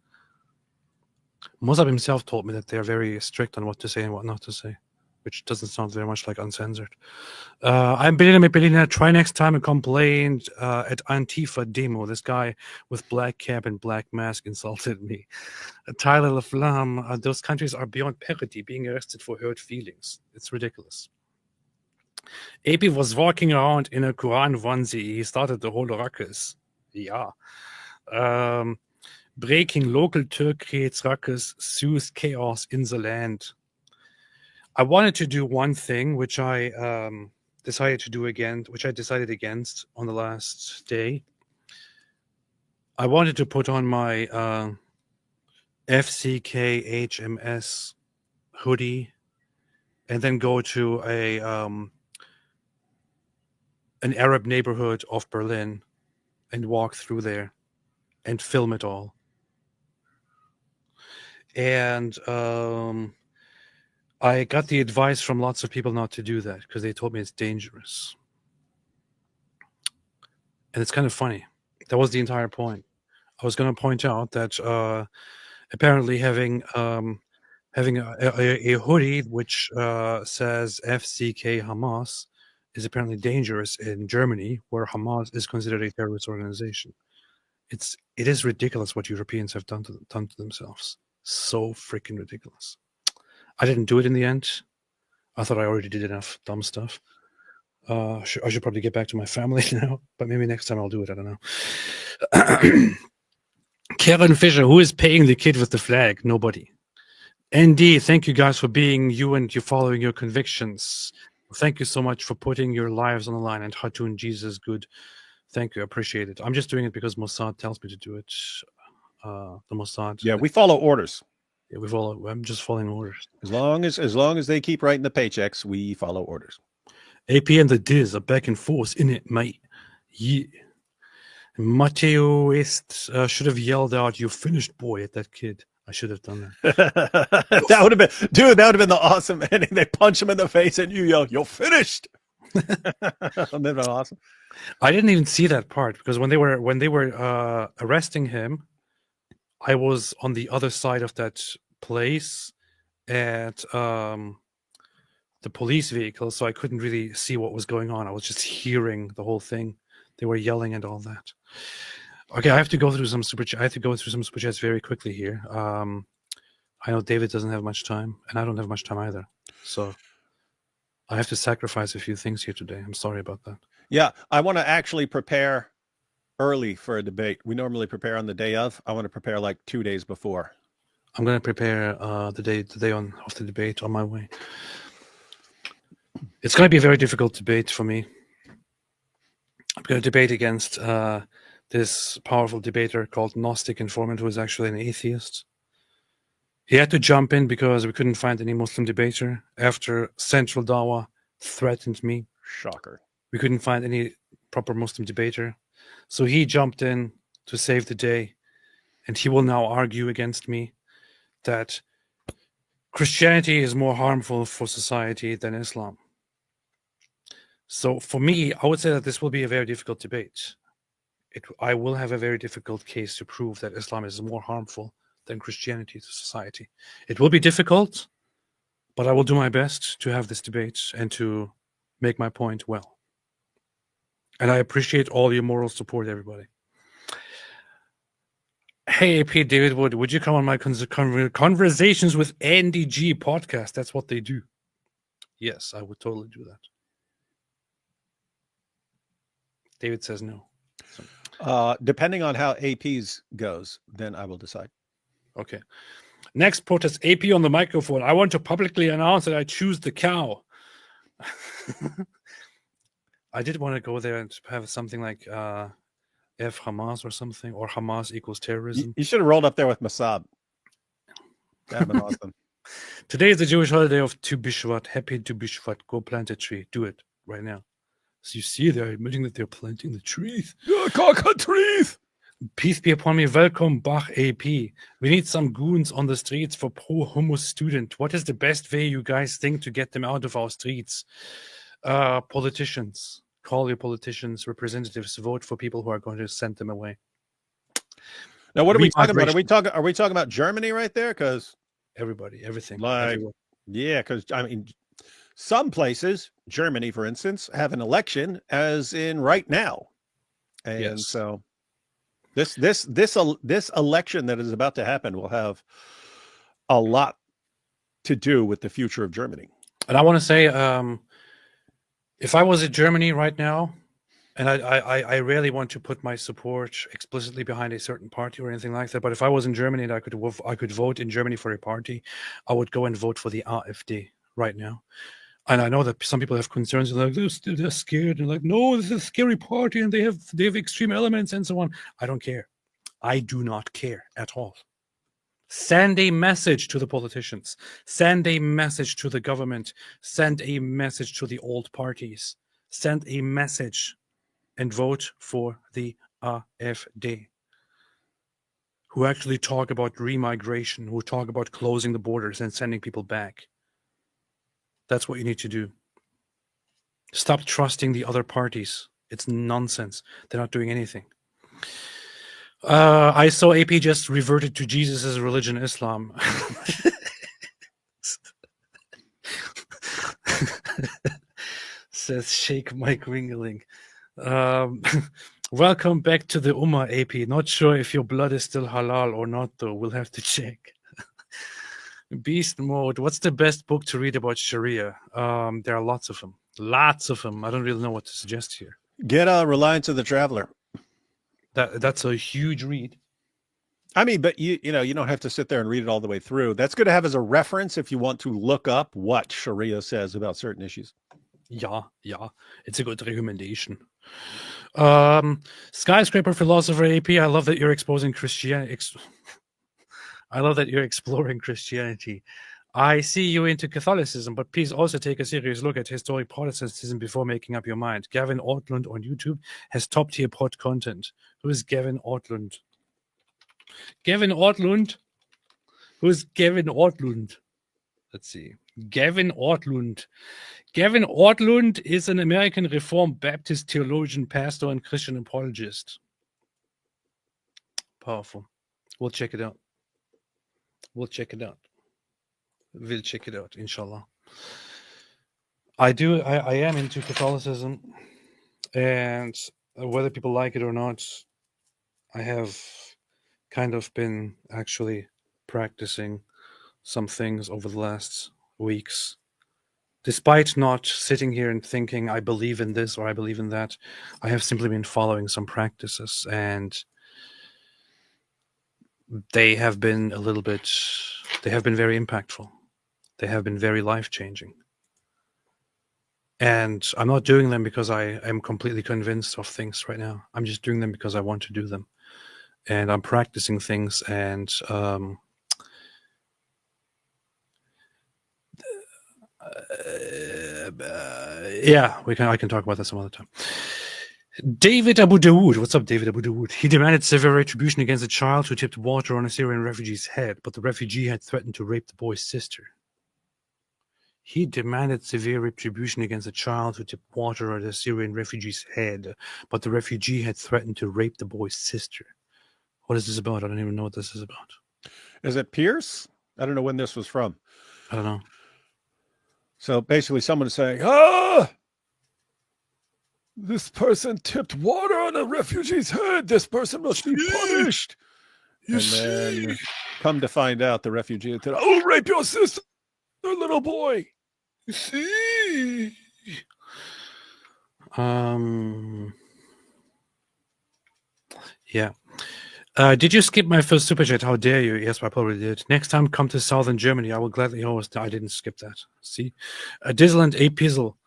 Mossab himself told me that they're very strict on what to say and what not to say, which doesn't sound very much like Uncensored. I'm Belina. Try next time and complain at Antifa demo. This guy with black cap and black mask insulted me. Tyler LaFlamme, those countries are beyond parity, being arrested for hurt feelings. It's ridiculous. AP was walking around in a Quran onesie. He started the whole ruckus. Yeah. Breaking local Turk creates ruckus, soothes chaos in the land. I wanted to do one thing, which I decided to do again, which I decided against on the last day. I wanted to put on my FCK HMS hoodie and then go to an Arab neighborhood of Berlin and walk through there and film it all. And I got the advice from lots of people not to do that because they told me it's dangerous. And it's kind of funny. That was the entire point. I was going to point out that apparently having a hoodie which says FCK Hamas is apparently dangerous in Germany, where Hamas is considered a terrorist organization. It is ridiculous what Europeans have done to themselves. So freaking ridiculous. I didn't do it in the end. I thought I already did enough dumb stuff. I should probably get back to my family now, but maybe next time I'll do it. I don't know. Kevin Fisher, who is paying the kid with the flag? Nobody. ND, thank you guys for being you and you following your convictions. Thank you so much for putting your lives on the line. And Hatun, Jesus, good. Thank you. I appreciate it. I'm just doing it because Mossad tells me to do it. The Mossad. Yeah, we follow orders. Yeah, I'm just following orders. As long as they keep writing the paychecks, we follow orders. AP and the Diz are back and forth in it, mate. Yeah. Matteo Est should have yelled out, "You finished, boy," at that kid. I should have done that. That would have been, dude, that would have been the awesome ending. They punch him in the face and you yell, "You're finished." That'd been awesome. I didn't even see that part because when they were arresting him, I was on the other side of that place at the police vehicle, so I couldn't really see what was going on. I was just hearing the whole thing. They were yelling and all that. Okay, I have to go through some super chats very quickly here. I know David doesn't have much time, and I don't have much time either. So I have to sacrifice a few things here today. I'm sorry about that. Yeah, I want to actually prepare early for a debate. We normally prepare on the day of. I want to prepare like 2 days before. I'm going to prepare the day of the debate on my way. It's going to be a very difficult debate for me. I'm going to debate against this powerful debater called Gnostic Informant, who is actually an atheist. He had to jump in because we couldn't find any Muslim debater after Central Dawa threatened me. Shocker. We couldn't find any proper Muslim debater. So he jumped in to save the day, and he will now argue against me that Christianity is more harmful for society than Islam. So for me, I would say that this will be a very difficult debate. I will have a very difficult case to prove that Islam is more harmful than Christianity to society. It will be difficult, but I will do my best to have this debate and to make my point well. And I appreciate all your moral support, everybody. Hey, AP David Wood, would you come on my Conversations with Andy G podcast? That's what they do. Yes, I would totally do that. David says no. Depending on how AP's goes, then I will decide. Okay. Next protest, AP on the microphone. I want to publicly announce that I choose the cow. I did want to go there and have something like F Hamas or something, or Hamas equals terrorism. You should have rolled up there with Mossad. That'd been awesome. Today is the Jewish holiday of Tu B'Shvat. Happy Tu B'Shvat. Go plant a tree. Do it right now. So you see, they're admitting that they're planting the trees. Trees. Peace be upon me. Welcome, Bach AP. We need some goons on the streets for pro-homo student. What is the best way you guys think to get them out of our streets? Politicians. Call your politicians, representatives. Vote for people who are going to send them away. Now, what are we talking about? Are we talking about Germany right there? Because everybody, everything. Like, everyone. Yeah, because I mean, some places, Germany, for instance, have an election as in right now. And Yes. so this election that is about to happen will have a lot to do with the future of Germany. And I want to say, if I was in Germany right now, and I rarely want to put my support explicitly behind a certain party or anything like that, but if I was in Germany and I could vote in Germany for a party, I would go and vote for the AfD right now. And I know that some people have concerns, like they're scared, and like, no, this is a scary party, and they have extreme elements and so on. I don't care. I do not care at all. Send a message to the politicians. Send a message to the government. Send a message to the old parties. Send a message and vote for the AfD, who actually talk about remigration, who talk about closing the borders and sending people back. That's what you need to do. Stop trusting the other parties. It's nonsense. They're not doing anything. I saw AP just reverted to Jesus' religion, Islam. Says Sheikh Mike Ringling. Welcome back to the Ummah, AP. Not sure if your blood is still halal or not, though. We'll have to check. Beast mode. What's the best book to read about Sharia? There are lots of them. Lots of them. I don't really know what to suggest here. Get Reliance of the Traveler. That's a huge read. I mean, but you don't have to sit there and read it all the way through. That's good to have as a reference if you want to look up what Sharia says about certain issues. Yeah, it's a good recommendation. Skyscraper philosopher AP, I love that you're exposing Christianity. I love that you're exploring Christianity. I see you into Catholicism, but please also take a serious look at historic Protestantism before making up your mind. Gavin Ortlund on YouTube has top-tier pod content. Who is Gavin Ortlund? Gavin Ortlund? Who's Gavin Ortlund? Let's see. Gavin Ortlund. Gavin Ortlund is an American Reformed Baptist theologian, pastor, and Christian apologist. Powerful. We'll check it out. We'll check it out, inshallah. I am into Catholicism, and whether people like it or not, I have kind of been actually practicing some things over the last weeks. Despite not sitting here and thinking I believe in this or I believe in that, I have simply been following some practices, and they have been very impactful. They have been very life-changing. And I'm not doing them because I am completely convinced of things right now. I'm just doing them because I want to do them. And I'm practicing things, and I can talk about that some other time. David Abu Dawood. What's up, David Abu Dawood? He demanded severe retribution against a child who tipped water on a Syrian refugee's head, but the refugee had threatened to rape the boy's sister. He demanded severe retribution against a child who tipped water on a Syrian refugee's head, but the refugee had threatened to rape the boy's sister. What is this about? I don't even know what this is about. Is it Piers? I don't know when this was from. I don't know. So basically someone is saying, this person tipped water on a refugee's head. This person must be punished. And then come to find out the refugee said, I'll rape your sister, little boy. You see. Yeah. Did you skip my first super chat? How dare you? Yes, I probably did. Next time, come to southern Germany. I will gladly host. I didn't skip that. See? Dizzle a Pizzle.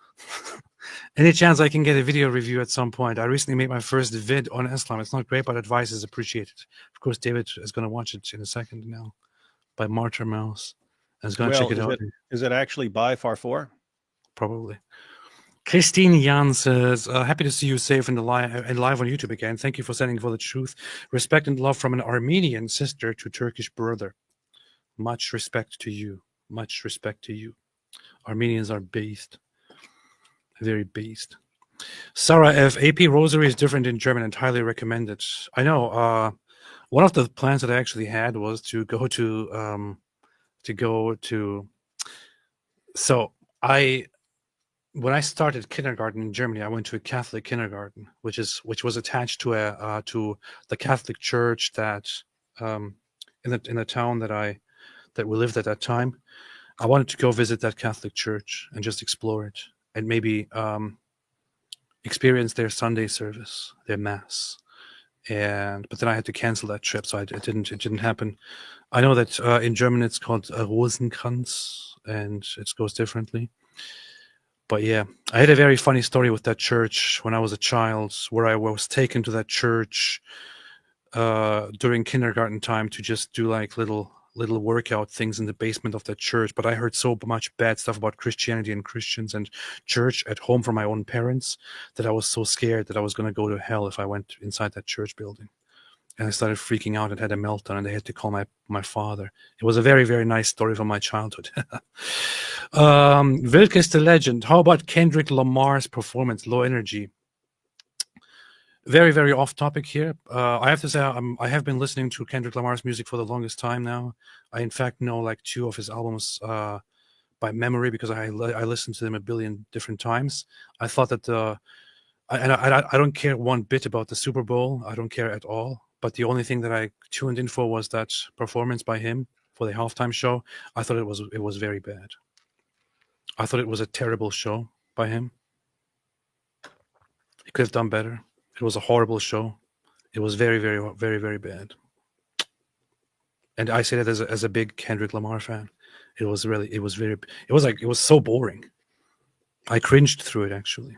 Any chance I can get a video review at some point? I recently made my first vid on Islam. It's not great, but advice is appreciated. Of course, David is going to watch it in a second now by Martyr Mouse. And is going to check it out. Is it actually by Farfour? Probably. Christine Jan says, happy to see you safe and live on YouTube again. Thank you for standing for the truth. Respect and love from an Armenian sister to Turkish brother. Much respect to you. Much respect to you. Armenians are based. Very based. Sarah F. AP Rosary is different in German and highly recommended. I know. One of the plans that I actually had was to go to when I started kindergarten in Germany, I went to a Catholic kindergarten, which was attached to the Catholic church that in the town that we lived at that time. I wanted to go visit that Catholic church and just explore it and maybe experience their Sunday service, their mass. But then I had to cancel that trip, so it didn't happen. I know that in German it's called Rosenkranz, and it goes differently. But yeah, I had a very funny story with that church when I was a child, where I was taken to that church during kindergarten time to just do like little workout things in the basement of that church. But I heard so much bad stuff about Christianity and Christians and church at home from my own parents that I was so scared that I was going to go to hell if I went inside that church building. And I started freaking out and had a meltdown, and they had to call my father. It was a very, very nice story from my childhood. Wilkes the Legend. How about Kendrick Lamar's performance, Low Energy? Very, very off topic here. I have to say I have been listening to Kendrick Lamar's music for the longest time now. I, in fact, know like 2 of his albums by memory because I listened to them a billion different times. I thought that I don't care one bit about the Super Bowl. I don't care at all. But the only thing that I tuned in for was that performance by him for the halftime show. I thought it was very bad. I thought it was a terrible show by him. He could have done better. It was a horrible show. It was very, very, very, very bad. And I say that as a big Kendrick Lamar fan. It was so boring. I cringed through it, actually.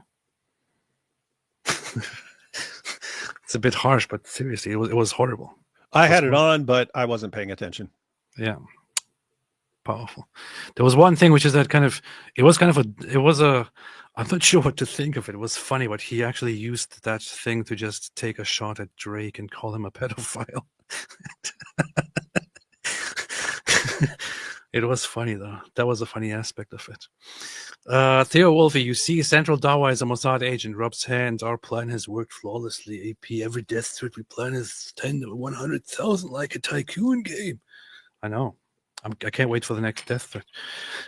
It's a bit harsh, but seriously, it was horrible. I had it on, but I wasn't paying attention. Yeah. Powerful. There was one thing, which is that I'm not sure what to think of it. It was funny, but he actually used that thing to just take a shot at Drake and call him a pedophile. It was funny, though. That was a funny aspect of it. Theo Wolfie, you see, Central Dawa is a Mossad agent. Rob's hands. Our plan has worked flawlessly. AP, every death threat we plan is 10 to 100,000 like a tycoon game. I know. I can't wait for the next death threat.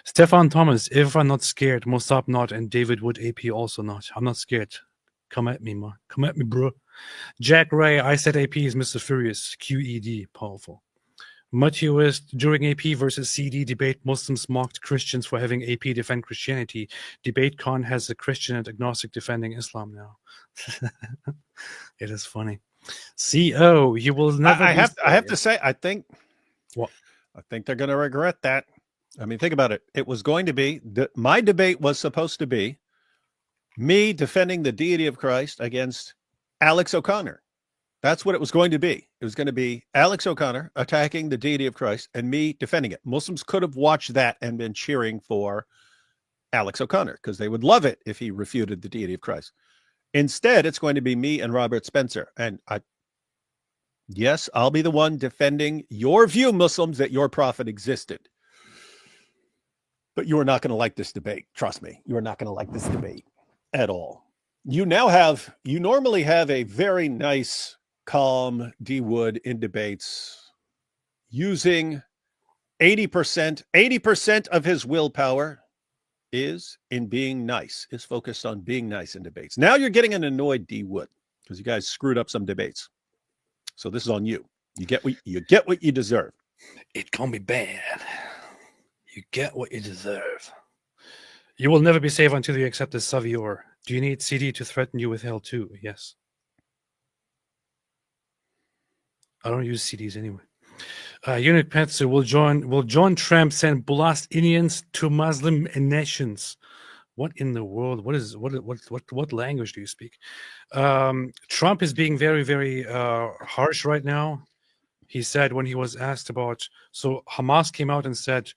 Stefan Thomas, if I'm not scared, Mossab not, and David Wood AP also not. I'm not scared. Come at me, man. Come at me, bro. Jack Ray, I said AP is Mr. Furious. QED, powerful. Matthew is, during AP versus CD debate, Muslims mocked Christians for having AP defend Christianity. DebateCon has a Christian and agnostic defending Islam now. It is funny. CO, you will never. I have to say, I think. What? I think they're going to regret that. I mean, think about it. It was going to be, my debate was supposed to be me defending the deity of Christ against Alex O'Connor. That's what it was going to be. It was going to be Alex O'Connor attacking the deity of Christ and me defending it. Muslims could have watched that and been cheering for Alex O'Connor because they would love it if he refuted the deity of Christ. Instead, it's going to be me and Robert Spencer. And yes, I'll be the one defending your view, Muslims, that your prophet existed. But you are not going to like this debate. Trust me, you are not going to like this debate at all. You normally have a very nice, calm D. Wood in debates using 80% of his willpower is in being nice, is focused on being nice in debates. Now you're getting an annoyed D. Wood because you guys screwed up some debates. So this is on you. You get what you deserve. It can't be bad. You get what you deserve. You will never be safe until you accept the Savior. Do you need CD to threaten you with hell too? Yes. I don't use CDs anyway. Unit Petsu will join Trump send blast Indians to Muslim nations. What in the world? What language do you speak? Trump is being very, very harsh right now. He said when he was asked about, so Hamas came out and said,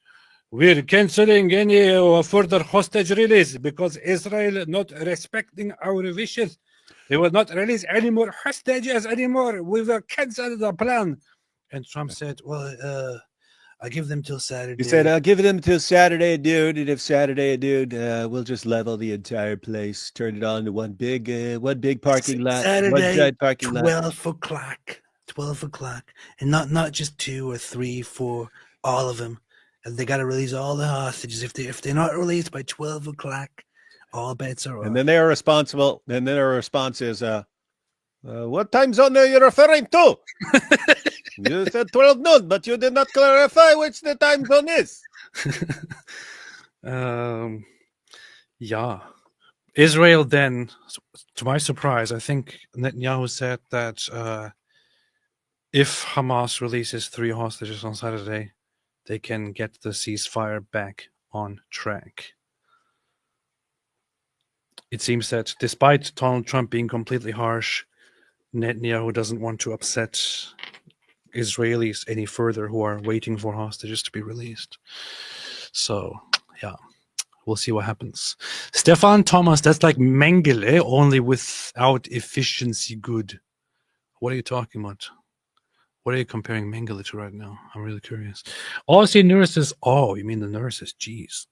we're canceling any further hostage release because Israel not respecting our wishes. They will not release any more hostages anymore. We will cancel the plan. And Trump said, well, I'll give them till Saturday. He said, I'll give them till Saturday, dude. And if Saturday, dude, we'll just level the entire place, turn it on to one big parking lot. Saturday, one giant parking 12 o'clock. And not just 2 or 3, 4, all of them. And they got to release all the hostages. If they're not released by 12 o'clock, all bets are off. And then they are responsible. And then their response is, what time zone are you referring to? You said 12 noon, but you did not clarify which the time zone is. Yeah. Israel then, to my surprise, I think Netanyahu said that if Hamas releases 3 hostages on Saturday, they can get the ceasefire back on track. It seems that despite Donald Trump being completely harsh, Netanyahu doesn't want to upset Israelis any further who are waiting for hostages to be released. So, yeah, we'll see what happens. Stefan Thomas, that's like Mengele, only without efficiency good. What are you talking about? What are you comparing Mengele to right now? I'm really curious. Aussie nurses. Oh, you mean the nurses? Jeez.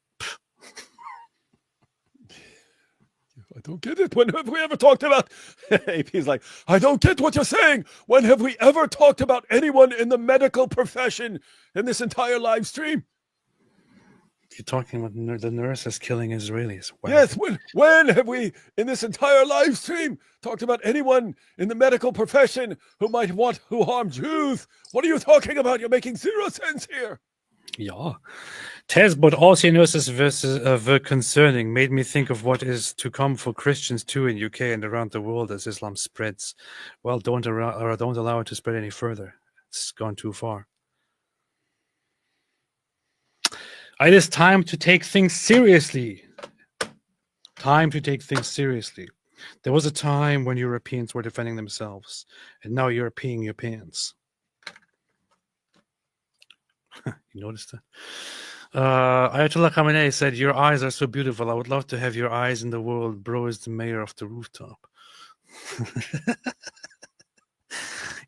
I don't get it. When have we ever talked about... AP's like, I don't get what you're saying. When have we ever talked about anyone in the medical profession in this entire live stream? You're talking about the nurses killing Israelis. Wow. Yes, when have we, in this entire live stream, talked about anyone in the medical profession who harm Jews? What are you talking about? You're making zero sense here. Yeah. Tez, but also nurses were concerning, made me think of what is to come for Christians too in UK and around the world as Islam spreads. Well, don't allow it to spread any further. It's gone too far. It is time to take things seriously. Time to take things seriously. There was a time when Europeans were defending themselves, and now you're peeing your pants. You noticed that? Ayatollah Khamenei said, "Your eyes are so beautiful. I would love to have your eyes in the world. Bro is the mayor of the rooftop."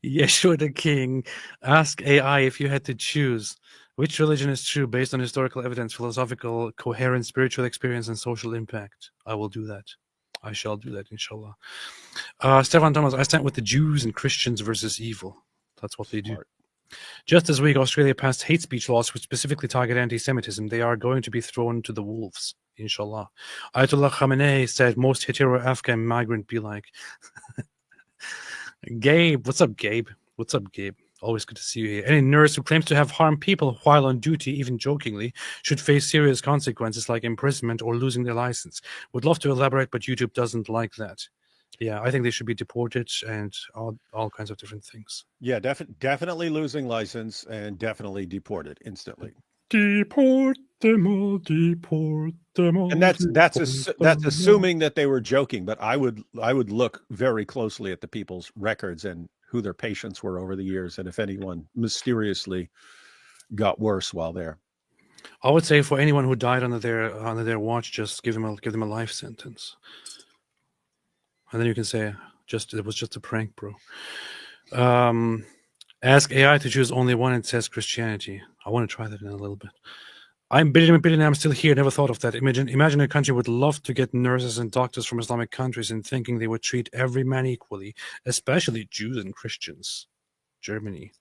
Yeshua the King, ask AI if you had to choose which religion is true based on historical evidence, philosophical coherence, spiritual experience, and social impact. I will do that. I shall do that, inshallah. Stefan Thomas, I stand with the Jews and Christians versus evil. That's what they do. Just this week, Australia passed hate speech laws which specifically target anti-Semitism. They are going to be thrown to the wolves, inshallah. Ayatollah Khamenei said, most hetero Afghan migrant be like. Gabe, what's up, Gabe? What's up, Gabe? Always good to see you here. Any nurse who claims to have harmed people while on duty, even jokingly, should face serious consequences like imprisonment or losing their license. Would love to elaborate, but YouTube doesn't like that. Yeah, I think they should be deported and all kinds of different things. Yeah, definitely losing license and definitely deported instantly. Deport them all, deport them all. And that's assuming that they were joking, but I would look very closely at the people's records and who their patients were over the years, and if anyone mysteriously got worse while there. I would say for anyone who died under their watch, just give them a life sentence. And then you can say, it was just a prank, bro. Ask AI to choose only one and it says Christianity. I want to try that in a little bit. I'm still here. Never thought of that. Imagine a country would love to get nurses and doctors from Islamic countries and thinking they would treat every man equally, especially Jews and Christians. Germany.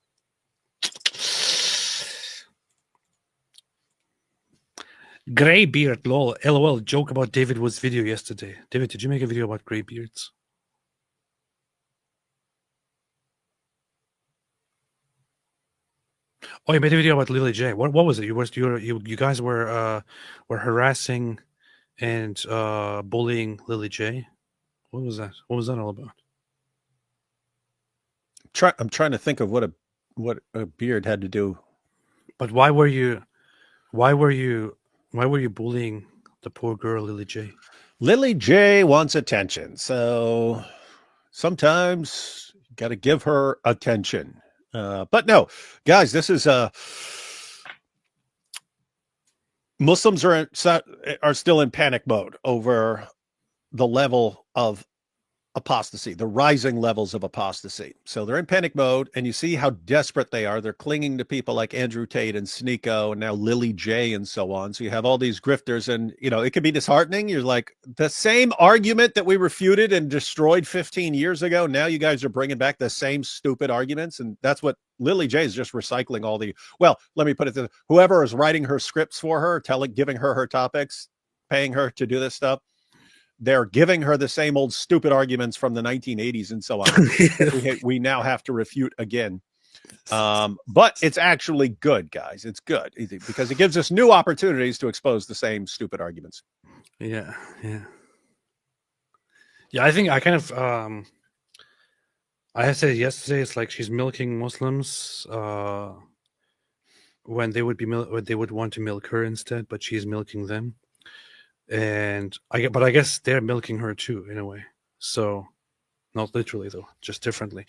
Gray beard, lol. LOL, joke about David Wood's video yesterday. David, did you make a video about gray beards? Oh, you made a video about Lily J. What was it? You guys were harassing and bullying Lily J. What was that? What was that all about? I'm trying to think of what a beard had to do. But why were you bullying the poor girl, Lily J? Lily J wants attention, so sometimes you got to give her attention. But no, guys, this is Muslims are still in panic mode over the level of apostasy, the rising levels of apostasy. So they're in panic mode, and you see how desperate they are. They're clinging to people like Andrew Tate and Sneeko and now Lily J and so on. So you have all these grifters, and it can be disheartening. You're like, the same argument that we refuted and destroyed 15 years ago, now you guys are bringing back the same stupid arguments. And that's what Lily J is just recycling all the, well, let me put it this, whoever is writing her scripts for her, giving her topics, paying her to do this stuff, they're giving her the same old stupid arguments from the 1980s and so on. we now have to refute again. But it's actually good, guys. It's good because it gives us new opportunities to expose the same stupid arguments. Yeah. I think I kind of I said yesterday, it's like she's milking Muslims when they would want to milk her instead, but she's milking them. And I guess they're milking her too in a way. So not literally though, just differently.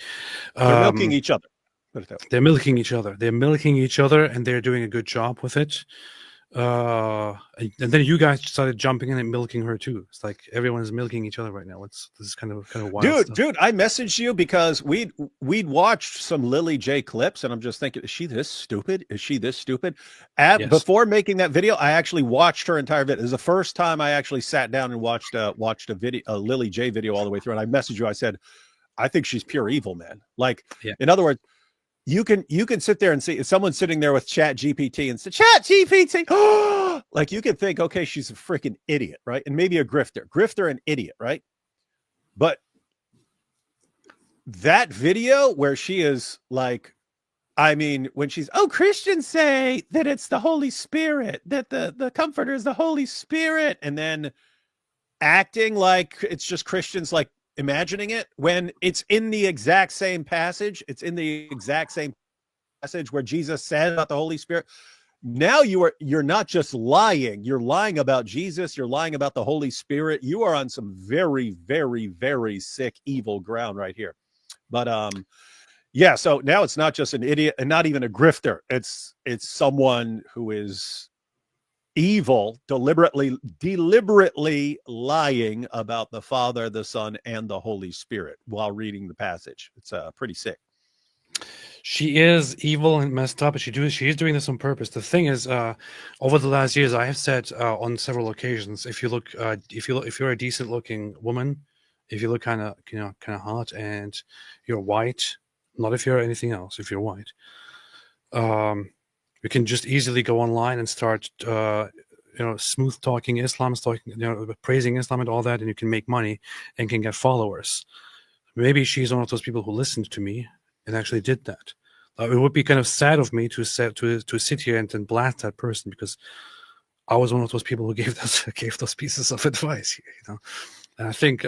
They're milking each other. They're milking each other. They're milking each other, and they're doing a good job with it. And then you guys started jumping in and milking her too. It's like everyone is milking each other right now. This is kind of wild stuff. Dude, I messaged you because we'd watched some Lily J clips, and I'm just thinking, is she this stupid? Is she this stupid? Yes. Before making that video, I actually watched her entire video. It was the first time I actually sat down and watched a Lily J video all the way through. And I messaged you. I said, I think she's pure evil, man. Like, in other words, you can sit there and see if someone's sitting there with Chat GPT and say, Chat GPT, like you could think, okay, she's a freaking idiot, right? And maybe a grifter and idiot, right? But that video where she is like, I mean, when she's, Christians say that it's the Holy Spirit, that the Comforter is the Holy Spirit, and then acting like it's just Christians, like imagining it when it's in the exact same passage. It's in the exact same passage where Jesus said about the Holy Spirit. Now you're not just lying. You're lying about Jesus. You're lying about the Holy Spirit. You are on some very, very, very sick, evil ground right here. But yeah. So now it's not just an idiot and not even a grifter. It's someone who is evil, deliberately lying about the Father, the Son, and the Holy Spirit while reading the passage. It's pretty sick. She is evil and messed up, and she is doing this on purpose. The thing is, over the last years, I have said on several occasions, if you're a decent looking woman, if you look kind of hot, and you're white, not if you're anything else, if you're white, you can just easily go online and start, smooth talking Islam, praising Islam and all that, and you can make money and can get followers. Maybe she's one of those people who listened to me and actually did that. It would be kind of sad of me to sit here and blast that person, because I was one of those people who gave those pieces of advice. And I think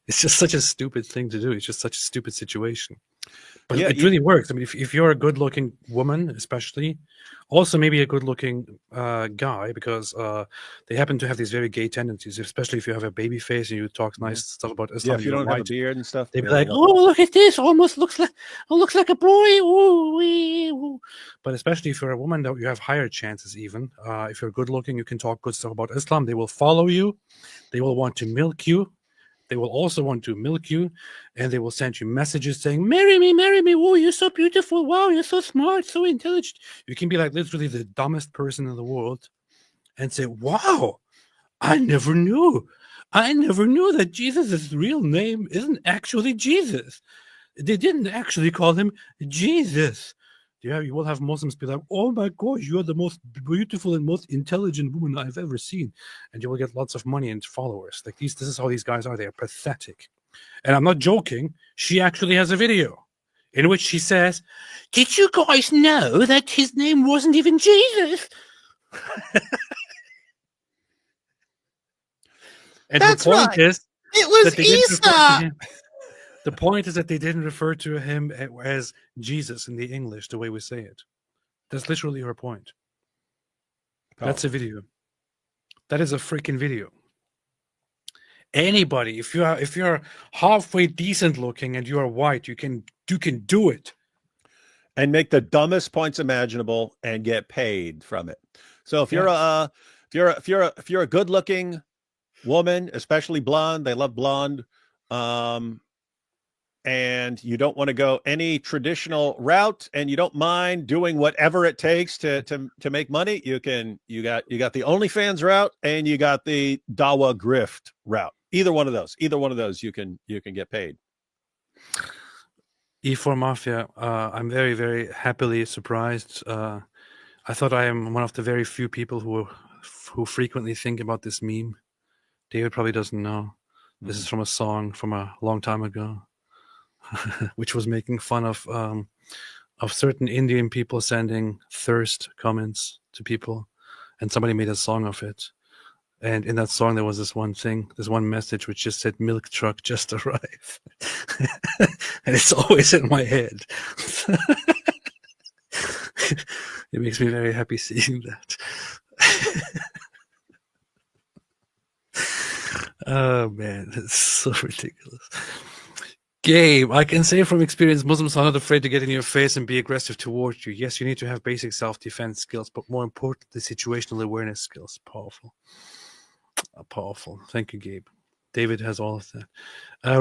it's just such a stupid thing to do. It's just such a stupid situation. But it really works. I mean, if you're a good-looking woman, especially, also maybe a good-looking guy, because they happen to have these very gay tendencies, especially if you have a baby face and you talk nice stuff about Islam. Yeah, if you don't have a beard and stuff. They'd be like, "Oh, look at this! Almost looks like a boy." Ooh, wee, ooh. But especially if you're a woman, you have higher chances. Even if you're good-looking, you can talk good stuff about Islam. They will follow you. They will want to milk you. They will also want to milk you, and they will send you messages saying, marry me, oh, you're so beautiful, wow, you're so smart, so intelligent. You can be like literally the dumbest person in the world and say, wow, I never knew that Jesus' real name isn't actually Jesus. They didn't actually call him Jesus. Yeah, you will have Muslims be like, oh my gosh, you're the most beautiful and most intelligent woman I've ever seen. And you will get lots of money and followers. Like this is how these guys are. They are pathetic. And I'm not joking. She actually has a video in which she says, did you guys know that his name wasn't even Jesus? And That's the point right. is, it was Easter. The point is that they didn't refer to him as Jesus in the English, the way we say it. That's literally her point. That's a video. That is a freaking video. Anybody, if you're halfway decent looking and you are white, you can do it. And make the dumbest points imaginable and get paid from it. So if you're if you're a good looking woman, especially blonde, they love blonde, and you don't want to go any traditional route, and you don't mind doing whatever it takes to make money, you got the OnlyFans route, and you got the Dawa grift route. Either one of those you can get paid. E4 Mafia, I'm very, very happily surprised. I thought I am one of the very few people who frequently think about this meme. David probably doesn't know. This is from a song from a long time ago, which was making fun of certain Indian people sending thirst comments to people, and somebody made a song of it. And in that song, there was this one message which just said, "Milk truck just arrived," and it's always in my head. It makes me very happy seeing that. Oh man, it's so ridiculous. Gabe, I can say from experience, Muslims are not afraid to get in your face and be aggressive towards you. Yes, you need to have basic self-defense skills, but more importantly, situational awareness skills. Powerful. Powerful. Thank you, Gabe. David has all of that.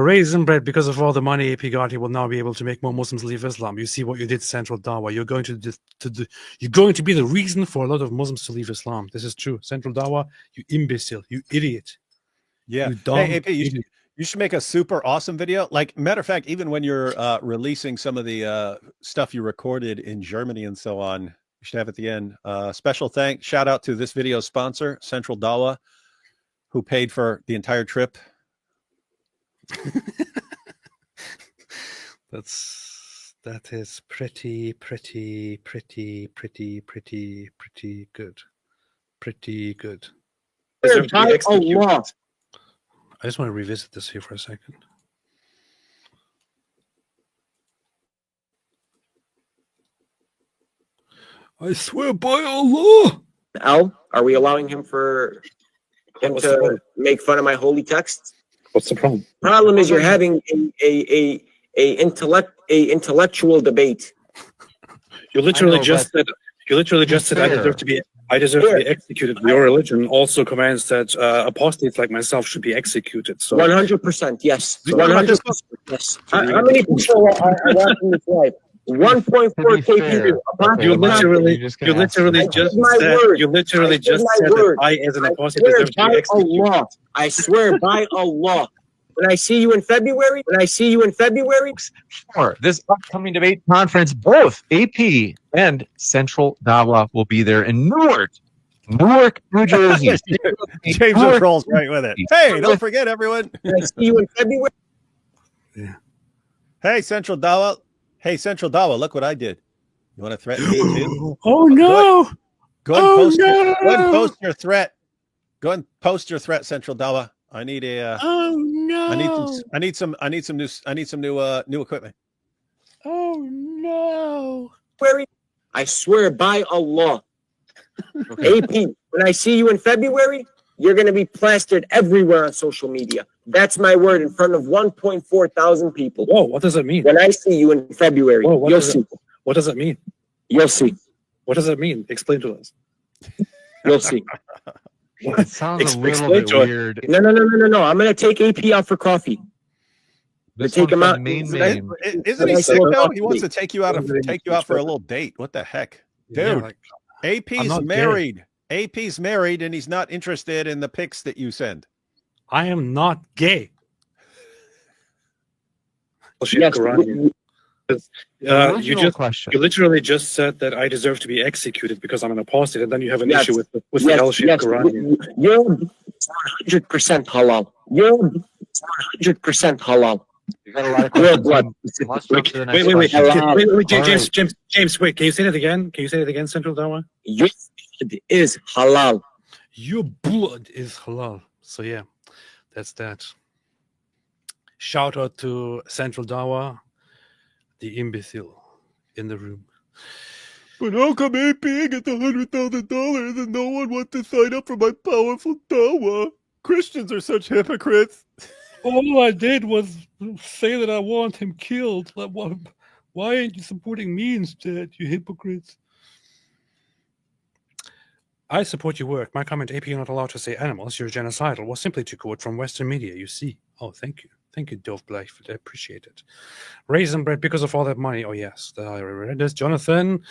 Raisin bread, because of all the money AP got, he will now be able to make more Muslims leave Islam. You see what you did, Central Dawa. You're going to be the reason for a lot of Muslims to leave Islam. This is true. Central Dawa, you imbecile, you idiot. Yeah. You dumb hey, AP, idiot. You should make a super awesome video. Like, matter of fact, even when you're releasing some of the stuff you recorded in Germany and so on, you should have at the end. Special thanks, shout out to this video's sponsor, Central Dawa, who paid for the entire trip. That is pretty good. Pretty good. I just want to revisit this here for a second. I swear by Allah. Al, are we allowing him to make fun of my holy texts? What's the problem? Problem is you're having a intellectual debate. You literally just said I deserve to be executed. Your religion also commands that apostates like myself should be executed. So 100%, yes. 100%, yes. How many people are watching this live? 1.4K people. You literally just said that I, as an apostate, deserve to be executed. I swear by Allah. When I see you in February, Sure. This upcoming debate conference, both AP and Central Dawa will be there in Newark, New Jersey. James just rolls right with it. Hey, don't forget, everyone. When I see you in February. Yeah. Hey, Central Dawa. Look what I did. You want to threaten me too? Oh no! Go ahead and post your threat. Go and post your threat, Central Dawa. I need a. Oh no! I need some new equipment. Oh no! I swear by Allah. AP, when I see you in February, you're going to be plastered everywhere on social media. That's my word in front of 1.4 thousand people. Whoa, what does it mean? When I see you in February, you'll see. What does it mean? You'll see. What does it mean? Explain to us. You'll see. It sounds a little bit weird. No. I'm going to take AP out for coffee. Take him out. Isn't he sick though? He wants to take you out for a little date. What the heck, dude? AP's married. AP's married, and he's not interested in the pics that you send. I am not gay. Yes, you literally just said that I deserve to be executed because I'm an apostate, and then you have an issue with the hell-shaped Quran. You're 100% halal. You're 100% halal. You got a lot of questions. Wait, James, wait, can you say that again? Central Dawa? Your blood is halal. Your blood is halal. So yeah, that's that. Shout out to Central Dawa, the imbecile in the room. But how come AP gets $100,000 and no one wants to sign up for my powerful Dawa? Christians are such hypocrites. All I did was say that I want him killed. Why aren't you supporting me instead, you hypocrites? I support your work. My comment, AP, you're not allowed to say animals, you're genocidal, was simply to quote from Western media, you see. Oh, thank you. Thank you, Dove Blythe. I appreciate it. Raisin bread because of all that money. Oh, yes. I read this. Jonathan.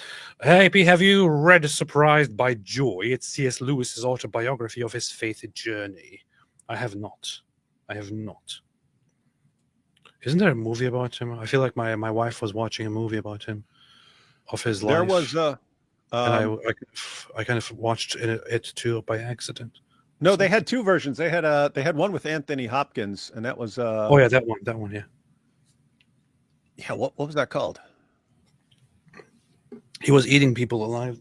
Hey, AP, have you read Surprised by Joy? It's C.S. Lewis's autobiography of his faith journey. I have not. Isn't there a movie about him? I feel like my wife was watching a movie about him, of his life. There was and I kind of watched it too by accident. No, they had two versions. They had one with Anthony Hopkins, and that was oh yeah, that one, yeah. Yeah, what was that called? He was eating people alive.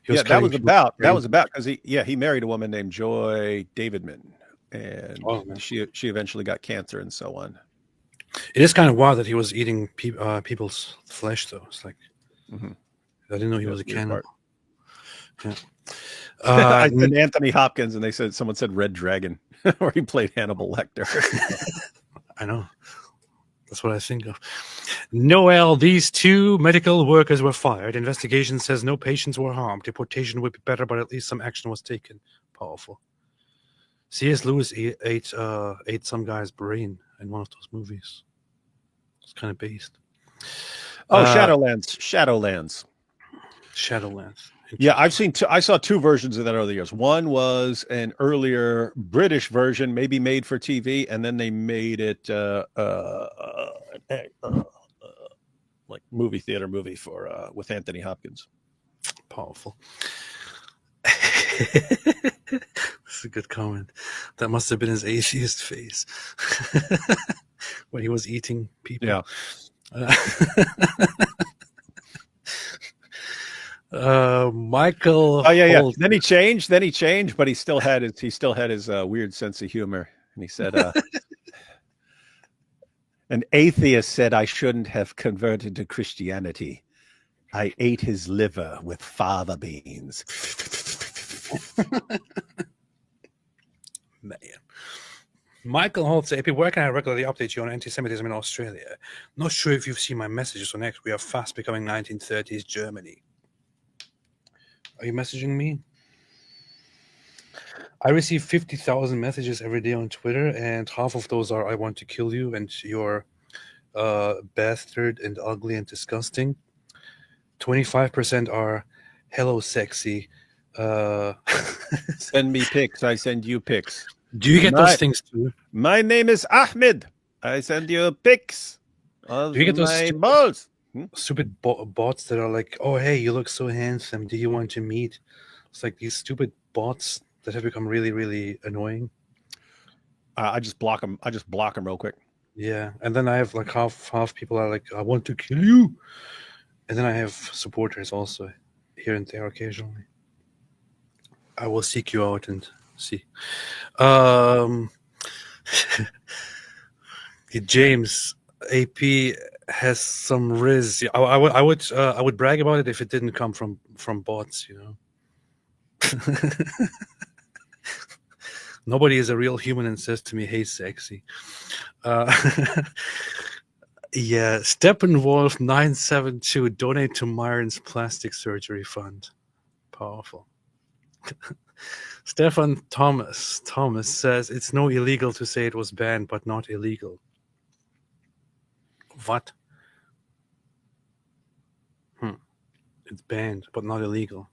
That was about because he married a woman named Joy Davidman, and she eventually got cancer and so on. It is kind of wild that he was eating people's flesh, though. It's like I didn't know he was a cannibal. Yeah. I said Anthony Hopkins, and someone said Red Dragon, where he played Hannibal Lecter. I know. That's what I think of. Noel, these two medical workers were fired. Investigation says no patients were harmed. Deportation would be better, but at least some action was taken. Powerful. C.S. Lewis ate some guy's brain in one of those movies. It's kind of based. Oh, Shadowlands. Yeah, I saw two versions of that over the years. One was an earlier British version, maybe made for TV, and then they made it like movie theater movie for with Anthony Hopkins. Powerful. That's a good comment. That must have been his atheist face when he was eating people. Yeah. Michael. Oh yeah. Then he changed, but he still had his weird sense of humor. And he said, "An atheist said I shouldn't have converted to Christianity. I ate his liver with fava beans. Man. Michael Holtz, AP, where can I regularly update you on anti-Semitism in Australia? Not sure if you've seen my messages on X. We are fast becoming 1930s Germany. Are you messaging me? I receive 50,000 messages every day on Twitter, and half of those are "I want to kill you" and "you're bastard and ugly and disgusting." 25% are "hello, sexy." Send me pics. I send you pics. Do you get those things too? My name is Ahmed. I send you pics of Do you get those my balls. Stupid bots that are like, "Oh, hey, you look so handsome. Do you want to meet?" It's like these stupid bots that have become really, really annoying. I just block them. I just block them real quick. Yeah, and then I have like half people are like, "I want to kill you," and then I have supporters also here and there occasionally. I will seek you out and see. James, AP has some riz. I would brag about it if it didn't come from bots, you know. Nobody is a real human and says to me, "Hey, sexy." Yeah, Steppenwolf 972, donate to Myron's plastic surgery fund. Powerful. Stefan Thomas says it's no illegal to say it was banned, but not illegal. What? It's banned, but not illegal.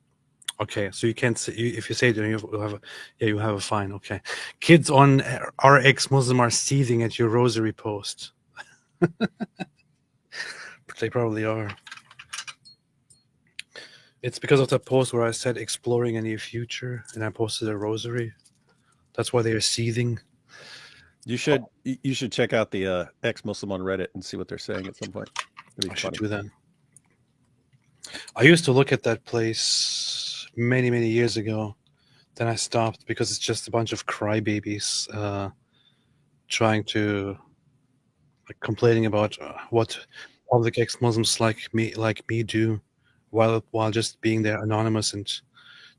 Okay, so you can't say, if you say it, you have a fine. Okay, kids on RX Muslim are seething at your rosary post. They probably are. It's because of that post where I said exploring a new future, and I posted a rosary. That's why they are seething. You should check out the ex-Muslim on Reddit and see what they're saying at some point. I should do that. I used to look at that place many, many years ago. Then I stopped because it's just a bunch of crybabies trying to, like, complaining about what public ex-Muslims like me do, while just being there anonymous and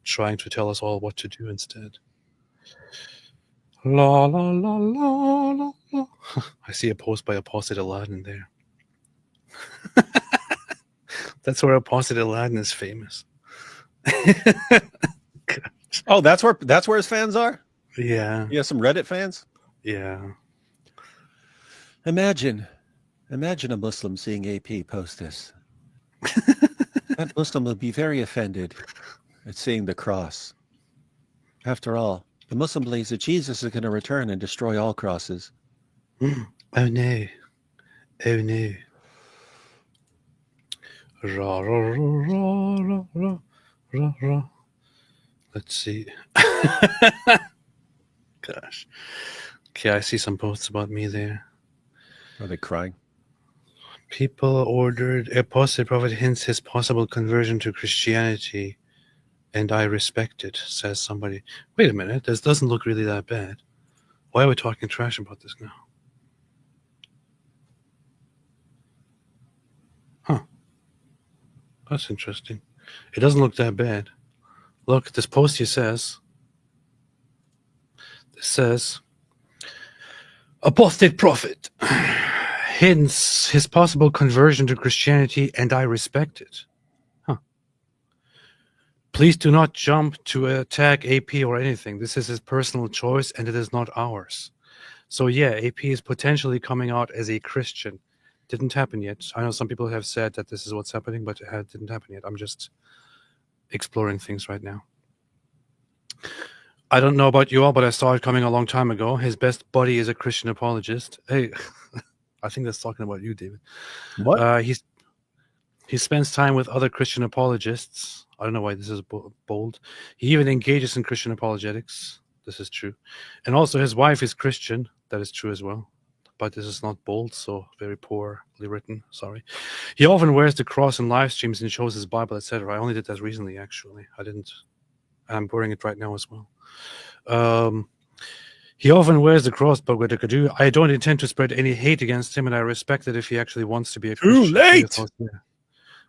trying to tell us all what to do instead. La la la la la la. I see a post by Apostate Aladdin there. That's where Apostate Aladdin is famous. Oh, that's where his fans are? Yeah. You have some Reddit fans? Yeah. Imagine a Muslim seeing AP post this. That Muslim will be very offended at seeing the cross. After all, the Muslim believes that Jesus is going to return and destroy all crosses. Oh no. Oh no. Ra, ra, ra, ra, ra, ra, ra. Let's see. Gosh. Okay, I see some posts about me there. Are they crying? People ordered Apostate Prophet hints his possible conversion to Christianity, and I respect it, says somebody. Wait a minute, this doesn't look really that bad. Why are we talking trash about this now? Huh. That's interesting. It doesn't look that bad. Look, this post here says, Apostate Prophet hints his possible conversion to Christianity, and I respect it. Huh. Please do not jump to attack AP or anything. This is his personal choice, and it is not ours. So yeah, AP is potentially coming out as a Christian. Didn't happen yet. I know some people have said that this is what's happening, but it didn't happen yet. I'm just exploring things right now. I don't know about you all, but I saw it coming a long time ago. His best buddy is a Christian apologist. Hey, I think that's talking about you, David. What? He spends time with other Christian apologists. I don't know why this is bold. He even engages in Christian apologetics. This is true. And also his wife is Christian. That is true as well. But this is not bold, so very poorly written. Sorry. He often wears the cross in live streams and shows his Bible, etc. I only did that recently, actually. I'm wearing it right now as well. He often wears the cross, but with the I don't intend to spread any hate against him, and I respect it if he actually wants to be a Christian. Too late!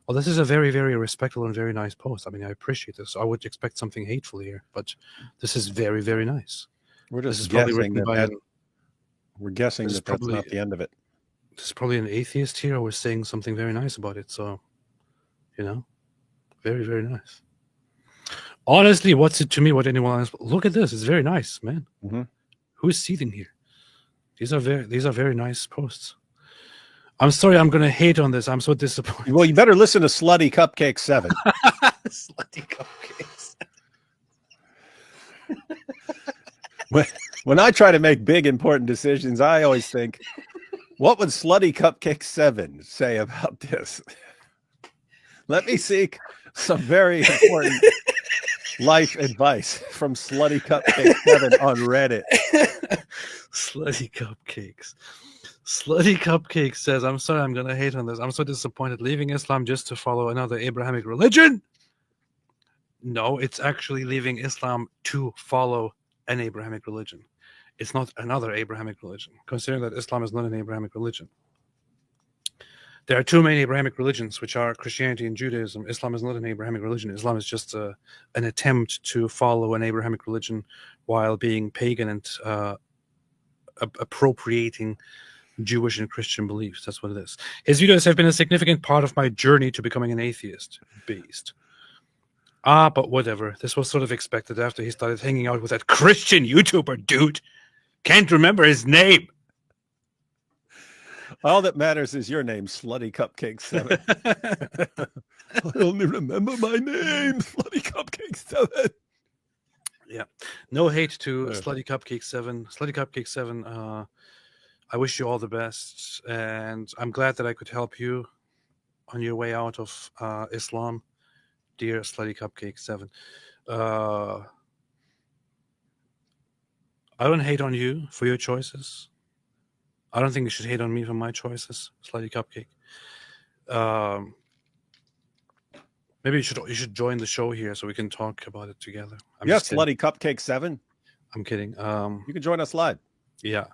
Well, this is a very, very respectful and very nice post. I mean, I appreciate this. I would expect something hateful here, but this is very, very nice. We're This just is probably guessing written by that we're guessing this is that that's probably- not the end of it. This is probably an atheist here who is saying something very nice about it. So, you know, very, very nice. Honestly, what's it to me? What anyone else? Look at this. It's very nice, man. Mm-hmm. Who's seething here? These are very nice posts. I'm sorry, I'm gonna hate on this. I'm so disappointed. Well, you better listen to Slutty Cupcake 7. Slutty Cupcakes. When I try to make big, important decisions, I always think, what would Slutty Cupcake 7 say about this? Let me seek some very important life advice from Slutty Cupcake 7 on Reddit. Slutty Cupcakes. Slutty Cupcake says, I'm sorry, I'm going to hate on this. I'm so disappointed. Leaving Islam just to follow another Abrahamic religion? No, it's actually leaving Islam to follow an Abrahamic religion. It's not another Abrahamic religion, considering that Islam is not an Abrahamic religion. There are two main Abrahamic religions, which are Christianity and Judaism. Islam is not an Abrahamic religion. Islam is just an attempt to follow an Abrahamic religion while being pagan and appropriating Jewish and Christian beliefs. That's what it is. His videos have been a significant part of my journey to becoming an atheist. Beast. But whatever. This was sort of expected after he started hanging out with that Christian YouTuber dude. Can't remember his name. All that matters is your name, Slutty Cupcake 7. I only remember my name, Slutty Cupcake 7. Yeah. No hate to Slutty Cupcake 7. Slutty Cupcake 7, I wish you all the best, and I'm glad that I could help you on your way out of Islam, dear Slutty Cupcake 7. I don't hate on you for your choices. I don't think you should hate on me for my choices, Slutty Cupcake. Maybe you should join the show here so we can talk about it together. Yes, Slutty Cupcake 7. I'm kidding. You can join us live. Yeah.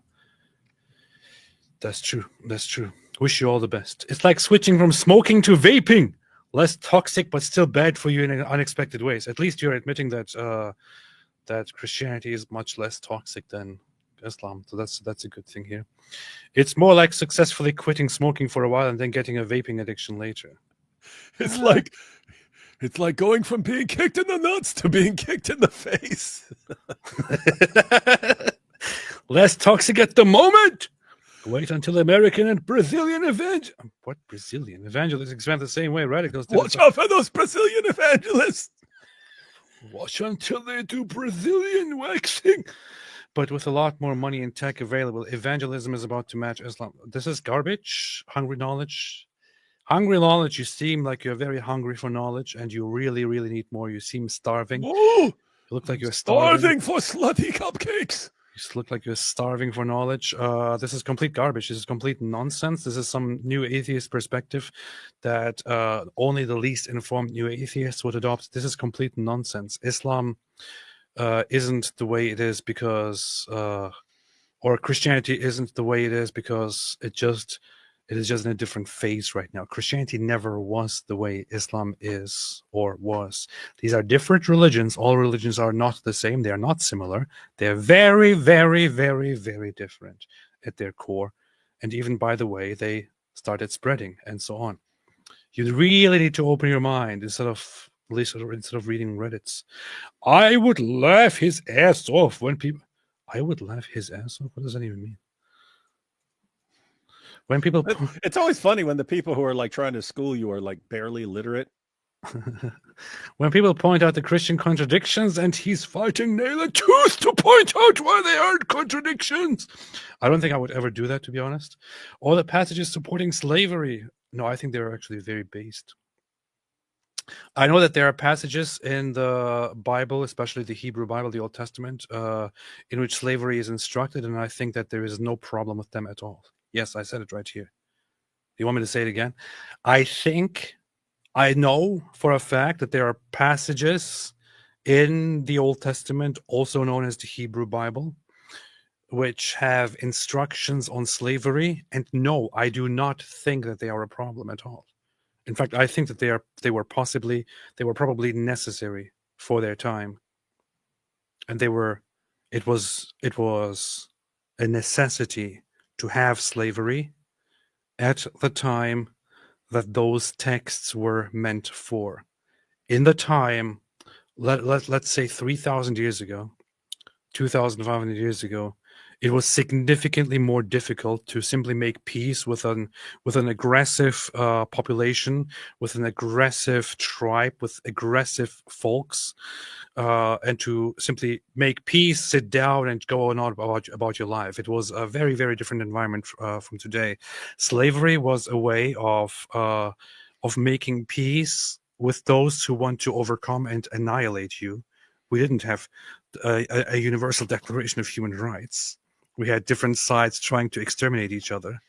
That's true. That's true. Wish you all the best. It's like switching from smoking to vaping. Less toxic, but still bad for you in unexpected ways. At least you're admitting that that Christianity is much less toxic than Islam. So that's a good thing here. It's more like successfully quitting smoking for a while and then getting a vaping addiction later. It's like going from being kicked in the nuts to being kicked in the face. Less toxic at the moment. Wait until American and Brazilian what Brazilian evangelists expand the same way radicals did. Watch out for those Brazilian evangelists. Watch until they do Brazilian waxing. But with a lot more money and tech available, evangelism is about to match Islam. This is garbage. Hungry knowledge. Hungry knowledge. You seem like you're very hungry for knowledge, and you really, really need more. You seem starving. Oh, you look like you're starving for Slutty Cupcakes. You just look like you're starving for knowledge. This is complete garbage. This is complete nonsense. This is some new atheist perspective that only the least informed new atheists would adopt. This is complete nonsense. Islam isn't the way it is because, or Christianity isn't the way it is because it is just in a different phase right now. Christianity never was the way Islam is or was. These are different religions. All religions are not the same. They are not similar. They're very, very, very, very different at their core. And even by the way, they started spreading and so on. You really need to open your mind instead of reading Reddits. I would laugh his ass off when people... I would laugh his ass off? What does that even mean? When people, it's always funny when the people who are like trying to school you are like barely literate. When people point out the Christian contradictions, and he's fighting nail and tooth to point out why they aren't contradictions. I don't think I would ever do that, to be honest. All the passages supporting slavery. No, I think they're actually very based. I know that there are passages in the Bible, especially the Hebrew Bible, the Old Testament, in which slavery is instructed, and I think that there is no problem with them at all. Yes, I said it right here. Do you want me to say it again? I know for a fact that there are passages in the Old Testament, also known as the Hebrew Bible, which have instructions on slavery. And no, I do not think that they are a problem at all. In fact, I think that they were probably necessary for their time, and it was a necessity to have slavery at the time that those texts were meant for. In the time, let's say 3,000 years ago, 2,500 years ago, it was significantly more difficult to simply make peace with an aggressive population, with an aggressive tribe, with aggressive folks, and to simply make peace, sit down, and go on about your life. It was a very, very different environment from today. Slavery was a way of making peace with those who want to overcome and annihilate you. We didn't have a universal declaration of human rights. We had different sides trying to exterminate each other.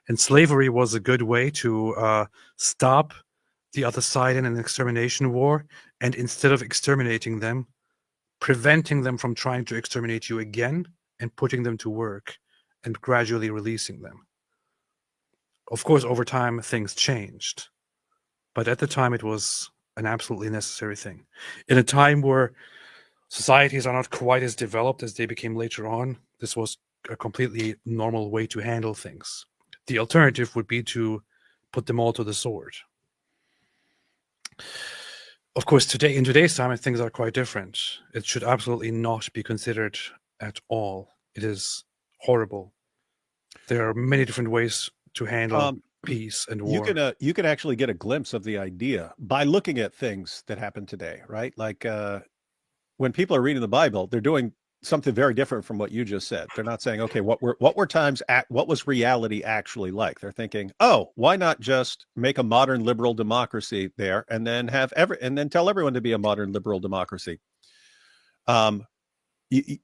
And slavery was a good way to stop the other side in an extermination war. And instead of exterminating them, preventing them from trying to exterminate you again and putting them to work and gradually releasing them. Of course, over time, things changed. But at the time, it was an absolutely necessary thing. In a time where societies are not quite as developed as they became later on, this was a completely normal way to handle things. The alternative would be to put them all to the sword. Of course, in today's time, things are quite different. It should absolutely not be considered at all. It is horrible. There are many different ways to handle peace and war. You can actually get a glimpse of the idea by looking at things that happen today, right? Like when people are reading the Bible, they're doing something very different from what you just said. They're not saying, okay, what was reality actually like? They're thinking, oh, why not just make a modern liberal democracy there and then tell everyone to be a modern liberal democracy?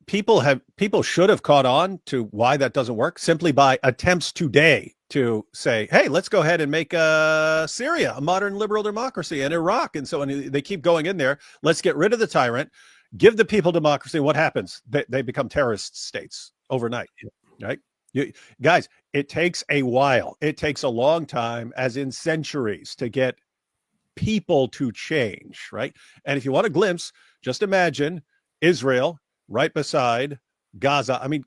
People should have caught on to why that doesn't work simply by attempts today to say, hey, let's go ahead and make Syria a modern liberal democracy and Iraq and so on. They keep going in there. Let's get rid of the tyrant. Give the people democracy. What happens? They become terrorist states overnight, right? Guys, it takes a while. It takes a long time, as in centuries, to get people to change, right? And if you want a glimpse, just imagine Israel right beside Gaza. I mean,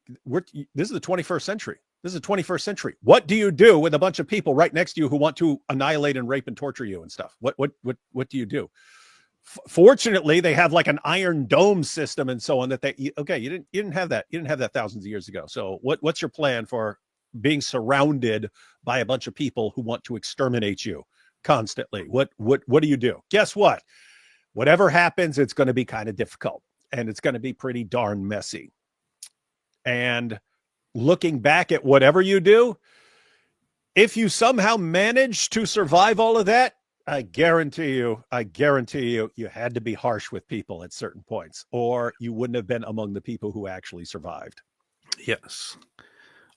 this is the 21st century. This is the 21st century. What do you do with a bunch of people right next to you who want to annihilate and rape and torture you and stuff? What do you do? Fortunately, they have like an Iron Dome system and so on you didn't have that. You didn't have that thousands of years ago. So what's your plan for being surrounded by a bunch of people who want to exterminate you constantly? What do you do? Guess what? Whatever happens, it's going to be kind of difficult and it's going to be pretty darn messy. And looking back at whatever you do, if you somehow manage to survive all of that, I guarantee you, you had to be harsh with people at certain points, or you wouldn't have been among the people who actually survived. Yes.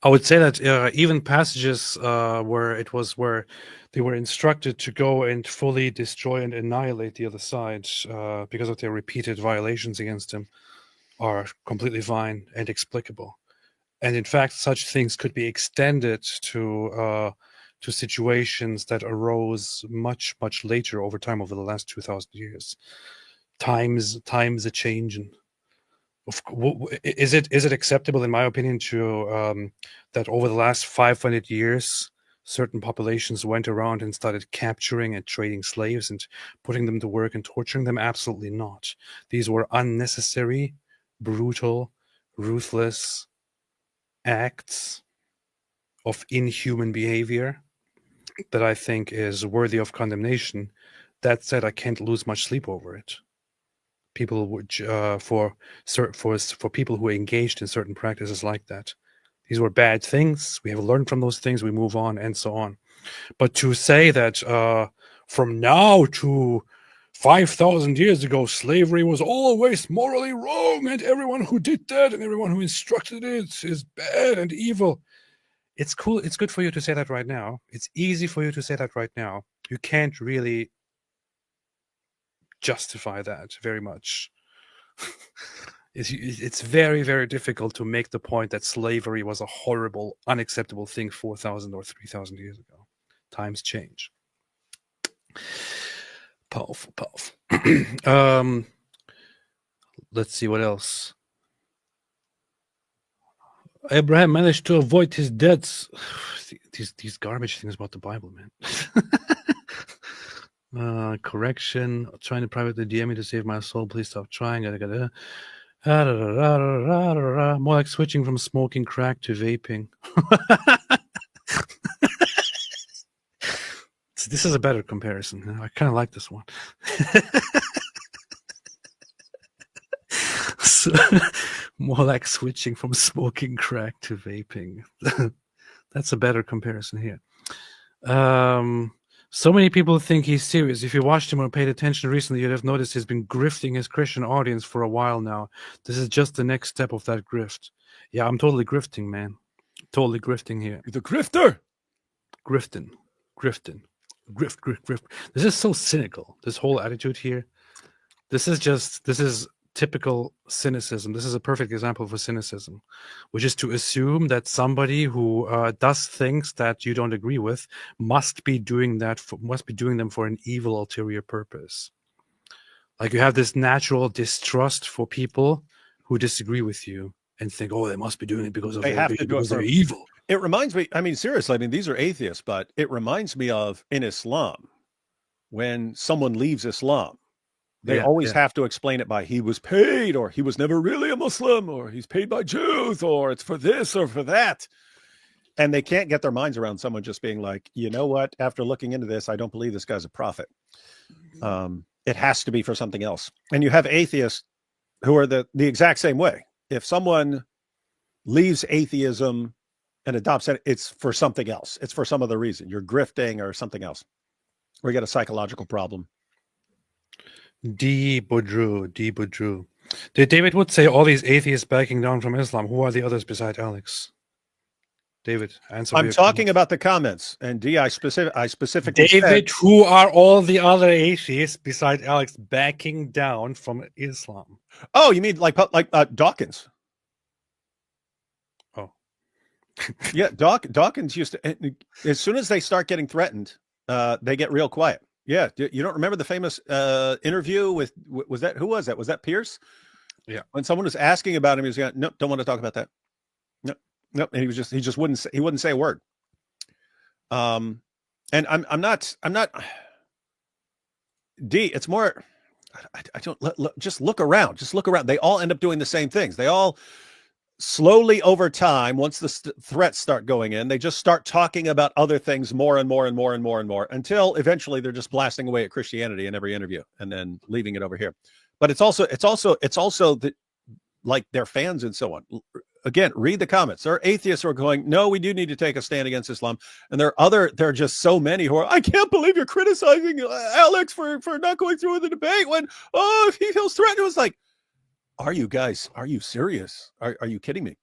I would say that even passages where they were instructed to go and fully destroy and annihilate the other side because of their repeated violations against them are completely fine and explicable. And in fact, such things could be extended to situations that arose much, much later over time, over the last 2,000 years. Times are changing. Is it acceptable, in my opinion, to that over the last 500 years, certain populations went around and started capturing and trading slaves and putting them to work and torturing them? Absolutely not. These were unnecessary, brutal, ruthless acts of inhuman behavior that I think is worthy of condemnation. That said, I can't lose much sleep over it. People would for people who engaged in certain practices like that, these were bad things. We have learned from those things. We move on and so on. But to say that from now to 5,000 years ago, slavery was always morally wrong, and everyone who did that and everyone who instructed it is bad and evil. It's cool. It's good for you to say that right now. It's easy for you to say that right now. You can't really justify that very much. It's very, very difficult to make the point that slavery was a horrible, unacceptable thing 4,000 or 3,000 years ago. Times change. Powerful. Let's see what else. Abraham managed to avoid his debts. These garbage things about the Bible, man. Correction. Trying to privately DM me to save my soul. Please stop trying. More like switching from smoking crack to vaping. This is a better comparison. I kind of like this one. So, more like switching from smoking crack to vaping. That's a better comparison here. So many people think he's serious. If you watched him or paid attention recently, you'd have noticed he's been grifting his Christian audience for a while now. This is just the next step of that grift. Yeah, I'm totally grifting, man. Totally grifting here. The grifter. Grifting. Grift. This is so cynical. This whole attitude here. This is typical cynicism. This is a perfect example for cynicism, which is to assume that somebody who does things that you don't agree with must be doing them for an evil ulterior purpose. Like you have this natural distrust for people who disagree with you and think, oh, they must be doing it because they're evil. It reminds me, I mean, seriously, I mean, these are atheists, but it reminds me of in Islam, when someone leaves Islam, they always have to explain it by he was paid, or he was never really a Muslim, or he's paid by Jews, or it's for this or for that. And they can't get their minds around someone just being like, you know what, after looking into this, I don't believe this guy's a prophet. It has to be for something else. And you have atheists who are the exact same way. If someone leaves atheism and adopts it, it's for something else. It's for some other reason. You're grifting or something else. We got a psychological problem. D. Boudreaux. Did David Wood say all these atheists backing down from Islam? Who are the others besides Alex? David, answer. I'm talking about the comments, and D. I specifically David, who are all the other atheists besides Alex backing down from Islam? Oh, you mean like Dawkins? Oh, yeah, Dawkins used to. As soon as they start getting threatened, they get real quiet. Yeah, you don't remember the famous interview with who was that? Was that Piers? Yeah. When someone was asking about him, he was going, "Nope, don't want to talk about that." Nope, and he just wouldn't say a word. And I'm not. D. It's more. I don't just look around. Just look around. They all end up doing the same things. They all slowly over time, once the threats start going in, they just start talking about other things more and more and more and more and more until eventually they're just blasting away at Christianity in every interview and then leaving it over here. But it's also that, like, their fans and so on. Again, read the comments. There are atheists who are going, no, we do need to take a stand against Islam. And there are just so many who are, I can't believe you're criticizing Alex for not going through with the debate when, if he feels threatened. It was like, are you serious? Are you kidding me?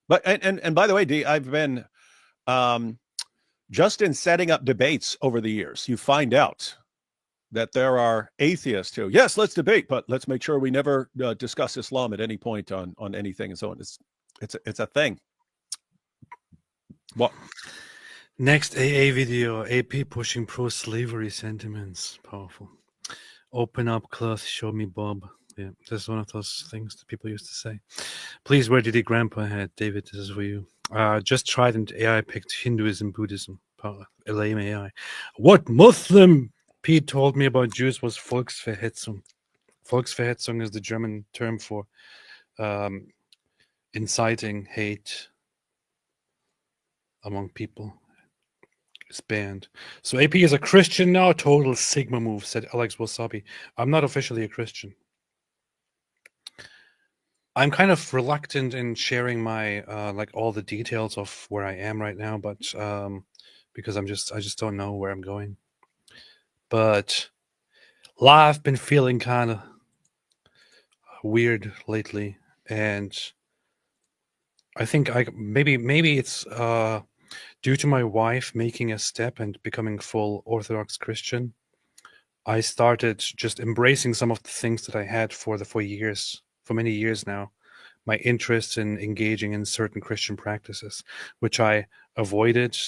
But, and by the way, D, I've been, just in setting up debates over the years, you find out that there are atheists who, yes, let's debate, but let's make sure we never discuss Islam at any point on anything and so on. It's a thing. What? Next AA video, AP pushing pro-slavery sentiments. Powerful. Open up cloth, show me Bob. Yeah, this is one of those things that people used to say. Please, where did your grandpa head? David, this is for you. Just tried and AI picked Hinduism, Buddhism. Lame AI. What Muslim Pete told me about Jews was Volksverhetzung. Volksverhetzung is the German term for inciting hate among people. It's banned. So AP is a Christian now? Total Sigma move, said Alex Wasabi. I'm not officially a Christian. I'm kind of reluctant in sharing my like all the details of where I am right now, but because I just don't know where I'm going. But I've been feeling kind of weird lately, and I think maybe it's due to my wife making a step and becoming full Orthodox Christian. I started just embracing some of the things that I had for many years now, my interest in engaging in certain Christian practices, which I avoided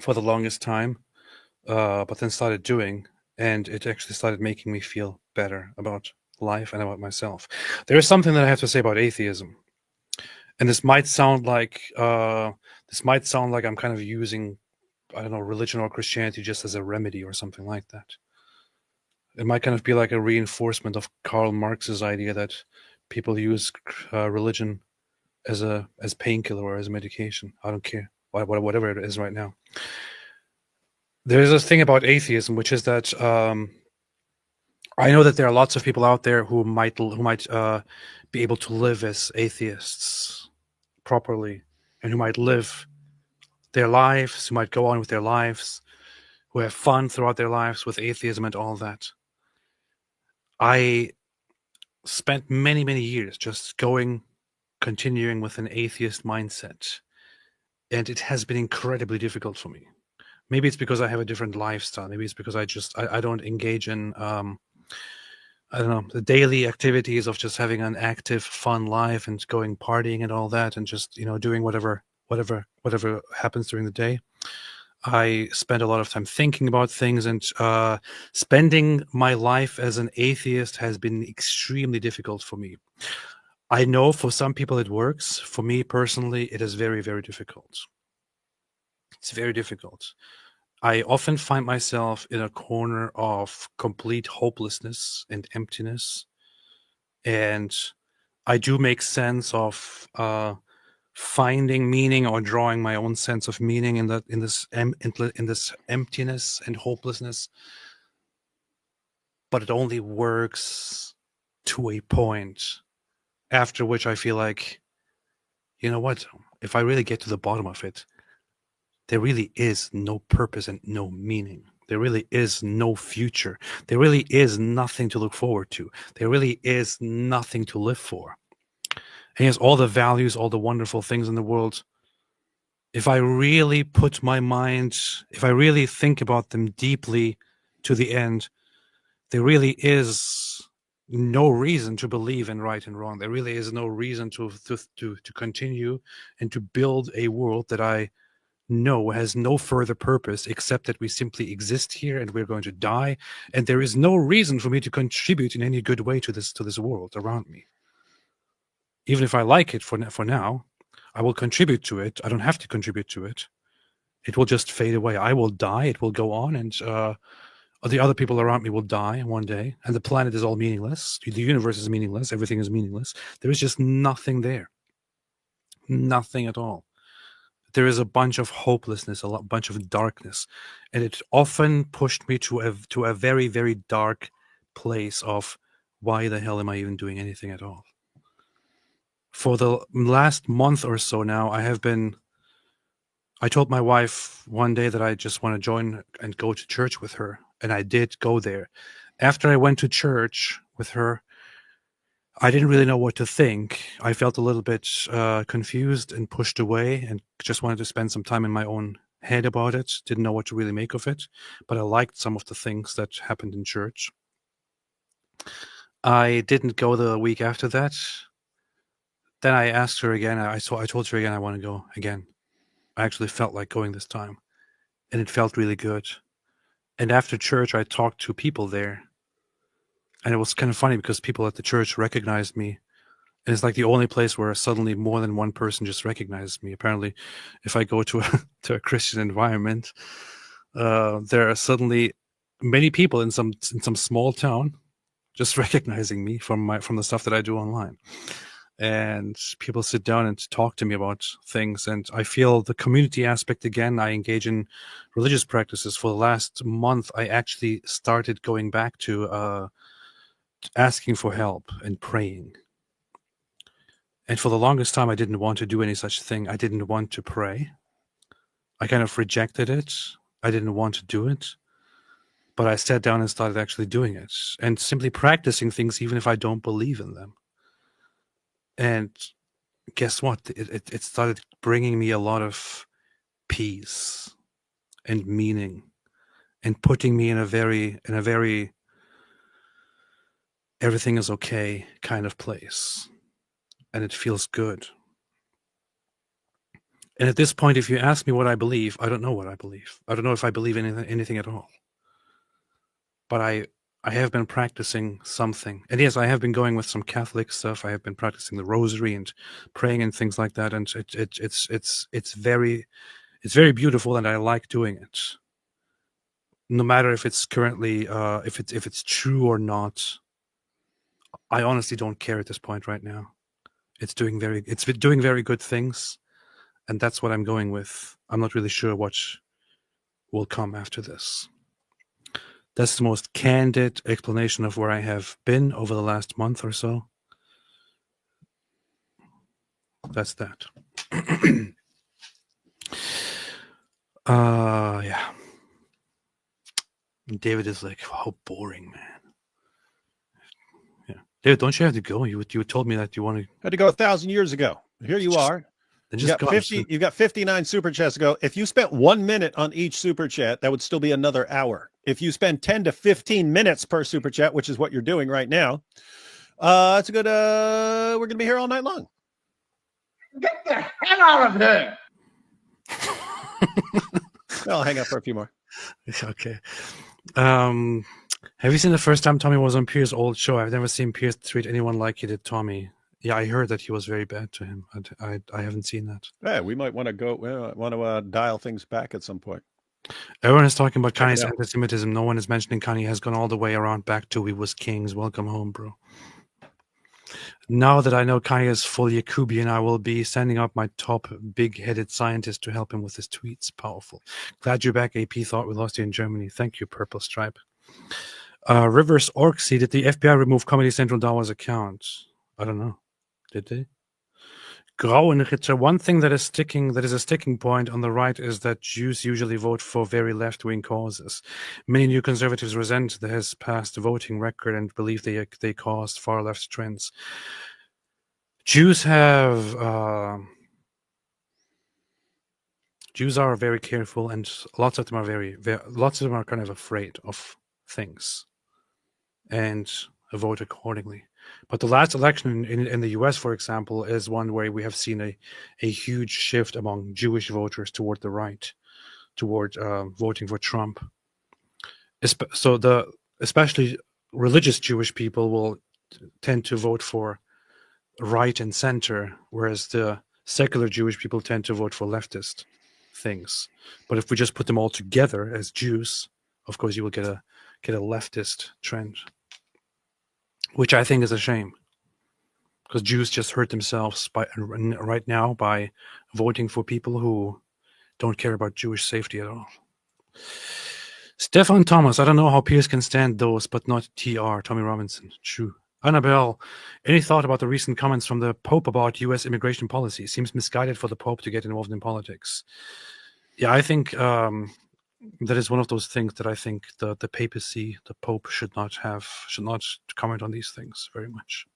for the longest time. but then started doing, and it actually started making me feel better about life and about myself. There is something that I have to say about atheism, and this might sound like I'm kind of using, I don't know, religion or Christianity just as a remedy or something like that. It might kind of be like a reinforcement of Karl Marx's idea that people use religion as painkiller or as medication. I don't care, whatever it is right now. There's a thing about atheism, which is that I know that there are lots of people out there who might be able to live as atheists properly, and who might live their lives, who might go on with their lives, who have fun throughout their lives with atheism and all that. I spent many, many years just continuing with an atheist mindset, and it has been incredibly difficult for me. Maybe it's because I have a different lifestyle. Maybe it's because I don't engage in I don't know, the daily activities of just having an active, fun life and going partying and all that, and just, doing whatever happens during the day. I spend a lot of time thinking about things, and spending my life as an atheist has been extremely difficult for me. I know for some people it works. For me personally, it is very, very difficult. It's very difficult. I often find myself in a corner of complete hopelessness and emptiness, and I do make sense of finding meaning or drawing my own sense of meaning in this emptiness and hopelessness, but it only works to a point, after which I feel like, you know what? If I really get to the bottom of it, there really is no purpose and no meaning. There really is no future. There really is nothing to look forward to. There really is nothing to live for. And yes, all the values, all the wonderful things in the world, if I really put my mind, if I really think about them deeply to the end, there really is no reason to believe in right and wrong. There really is no reason to continue and to build a world that I know has no further purpose except that we simply exist here and we're going to die, and there is no reason for me to contribute in any good way to this world around me. Even if I like it for now, I will contribute to it. I don't have to contribute to it. It will just fade away. I will die. It will go on, and the other people around me will die one day, and the planet is all meaningless. The universe is meaningless. Everything is meaningless. There is just nothing there. Nothing at all. There is a bunch of hopelessness, a bunch of darkness, and it often pushed me to a very, very dark place of, why the hell am I even doing anything at all? For the last month or so now, I told my wife one day that I just want to join and go to church with her, and I did go there. After I went to church with her, I didn't really know what to think. I felt a little bit confused and pushed away, and just wanted to spend some time in my own head about it. Didn't know what to really make of it, but I liked some of the things that happened in church. I didn't go the week after that. Then I asked her again. I told her again I want to go again. I actually felt like going this time, and it felt really good. And after church, I talked to people there. And it was kind of funny because people at the church recognized me. And it's like the only place where suddenly more than one person just recognizes me. Apparently, if I go to a Christian environment, there are suddenly many people in some small town just recognizing me from the stuff that I do online. And people sit down and talk to me about things. And I feel the community aspect again. I engage in religious practices. For the last month, I actually started going back to asking for help and praying. And for the longest time, I didn't want to do any such thing. I didn't want to pray. I kind of rejected it. I didn't want to do it. But I sat down and started actually doing it and simply practicing things, even if I don't believe in them. And guess what? It started bringing me a lot of peace and meaning, and putting me in a very everything is okay kind of place. And it feels good. And at this point, if you ask me what I believe, I don't know what I believe. I don't know if I believe anything at all. But I have been practicing something. And yes, I have been going with some Catholic stuff. I have been practicing the rosary and praying and things like that. And it's very beautiful, and I like doing it. No matter if it's currently if it's true or not, I honestly don't care at this point right now. It's doing very good things, and that's what I'm going with. I'm not really sure what will come after this. That's the most candid explanation of where I have been over the last month or so. That's that. Yeah. David is like, how boring, man. Yeah. David, don't you have to go? You told me that you want to. Had to go 1,000 years ago. Here you are. You got 50. You got 59 super chats to go. If you spent 1 minute on each super chat, that would still be another hour. If you spend 10 to 15 minutes per super chat, which is what you're doing right now, that's a good. We're gonna be here all night long. Get the hell out of here! I'll hang out for a few more. Okay. Have you seen the first time Tommy was on Piers' old show? I've never seen Piers treat anyone like he did Tommy. Yeah, I heard that he was very bad to him. I haven't seen that. Yeah, we might want to go. Want to dial things back at some point. Everyone is talking about Kanye's anti-Semitism. No one is mentioning Kanye has gone all the way around back to "We was kings." Welcome home, bro. Now that I know Kanye is full Yakubian, I will be sending up my top big-headed scientist to help him with his tweets. Powerful. Glad you're back, AP. Thought we lost you in Germany. Thank you, Purple Stripe. Rivers Orksy, did the FBI remove Comedy Central Dawa's account? I don't know. Did they? Grauenritter, one thing that is a sticking point on the right is that Jews usually vote for very left-wing causes. Many new conservatives resent his past voting record and believe they caused far-left trends. Jews are very careful, and lots of them are kind of afraid of things and vote accordingly. But the last election in the US, for example, is one where we have seen a huge shift among Jewish voters toward the right, toward voting for Trump. So especially religious Jewish people will tend to vote for right and center, whereas the secular Jewish people tend to vote for leftist things. But if we just put them all together as Jews, of course you will get a leftist trend, which I think is a shame, because Jews just hurt themselves right now by voting for people who don't care about Jewish safety at all. Stefan Thomas, I don't know how Piers can stand those, but not TR, Tommy Robinson. True. Annabelle, any thought about the recent comments from the Pope about U.S. immigration policy? Seems misguided for the Pope to get involved in politics. Yeah, I think that is one of those things that I think the papacy, the Pope, should not comment on these things very much.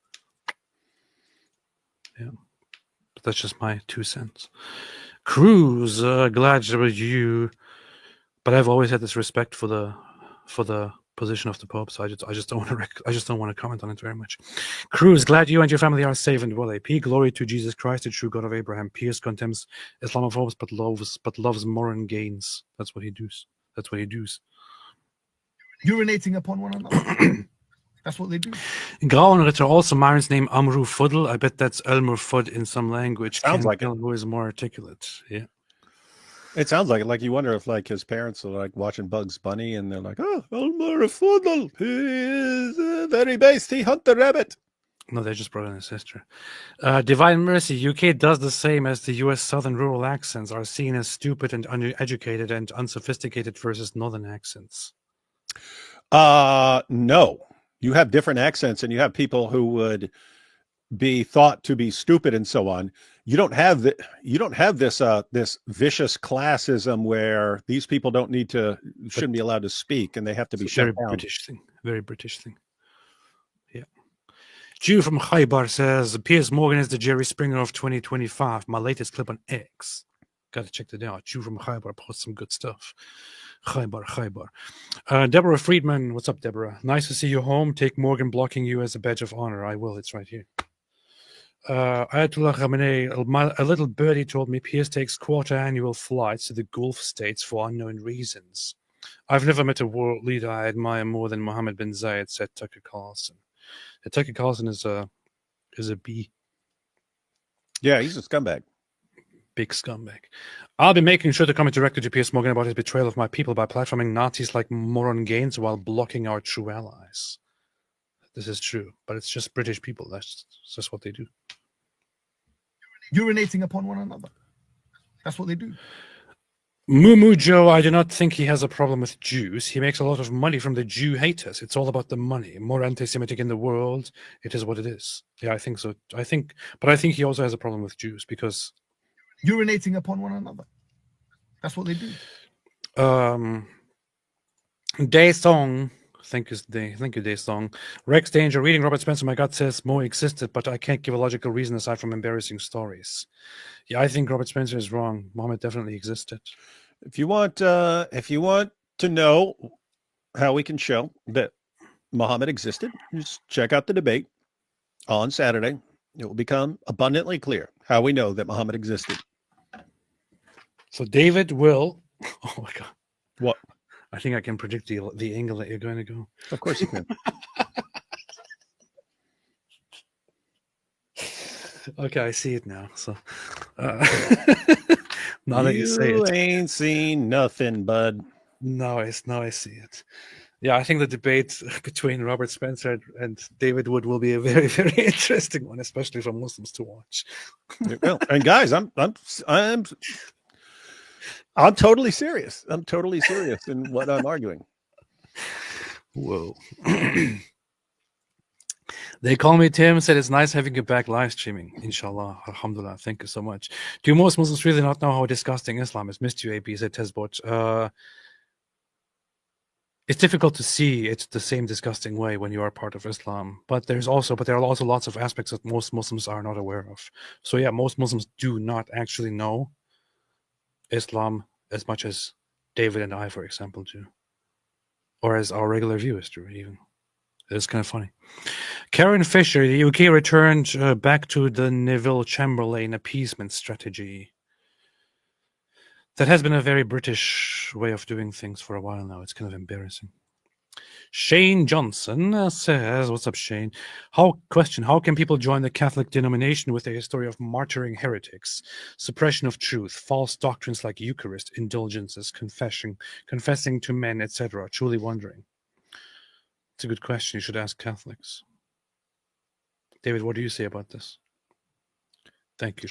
Yeah, but that's just my 2 cents. Cruz, glad to you, but I've always had this respect for the position of the Pope, so I just don't want to comment on it very much. Cruz, glad you and your family are safe and well. AP, glory to Jesus Christ, the true God of Abraham. Piers condemns Islamophobes but loves moral gains. That's what he does. Urinating upon one another. That's what they do. Grauenritter, also Myron's name Amru Fuddle. I bet that's Elmer Fudd in some language. Sounds like it. Who is more articulate. Yeah. It sounds like it. Like you wonder if like his parents are like watching Bugs Bunny and they're like, oh, Elmer Fuddle, he is very based. He hunt the rabbit. No, they just brought in his sister. Divine Mercy, UK does the same as the US Southern rural accents are seen as stupid and uneducated and unsophisticated versus Northern accents. No. You have different accents and you have people who would be thought to be stupid and so on. You don't have this vicious classism where these people shouldn't be allowed to speak and they have to be shut down. Very British thing. Yeah. Jew from Khaybar says Piers Morgan is the Jerry Springer of 2025. My latest clip on X. Gotta check that out. Jew from Khaybar posts some good stuff. Khaybar. Deborah Friedman, what's up, Deborah? Nice to see you home. Take Morgan blocking you as a badge of honor. I will. It's right here. Ayatollah Khamenei, a little birdie told me Piers takes quarter-annual flights to the Gulf states for unknown reasons. I've never met a world leader I admire more than Mohammed bin Zayed, said Tucker Carlson. Tucker Carlson is a B. Yeah, he's a scumbag. Big scumbag. I'll be making sure to comment directly to Piers Morgan about his betrayal of my people by platforming Nazis like Moron Gaines while blocking our true allies. This is true, but it's just British people. That's just what they do. Urinating upon one another. That's what they do. Moo Joe, I do not think he has a problem with Jews. He makes a lot of money from the Jew haters. It's all about the money. More anti-Semitic in the world. It is what it is. Yeah, I think so. I think he also has a problem with Jews because urinating upon one another. That's what they do. Day Song. Thank you, Day Song. Rex Danger, reading Robert Spencer, my gut says Mo existed, but I can't give a logical reason aside from embarrassing stories. Yeah, I think Robert Spencer is wrong. Muhammad definitely existed. If you want to know how we can show that Muhammad existed, just check out the debate on Saturday. It will become abundantly clear how we know that Muhammad existed. So David will. Oh my God! What? I think I can predict the angle that you're going to go. Of course you can. Okay, I see it now. So now that you say it, ain't seen nothing, bud. No, I see it. Yeah, I think the debate between Robert Spencer and David Wood will be a very, very interesting one, especially for Muslims to watch. Well, and guys, I'm totally serious. I'm totally serious in what I'm arguing. Whoa. They call me Tim, said it's nice having you back live streaming. Inshallah. Alhamdulillah. Thank you so much. Do most Muslims really not know how disgusting Islam is? Missed you, AP, said Tezbot. It's difficult to see it the same disgusting way when you are part of Islam. But there are also lots of aspects that most Muslims are not aware of. So yeah, most Muslims do not actually know Islam as much as David and I, for example, do. Or as our regular viewers do, even. It's kind of funny. Karen Fisher, the UK returned back to the Neville Chamberlain appeasement strategy. That has been a very British way of doing things for a while now. It's kind of embarrassing. Shane Johnson says, what's up, Shane? How can people join the Catholic denomination with a history of martyring heretics, suppression of truth, false doctrines like Eucharist, indulgences, confessing to men, etc.? Truly wondering. It's a good question. You should ask Catholics. David, what do you say about this? Thank you.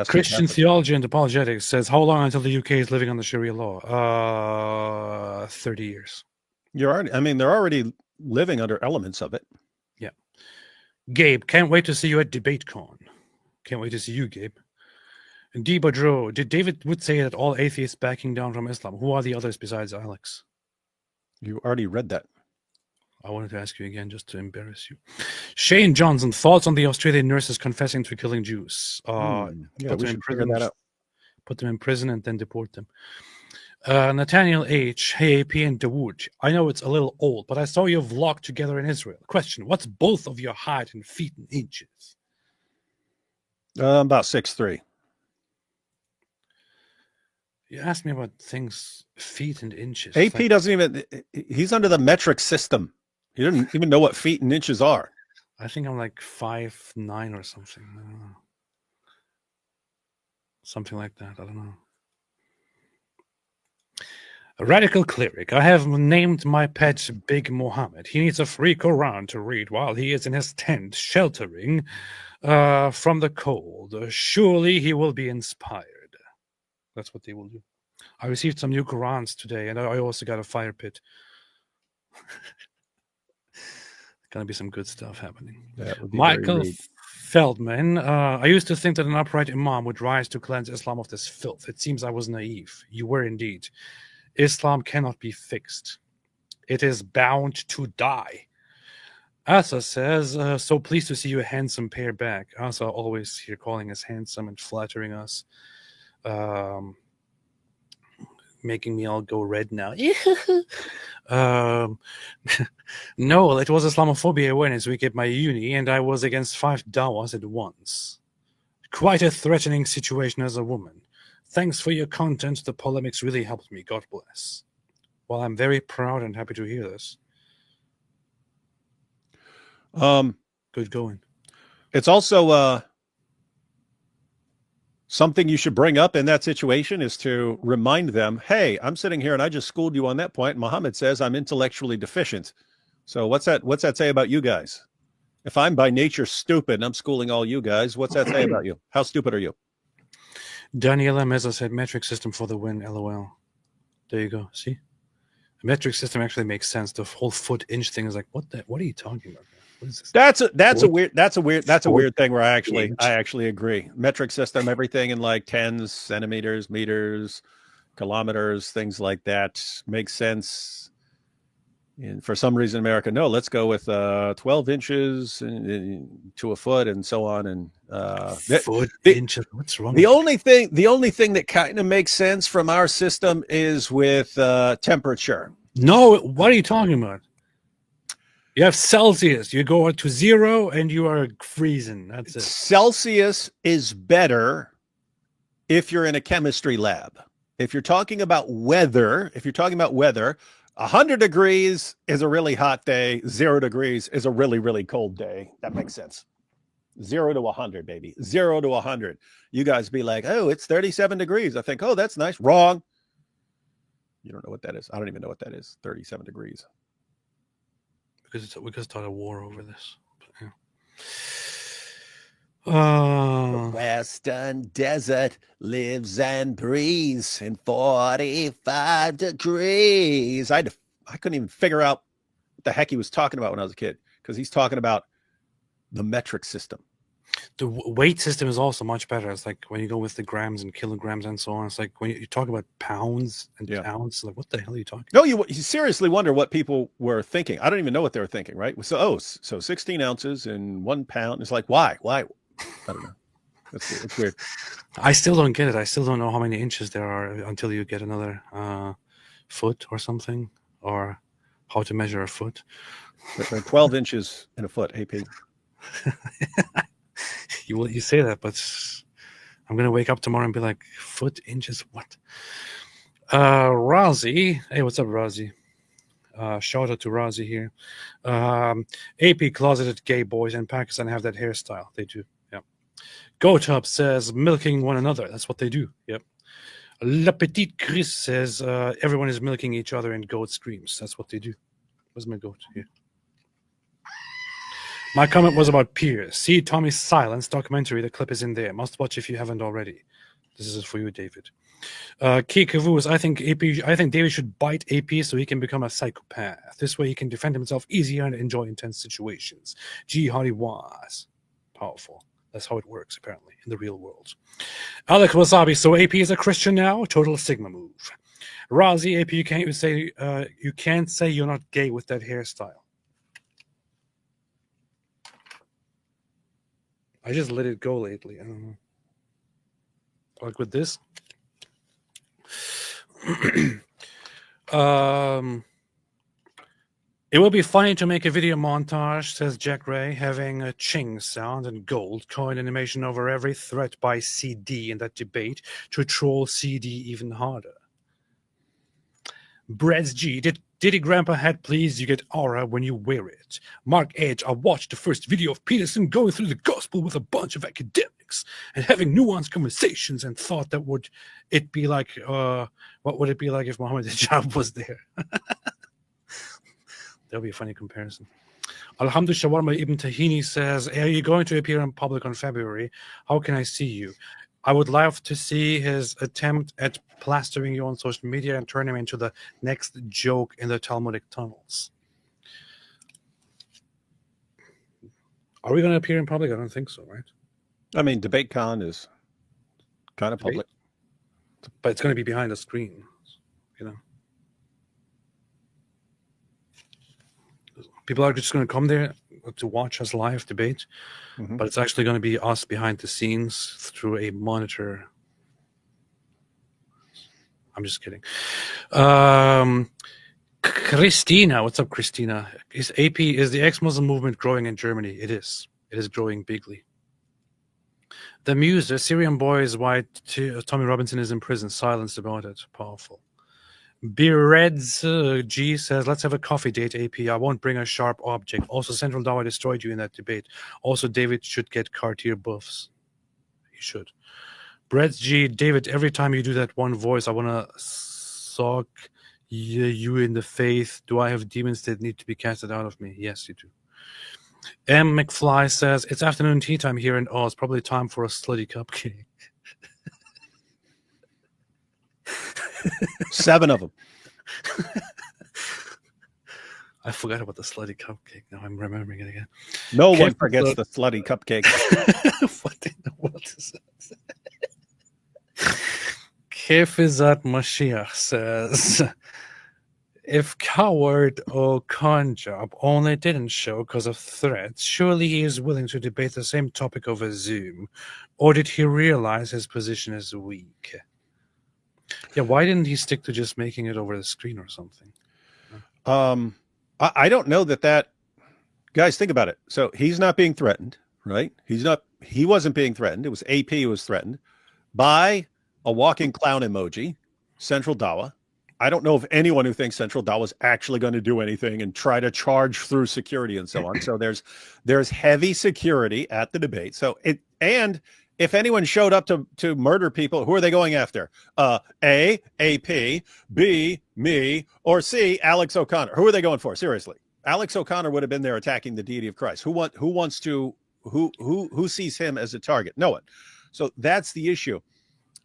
Christian Theology and Apologetics says, how long until the UK is living on the Sharia law? 30 years. They're already living under elements of it. Yeah. Gabe, can't wait to see you at DebateCon. Can't wait to see you, Gabe. And D. Badro, did David Wood say that all atheists backing down from Islam? Who are the others besides Alex? You already read that. I wanted to ask you again just to embarrass you. Shane Johnson, thoughts on the Australian nurses confessing to killing Jews? Yeah, we should figure that out. Put them in prison and then deport them. Nathaniel H. Hey, AP and Dawood. I know it's a little old, but I saw your vlog together in Israel. Question, what's both of your height in feet and inches? About 6'3". You asked me about things, feet and inches. AP doesn't even, he's under the metric system. He doesn't even know what feet and inches are. I think I'm like 5'9" or something. I don't know. Something like that. I don't know. A radical cleric. I have named my pet Big Mohammed. He needs a free Quran to read while he is in his tent, sheltering from the cold. Surely he will be inspired. That's what they will do. I received some new Qurans today, and I also got a fire pit. Gonna be some good stuff happening. Michael Feldman. I used to think that an upright imam would rise to cleanse Islam of this filth. It seems I was naive. You were indeed. Islam cannot be fixed. It is bound to die. Asa says, so pleased to see you a handsome pair back. Asa always here calling us handsome and flattering us. Making me all go red now. No, it was Islamophobia awareness week at my uni, and I was against 5 dawas at once. Quite a threatening situation as a woman. Thanks for your content. The polemics really helped me. God bless. Well, I'm very proud and happy to hear this. Good going. It's also something you should bring up in that situation is to remind them, hey, I'm sitting here and I just schooled you on that point. Muhammad says I'm intellectually deficient. So what's that say about you guys? If I'm by nature stupid and I'm schooling all you guys, what's that say about you? How stupid are you? Daniela Meza said metric system for the win, LOL. There you go. See? The metric system actually makes sense. The whole foot inch thing is like, what are you talking about? What is this? That's a weird thing where I actually agree. Metric system, everything in like tens, centimeters, meters, kilometers, things like that makes sense. And for some reason, America, no, let's go with 12 inches to a foot and so on. And inches. What's wrong? The only thing that kind of makes sense from our system is with temperature. No, what are you talking about? You have Celsius. You go to 0 and you are freezing. That's it. Celsius is better if you're in a chemistry lab. If you're talking about weather, 100 degrees is a really hot day. 0 degrees is a really, really cold day. That makes sense. 0 to 100, baby. 0 to 100. You guys be like, oh, it's 37 degrees. I think, oh, that's nice. Wrong. You don't know what that is. I don't even know what that is. 37 degrees. Because we could start a war over this. But, The Western Desert lives and breathes in 45 degrees. I couldn't even figure out what the heck he was talking about when I was a kid, because he's talking about the metric system. The weight system is also much better. It's like when you go with the grams and kilograms and so on. It's like when you talk about pounds and ounces. Like, what the hell are you talking about? No, you seriously wonder what people were thinking. I don't even know what they were thinking, right? So 16 ounces and 1 pound. It's like, why? I don't know. It's weird. I still don't get it. I still don't know how many inches there are until you get another foot or something, or how to measure a foot. 12 inches in a foot, AP. You say that, but I'm going to wake up tomorrow and be like, foot, inches, what? Razi. Hey, what's up, Razi? Shout out to Razi here. AP closeted gay boys in Pakistan have that hairstyle. They do. Yep. GoTub says milking one another. That's what they do. Yep. La Petite Chris says everyone is milking each other in goat screams. That's what they do. Where's my goat? Here. My comment was about Piers. See Tommy's Silence documentary. The clip is in there. Must watch if you haven't already. This is for you, David. Key Kavus, I think David should bite AP so he can become a psychopath. This way he can defend himself easier and enjoy intense situations. Gee, how he was. Powerful. That's how it works, apparently, in the real world. Alec Wasabi, so AP is a Christian now? Total Sigma move. Razi, AP, you can't say you're not gay with that hairstyle. I just let it go lately. I don't know. Like with this. It will be funny to make a video montage, says Jack Ray, having a ching sound and gold coin animation over every threat by CD in that debate to troll CD even harder. Brett's G, Diddy Grandpa hat, please, you get aura when you wear it. Mark Edge, I watched the first video of Peterson going through the gospel with a bunch of academics and having nuanced conversations and thought that what would it be like if Muhammad Hijab was there? That'll be a funny comparison. Alhamdulillah Shawarma Ibn Tahini says, are you going to appear in public on February? How can I see you? I would love to see his attempt at plastering you on social media and turn him into the next joke in the Talmudic tunnels. Are we going to appear in public? I don't think so, right? I mean, DebateCon is kind of public. But it's going to be behind a screen, you know. People are just going to come there to watch us live debate, but it's actually going to be us behind the scenes through a monitor. I'm just kidding. Christina, what's up, Christina? Is the ex-Muslim movement growing in Germany? It is. It is growing bigly. The Muse, the Syrian boy is why Tommy Robinson is in prison. Silence about it. Powerful. Bereds G says, let's have a coffee date, AP. I won't bring a sharp object. Also, Central Dawa destroyed you in that debate. Also, David should get Cartier buffs. He should. Breds G, David, every time you do that one voice, I want to sock you in the faith. Do I have demons that need to be casted out of me? Yes, you do. M. McFly says, it's afternoon tea time here in Oz. Probably time for a slutty cupcake. 7 of them. I forgot about the slutty cupcake. Now I'm remembering it again. No one forgets the slutty cupcake. What in the world is that? Kefizat Mashiach says, if Coward O'Conjob only didn't show because of threats, surely he is willing to debate the same topic over Zoom. Or did he realize his position is weak? Yeah, why didn't he stick to just making it over the screen or something? I don't know that guys, think about it. So he's not being threatened, right? He wasn't being threatened. It was AP who was threatened by a walking clown emoji, Central Dawa. I don't know of anyone who thinks Central Dawa is actually going to do anything and try to charge through security and so on. So there's heavy security at the debate. So and if anyone showed up to murder people, who are they going after? A, AP, B, me, or C, Alex O'Connor. Who are they going for? Seriously. Alex O'Connor would have been there attacking the deity of Christ. Who sees him as a target? No one. So that's the issue.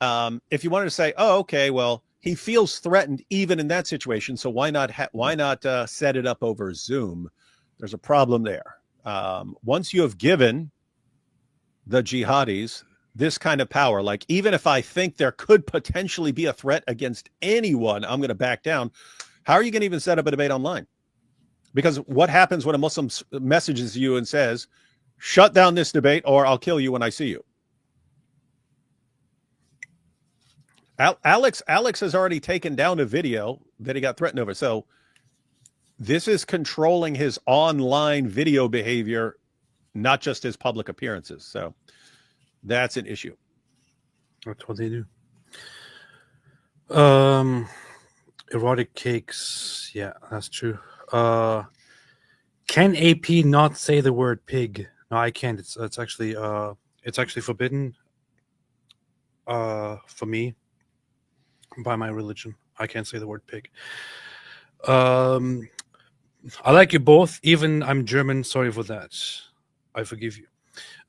If you wanted to say, oh, okay, well, he feels threatened even in that situation, so why not set it up over Zoom? There's a problem there. Once you have given the jihadis this kind of power, like even if I think there could potentially be a threat against anyone, I'm going to back down. How are you going to even set up a debate online? Because what happens when a Muslim messages you and says, shut down this debate or I'll kill you when I see you? Alex has already taken down a video that he got threatened over. So this is controlling his online video behavior, not just his public appearances. So that's an issue. That's what they do. Erotic cakes. Yeah, that's true. Can AP not say the word pig? No, I can't. It's actually forbidden for me by my religion. I can't say the word pig. I like you both. Even I'm German. Sorry for that. I forgive you.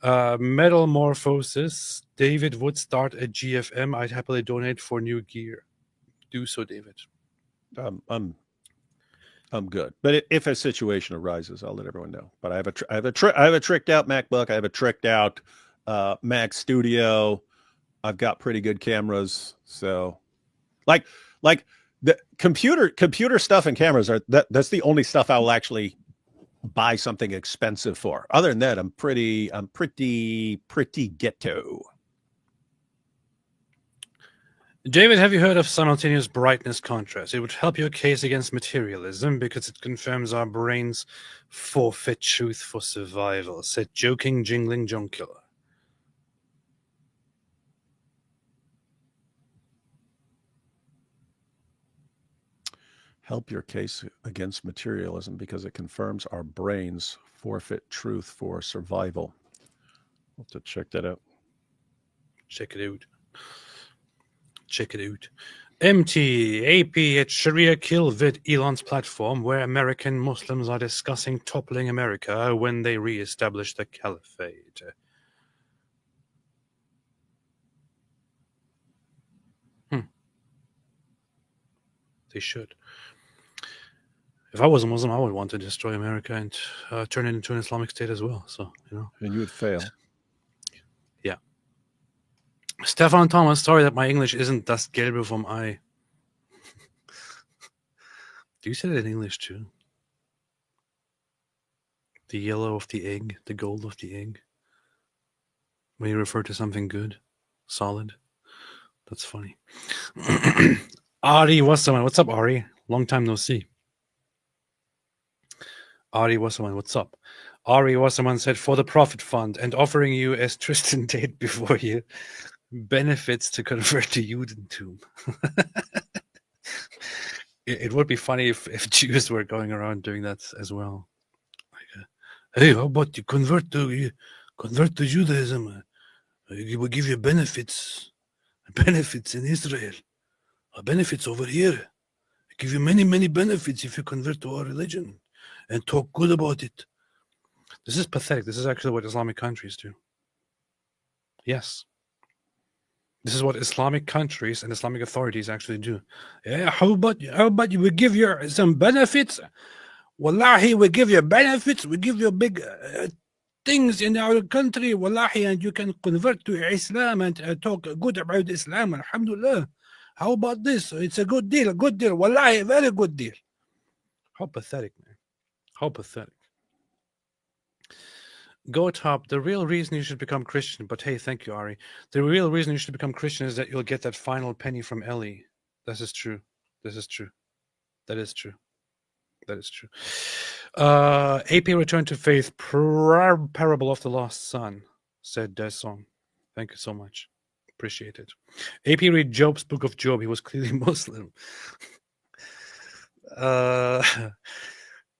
Metamorphosis. David would start a GFM. I'd happily donate for new gear. Do so, David. I'm good. But if a situation arises, I'll let everyone know. But I have a tricked out MacBook. I have a tricked out Mac Studio. I've got pretty good cameras. So like the computer stuff and cameras that's the only stuff I will actually buy something expensive for. Other than that, I'm pretty ghetto. David, have you heard of simultaneous brightness contrast? It would help your case against materialism because it confirms our brains forfeit truth for survival, said joking, jingling junk killer. Help your case against materialism because it confirms our brains forfeit truth for survival. We'll have to check that out. Check it out. MT, AP at Sharia kill vid Elon's platform where American Muslims are discussing toppling America when they re-establish the caliphate. They should. If I was a Muslim, I would want to destroy America and turn it into an Islamic state as well. So, And you would fail. Yeah. Stefan Thomas, sorry that my English isn't das Gelbe vom Ei. Do you say that in English too? The yellow of the egg, the gold of the egg. When you refer to something good, solid. That's funny. Ari, what's up, Ari? Long time no see. Ari Wasserman, what's up? Ari Wasserman said, for the Prophet Fund and offering you as Tristan date before you benefits to convert to Judentum. It would be funny if Jews were going around doing that as well. Like, hey, how about you convert to Judaism? We will give you benefits in Israel, benefits over here. I give you many benefits if you convert to our religion and talk good about it. This is pathetic. This is actually what Islamic countries do. Yes. This is what Islamic countries and Islamic authorities actually do. Yeah, how about you? We give you some benefits. Wallahi, we give you benefits. We give you big things in our country. Wallahi, and you can convert to Islam and talk good about Islam. Alhamdulillah. How about this? It's a good deal. Wallahi, very good deal. How pathetic, man. How pathetic. Go top. The real reason you should become Christian, but hey, thank you, Ari. The real reason you should become Christian is that you'll get that final penny from Ellie. This is true. That is true. AP Return to Faith, Parable of the Lost Son, said Deson. Thank you so much. Appreciate it. AP read Job's Book of Job. He was clearly Muslim.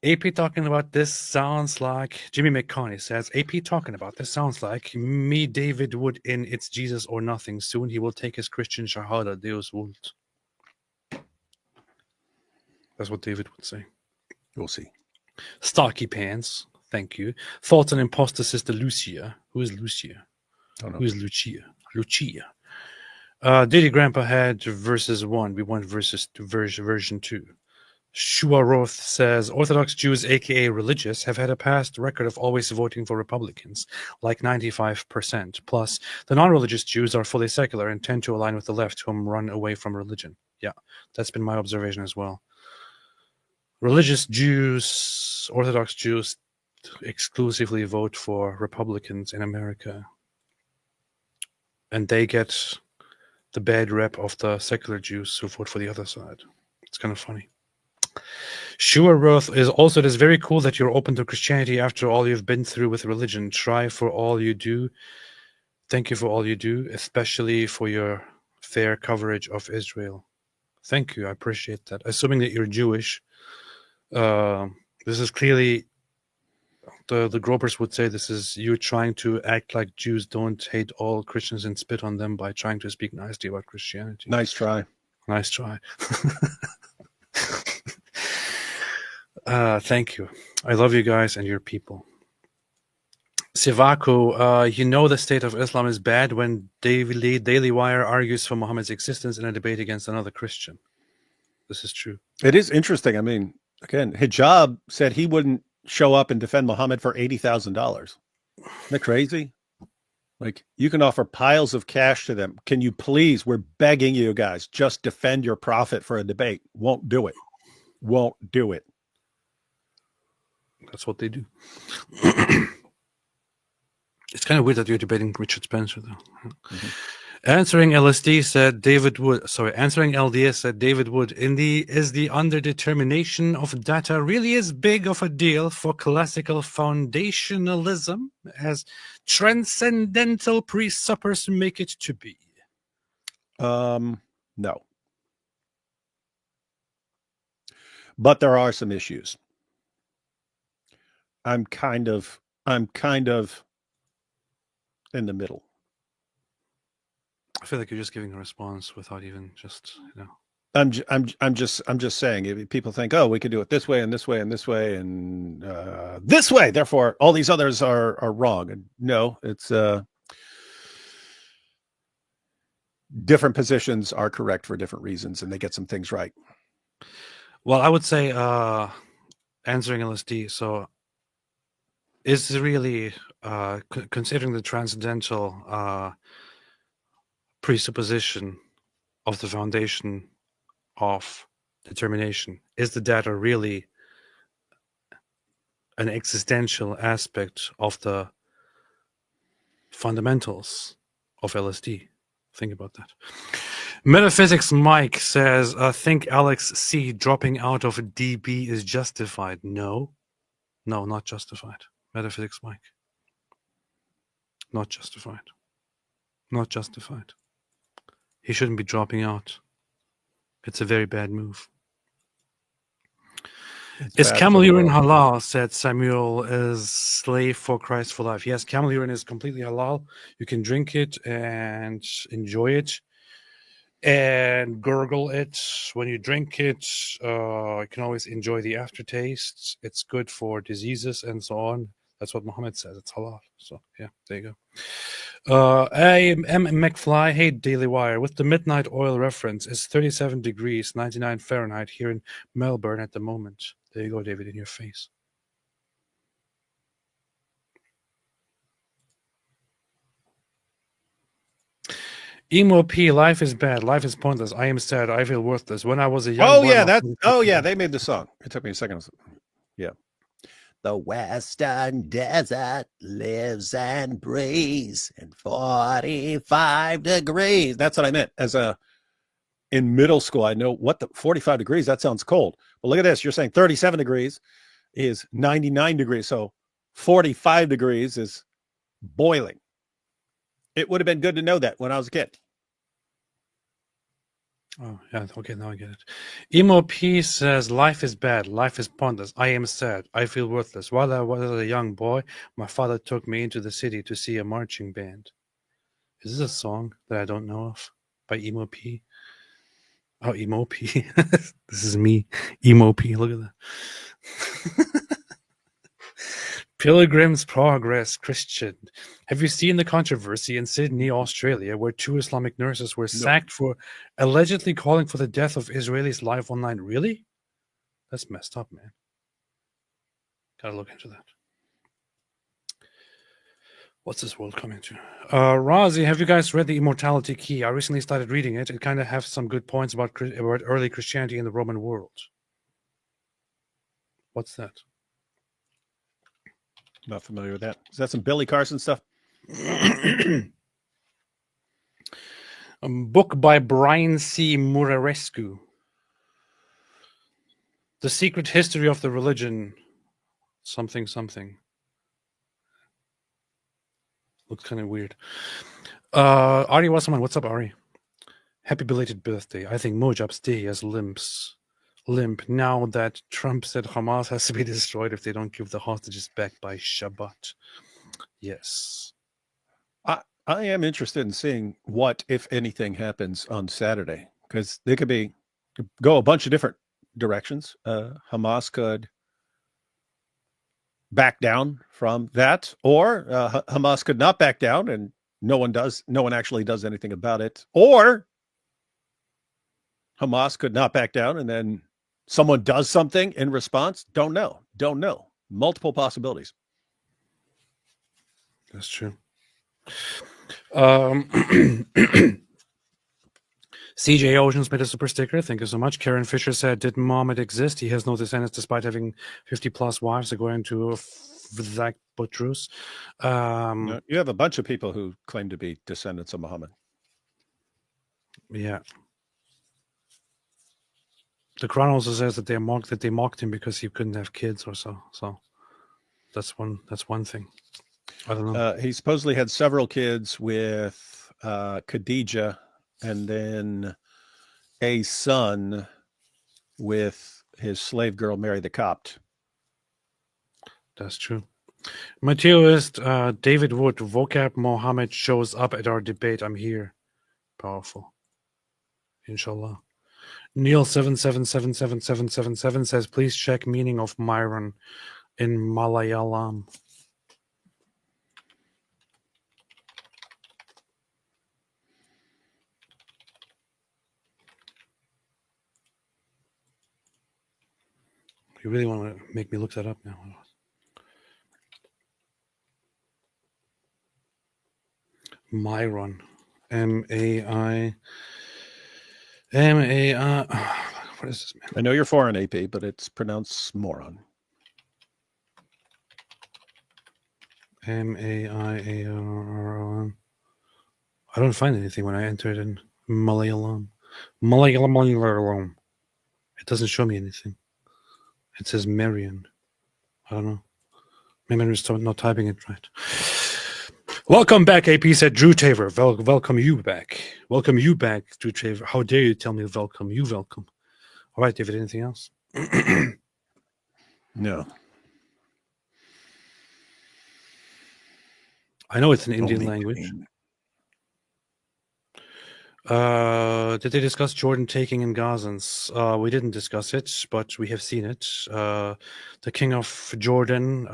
AP talking about this sounds like Jimmy McConney says, AP talking about this sounds like me, David Wood, in It's Jesus or Nothing. Soon he will take his Christian Shahada, Deus vult. That's what David would say. We'll see. Stocky Pants, thank you. Thoughts on imposter sister Lucia. Who is Lucia? Who is Lucia? Diddy Grandpa had verses 1. We want verses 2, version 2. Shua Roth says, Orthodox Jews, aka religious, have had a past record of always voting for Republicans, like 95%. Plus, the non-religious Jews are fully secular and tend to align with the left, whom run away from religion. Yeah, that's been my observation as well. Religious Jews, Orthodox Jews, exclusively vote for Republicans in America. And they get the bad rep of the secular Jews who vote for the other side. It's kind of funny. Shua Roth is also, it is very cool that you're open to Christianity after all you've been through with religion. Try for all you do. Thank you for all you do, especially for your fair coverage of Israel. Thank you. I appreciate that. Assuming that you're Jewish, this is clearly, the Gropers would say this is you trying to act like Jews don't hate all Christians and spit on them by trying to speak nicely about Christianity. Nice try. Thank you. I love you guys and your people. Sivaku, you know the state of Islam is bad when Daily Wire argues for Muhammad's existence in a debate against another Christian. This is true. It is interesting. I mean, again, Hijab said he wouldn't show up and defend Muhammad for $80,000. Isn't that crazy? Like, you can offer piles of cash to them. Can you please, we're begging you guys, just defend your prophet for a debate. Won't do it. That's what they do. It's kind of weird that you're debating Richard Spencer, though. Mm-hmm. Answering LDS said David Wood. Is the underdetermination of data really as big of a deal for classical foundationalism as transcendental pre-suppers make it to be? No. But there are some issues. I'm kind of in the middle. I feel like you're just giving a response without even just, I'm just saying, if people think, oh, we could do it this way and this way and this way and this way, therefore all these others are wrong. And no, it's different positions are correct for different reasons, and they get some things right. Well, I would say answering LSD. So, is really considering the transcendental presupposition of the foundation of determination, is the data really an existential aspect of the fundamentals of LSD? Think about that. Metaphysics Mike says, I think Alex C dropping out of DB is justified. No, No, not justified. Metaphysics Mike. Not justified. Not justified. He shouldn't be dropping out. It's a very bad move. Is camel urine halal? Said Samuel. Is slave for Christ for life. Yes, camel urine is completely halal. You can drink it and enjoy it and gurgle it when you drink it. You can always enjoy the aftertaste. It's good for diseases and so on. That's what Muhammad says. It's halal. So yeah, there you go. I am McFly. Hey, Daily Wire. With the midnight oil reference, it's 37 degrees, 99 Fahrenheit here in Melbourne at the moment. There you go, David, in your face. Emo P, life is bad, life is pointless. I am sad, I feel worthless. When I was a young boy, they made the song. It took me a second. Yeah. The western desert lives and breathes in 45 degrees. That's what I meant. In middle school, I know what the 45 degrees, that sounds cold. But look at this. You're saying 37 degrees is 99 degrees. So 45 degrees is boiling. It would have been good to know that when I was a kid. Oh, yeah. Okay, now I get it. Emo P says, life is bad. Life is pointless. I am sad. I feel worthless. While I was a young boy, my father took me into the city to see a marching band. Is this a song that I don't know of by Emo P? Oh, Emo P. This is me. Emo P. Look at that. Pilgrim's Progress Christian. Have you seen the controversy in Sydney, Australia, where 2 Islamic nurses were sacked for allegedly calling for the death of Israelis live online? Really? That's messed up, man. Gotta look into that. What's this world coming to? Razi, have you guys read The Immortality Key? I recently started reading it. It kind of has some good points about early Christianity in the Roman world. What's that? Not familiar with that. Is that some Billy Carson stuff? A book by Brian C. Murarescu. The Secret History of the Religion. Something. Looks kind of weird. Ari Wasserman, what's up, Ari? Happy belated birthday. I think Mojab's day has limp now that Trump said Hamas has to be destroyed if they don't give the hostages back by Shabbat. Yes. I am interested in seeing what, if anything, happens on Saturday, because they could go a bunch of different directions. Hamas could back down from that, or Hamas could not back down and no one actually does anything about it, or Hamas could not back down and then someone does something in response. Don't know. Multiple possibilities. That's true. CJ Oceans made a super sticker. Thank you so much. Karen Fisher said, did Muhammad exist? He has no descendants despite having 50 plus wives, according to Zach Butrus. You have a bunch of people who claim to be descendants of Muhammad. Yeah. The Quran also says that they mocked him because he couldn't have kids or so. So that's one thing. I don't know. He supposedly had several kids with Khadijah, and then a son with his slave girl Mary the Copt. That's true. Materialist David Wood, vocab Mohammed shows up at our debate. I'm here. Powerful. Inshallah. Neil 777777 says, please check meaning of Myron in Malayalam. You really want to make me look that up now? Myron. M-A-I. What is this, man? I know you're foreign, AP, but it's pronounced moron. M-A-I-A-R-O-N. I don't find anything when I enter it in Malayalam. Malayalam. It doesn't show me anything. It says Marion. I don't know. Maybe I'm just not typing it right. Welcome back, AP said Drew Taver. Welcome you back. Welcome you back, Drew Taver. How dare you tell me welcome? You welcome. All right, David, anything else? No. I know it's an Indian language. Did they discuss Jordan taking in Gazans? We didn't discuss it, but we have seen it. The king of Jordan,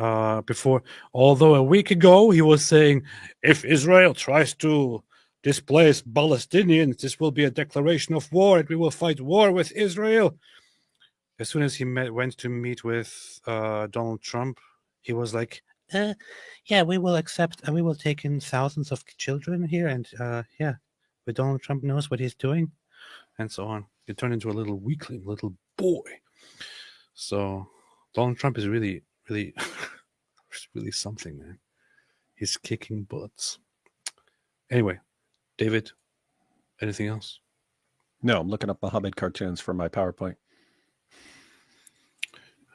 before, although a week ago he was saying, if Israel tries to displace Palestinians, this will be a declaration of war and we will fight war with Israel. As soon as he went to meet with Donald Trump, he was like, yeah, we will accept and we will take in thousands of children here. And yeah, but Donald Trump knows what he's doing and so on. He turned into a little weakling, little boy. So Donald Trump is really, really, really something, man. He's kicking butts. Anyway, David, anything else? No, I'm looking up Muhammad cartoons for my PowerPoint.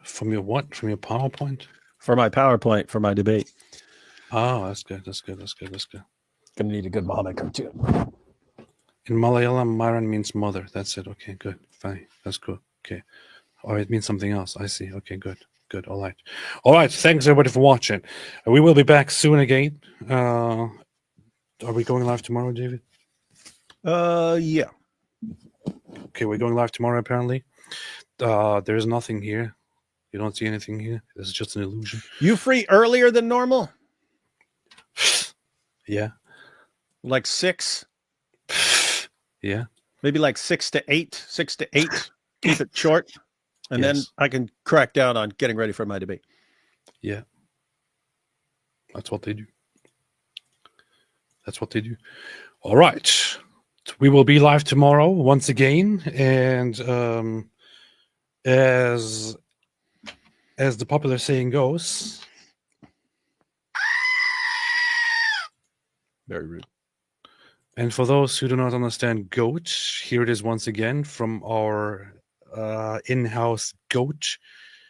From your what? From your PowerPoint? For my PowerPoint, for my debate. Oh, that's good. That's good. Gonna need a good Muhammad cartoon. In Malayalam, Myron means mother. That's it. Okay, good. Fine. That's good. Okay. Or it means something else. I see. Okay, good. All right. Thanks, everybody, for watching. We will be back soon again. Are we going live tomorrow, David? Yeah. Okay, we're going live tomorrow, apparently. There's nothing here. You don't see anything here. This is just an illusion. You free earlier than normal? Yeah. Like 6? Yeah. Maybe like 6 to 8. 6 to 8. Keep it short. And Yes. then I can crack down on getting ready for my debate. Yeah. That's what they do. All right. We will be live tomorrow once again. And as the popular saying goes, very rude. And for those who do not understand goat, here it is once again from our in-house goat,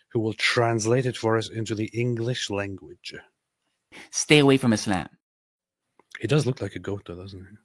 who will translate it for us into the English language. Stay away from Islam. He does look like a goat, though, doesn't he?